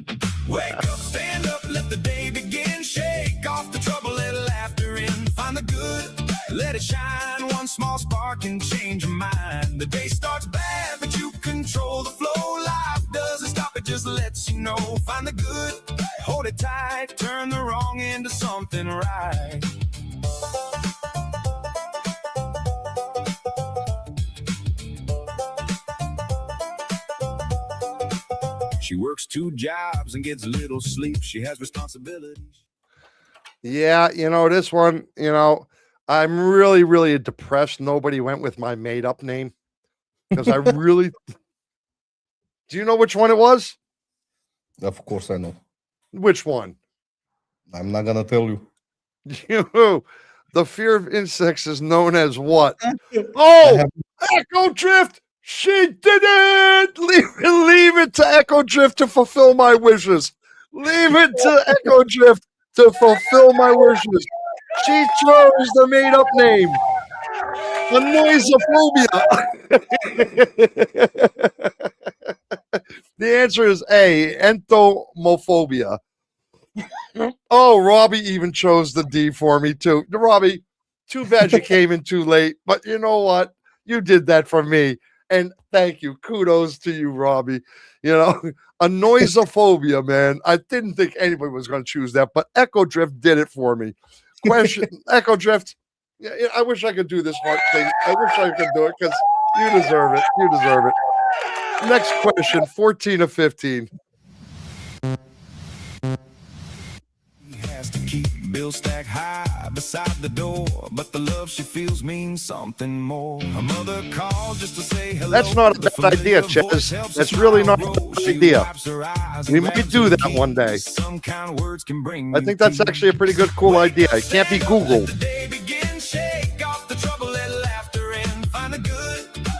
Wake up, stand up, let the day begin. Shake off the trouble, let laughter in. Find the good, let it shine. One small spark can change your mind. The day starts bad, but you control the flow. Life doesn't stop, it just lets you know. Find the good, hold it tight. Turn the wrong into something right. She works 2 jobs and gets little sleep. She has responsibilities. Yeah, this one, I'm really depressed. Nobody went with my made-up name because I really... Do you know which one it was? Of course I know. Which one? I'm not gonna tell you. The fear of insects is known as what? Oh, Echo Drift. She did it. Leave it to Echo Drift to fulfill my wishes. Leave it to Echo Drift to fulfill my wishes. She chose the made-up name. Anoisophobia. The answer is A, entomophobia. Oh, Robbie even chose the D for me too. Robbie, too bad you came in too late, but you know what? You did that for me. And thank you. Kudos to you, Robbie. Anoisophobia, man. I didn't think anybody was going to choose that, but Echo Drift did it for me. Question, Echo Drift. Yeah, I wish I could do this one thing. I wish I could do it because you deserve it. You deserve it. Next question, 14 of 15. Has to keep bills stacked high beside the door, but the love she feels means something more. Her mother called just to say hello. That's not a bad idea, Chaz. That's really not a bad idea. We might do that one day. I think that's actually a pretty good, cool idea. It can't be Googled.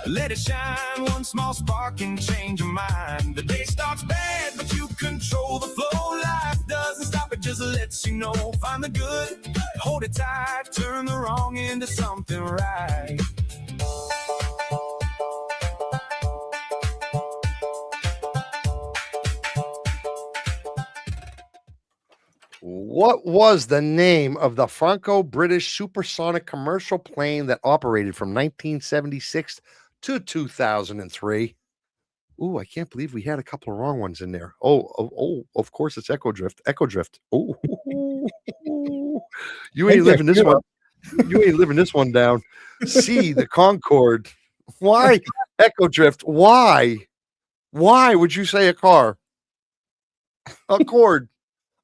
Let it shine, one small spark can change your mind. The day starts bad, but you control the flow. Life doesn't stop, it just lets you know. Find the good, hold it tight, turn the wrong into something right. What was the name of the Franco-British supersonic commercial plane that operated from 1976 to 2003? Ooh, I can't believe we had a couple of wrong ones in there. Oh, of course it's Echo Drift. Echo Drift. Oh, you ain't living this one. You ain't living this one down. C, the Concorde. Why Echo Drift? Why would you say a car? Accord.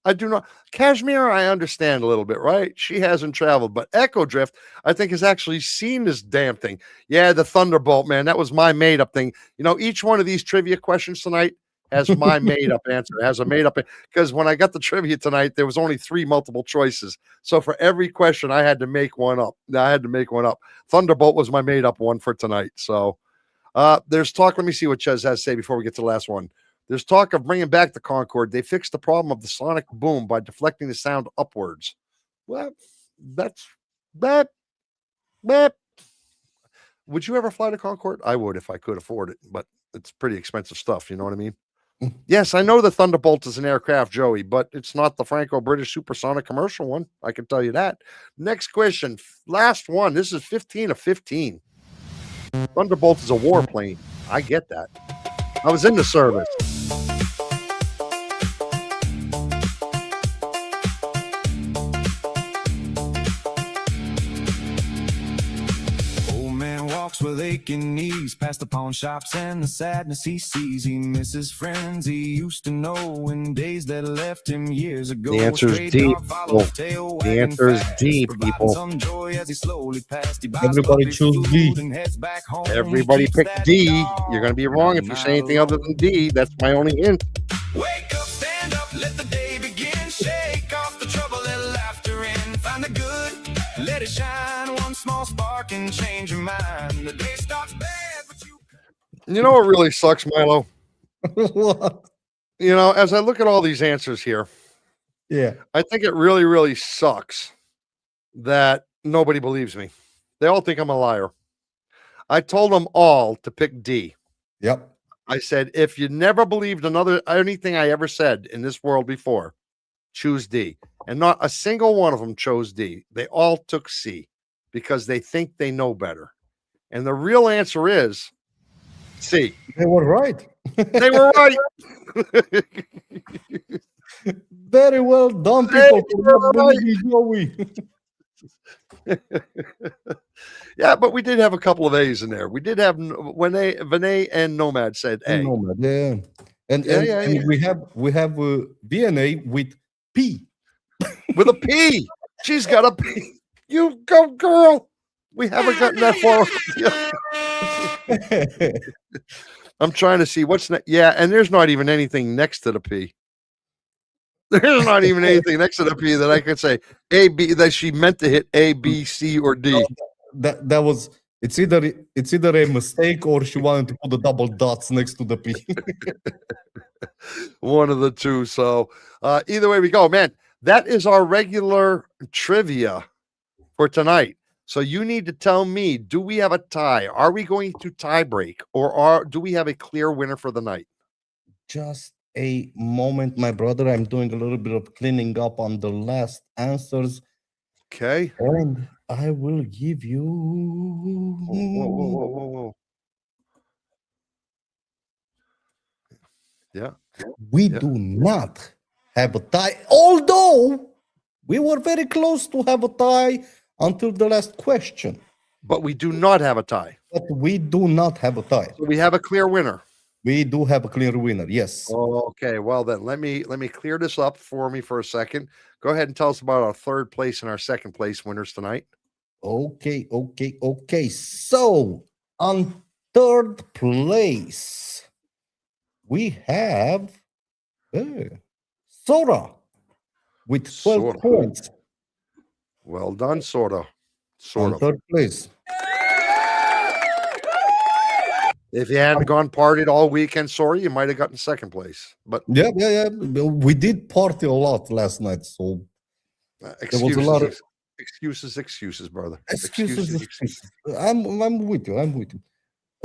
I do not. Kashmir, I understand a little bit, right? She hasn't traveled, but Echo Drift, I think, has actually seen this damn thing. Yeah, the Thunderbolt, man, that was my made up thing. You know, each one of these trivia questions tonight has my made up answer. It has a made up because when I got the trivia tonight, there was only 3 multiple choices. So for every question, I had to make one up. Thunderbolt was my made up one for tonight. So there's talk. Let me see what Ches has to say before we get to the last one. There's talk of bringing back the Concorde. They fixed the problem of the sonic boom by deflecting the sound upwards. Well, that's that. Would you ever fly the Concorde? I would if I could afford it, but it's pretty expensive stuff. You know what I mean? Yes, I know the Thunderbolt is an aircraft, Joey, but it's not the Franco-British supersonic commercial one. I can tell you that. Next question, last one. This is 15 of 15. Thunderbolt is a warplane. I get that. I was in the service. With aching knees, past the pawn shops and the sadness he sees. He misses friends he used to know in days that left him years ago. The answer is D. The answer is D, people. Everybody choose D. Everybody pick D. You're going to be wrong if you say anything other than D. That's my only hint. Wake up, stand up, let the day begin. Shake off the trouble, let laughter in. Find the good, let it shine. One small spark can change your mind. The day starts bad, but you know what really sucks, Milo? What? You know, as I look at all these answers here, Yeah. I think it really, really sucks that nobody believes me. They all think I'm a liar. I told them all to pick D. Yep. I said, if you never believed anything I ever said in this world before, choose D. And not a single one of them chose D. They all took C because they think they know better. And the real answer is C. They were right. They were right. Very well done, people. Joey. Yeah, but we did have a couple of A's in there. We did have Vinay and Nomad said A. Nomad, yeah. And we have VNA with P. With a P. She's got a P. You go, girl. We haven't gotten that far. I'm trying to see what's next. Yeah, and there's not even anything next to the P. There's not even anything next to the P that I could say A, B, that she meant to hit A, B, C, or D. That was it's either a mistake or she wanted to put the double dots next to the P. One of the two. So either way we go, man. That is our regular trivia for tonight. So you need to tell me, do we have a tie? Are we going to tie break, or do we have a clear winner for the night? Just a moment, my brother. I'm doing a little bit of cleaning up on the last answers. Okay. And I will give you. Whoa. Yeah. We do not have a tie, although we were very close to have a tie until the last question. But we do not have a tie. But we do not have a tie. So we have a clear winner. We do have a clear winner, yes. Okay, well then let me clear this up for me for a second. Go ahead and tell us about our third place and our second place winners tonight. Okay. So on third place, we have Sora with 12 points. Well done, Sora. On third place. If you hadn't gone partied all weekend, sorry, you might have gotten second place. But yeah. We did party a lot last night, so excuses, there was a lot of excuses, brother. Excuses. I'm with you.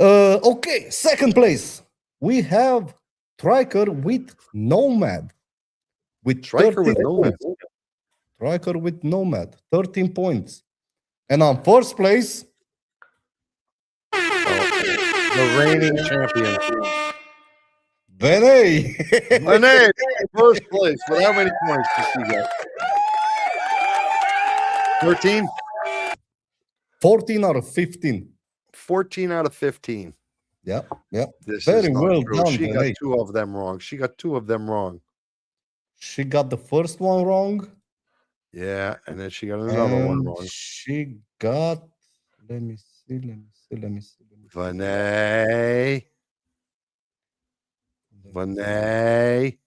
Okay, second place. We have Striker with Nomad. With Striker with Nomad. Striker with Nomad, 13 points. And on first place, the reigning champion. Vinay, first place. But how many points did she get? 13? 14 out of 15. 14 out of 15. Yep. This Very is not well true. done. She Vinay. got two of them wrong. She got the first one wrong. Yeah, and then she got another one And wrong. she got, let me see. Vinay. Vinay.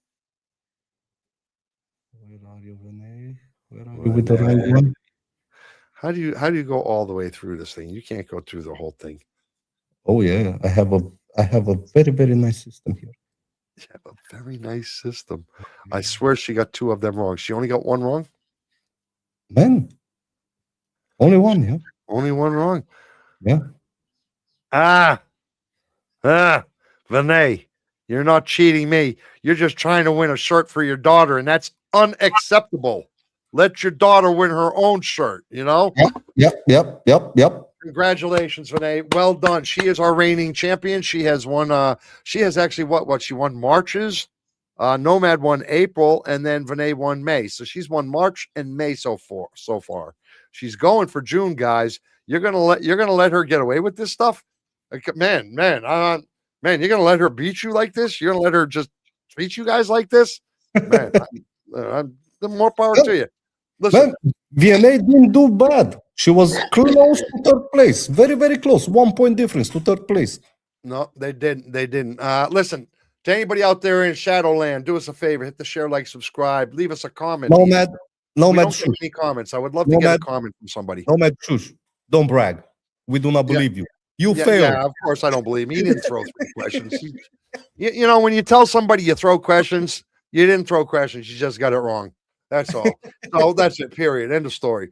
Where are you, Vinay? Where are you with the wrong one? How do you go all the way through this thing? You can't go through the whole thing. Oh yeah, I have a very, very nice system here. You have a very nice system. I swear she got 2 of them wrong. She only got 1 wrong? Man, only one, yeah. Only 1 wrong. Yeah. Vinay, you're not cheating me. You're just trying to win a shirt for your daughter, and that's unacceptable. Let your daughter win her own shirt, you know? Yep. Congratulations, Vinay. Well done. She is our reigning champion. She has won she has actually what she won March's. Nomad won April, and then Vinay won May. So she's won March and May so far. She's going for June, guys. You're gonna let her get away with this stuff? Like, man, you're gonna let her beat you like this? You're gonna let her just treat you guys like this? Man, more power to you. Listen, Man, VNA didn't do bad. She was close to third place. Very, very close. 1 point difference to third place. no, they didn't. They didn't. Listen, to anybody out there in Shadowland, do us a favor, hit the share, like, subscribe, leave us a comment. Nomad, We don't Nomad, get shush. any comments. I would love to get a Nomad. comment from somebody. Nomad, shush. Don't brag. We do not Yeah. believe you. You Yeah, failed. of course I don't believe him. He didn't throw 3 questions. You know, when you tell somebody you throw questions, you didn't throw questions. You just got it wrong. That's all. So that's it. Period. End of story.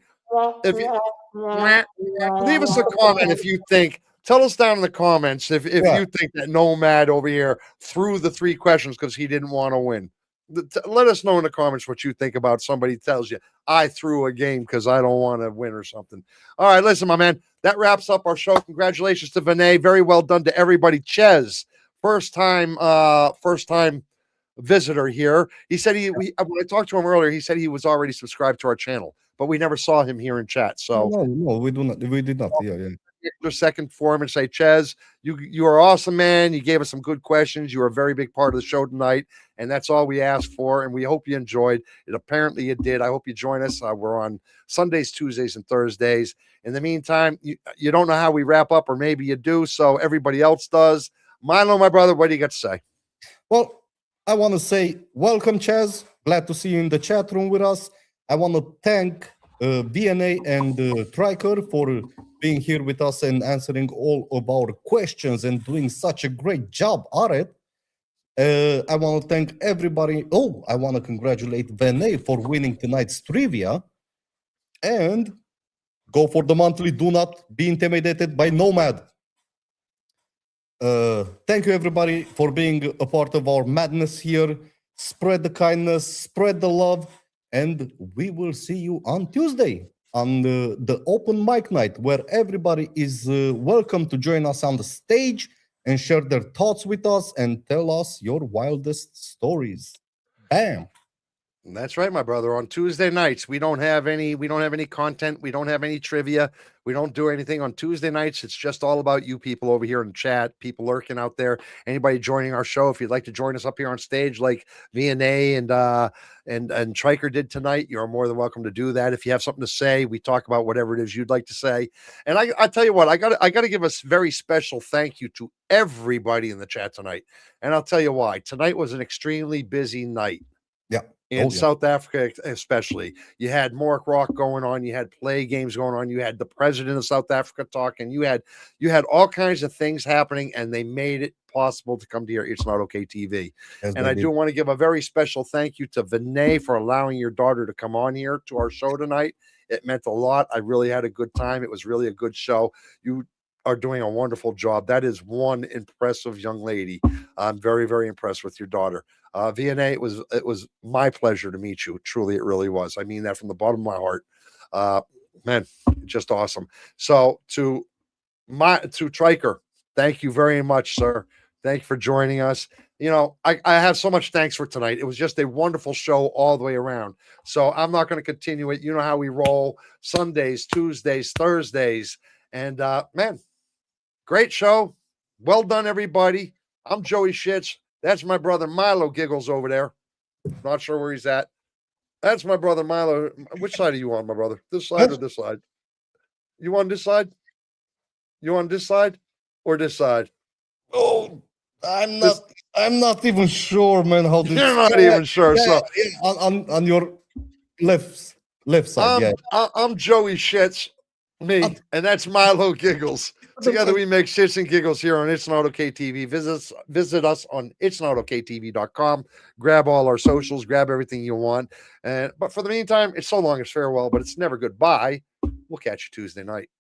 If you leave us a comment if you think. Tell us down in the comments if Yeah. you think that Nomad over here threw the 3 questions because he didn't want to win. Let us know in the comments what you think about somebody tells you I threw a game because I don't want to win or something. All right, listen, my man. That wraps up our show. Congratulations to Vinay. Very well done to everybody. Ches, first time visitor here. He said when I talked to him earlier, he said he was already subscribed to our channel, but we never saw him here in chat. So No, we do not. We did not. Yeah. a second for him and say, Ches, you are awesome, man. You gave us some good questions. You were a very big part of the show tonight, and that's all we asked for. And we hope you enjoyed it. Apparently, you did. I hope you join us. We're on Sundays, Tuesdays, and Thursdays. In the meantime, you don't know how we wrap up, or maybe you do, so everybody else does. Milo, my brother, what do you got to say? Well, I want to say welcome, Chaz. Glad to see you in the chat room with us. I want to thank BNA and Triker for being here with us and answering all of our questions and doing such a great job at it. I want to thank everybody. Oh, I want to congratulate Vinay for winning tonight's trivia. And go for the monthly. Do not be intimidated by Nomad. Thank you, everybody, for being a part of our madness here. Spread the kindness, spread the love, and we will see you on Tuesday on the open mic night, where everybody is welcome to join us on the stage and share their thoughts with us and tell us your wildest stories. Bam. That's right, my brother. On Tuesday nights, we don't have any content. We don't have any trivia. We don't do anything on Tuesday nights. It's just all about you people over here in the chat, people lurking out there. Anybody joining our show, if you'd like to join us up here on stage, like VNA and Triker did tonight, you're more than welcome to do that. If you have something to say, we talk about whatever it is you'd like to say. And I tell you what, I got to give a very special thank you to everybody in the chat tonight. And I'll tell you why. Tonight was an extremely busy night. Yeah. In South Africa, especially, you had Mork Rock going on, you had play games going on, you had the president of South Africa talking, you had all kinds of things happening, and they made it possible to come to your It's Not Okay TV. Yes, and I do want to give a very special thank you to Vinay for allowing your daughter to come on here to our show tonight. It meant a lot. I really had a good time. It was really a good show. You are doing a wonderful job. That is one impressive young lady. I'm very, very impressed with your daughter. VNA, it was my pleasure to meet you. Truly, it really was. I mean that from the bottom of my heart. Man, just awesome. So to Triker, thank you very much, sir. Thank you for joining us. You know, I have so much thanks for tonight. It was just a wonderful show all the way around. So I'm not going to continue it. You know how we roll: Sundays, Tuesdays, Thursdays, and man, great show. Well done, everybody. I'm Joey SCHITZ. That's my brother Milo Giggles over there. Not sure where he's at. That's my brother Milo. Which side are you on, my brother? This side or this side? You on this side? You on this side or this side? Oh, I'm not even sure, man. How this? You're not even sure. Yeah, So yeah, on your left side. I'm Joey SCHITZ, me, and that's Milo Giggles. Together we make shits and giggles here on It's Not Okay TV. Visit us on itsnotokaytv.com. Grab all our socials, grab everything you want. But for the meantime, it's so long as farewell, but it's never goodbye. We'll catch you Tuesday night.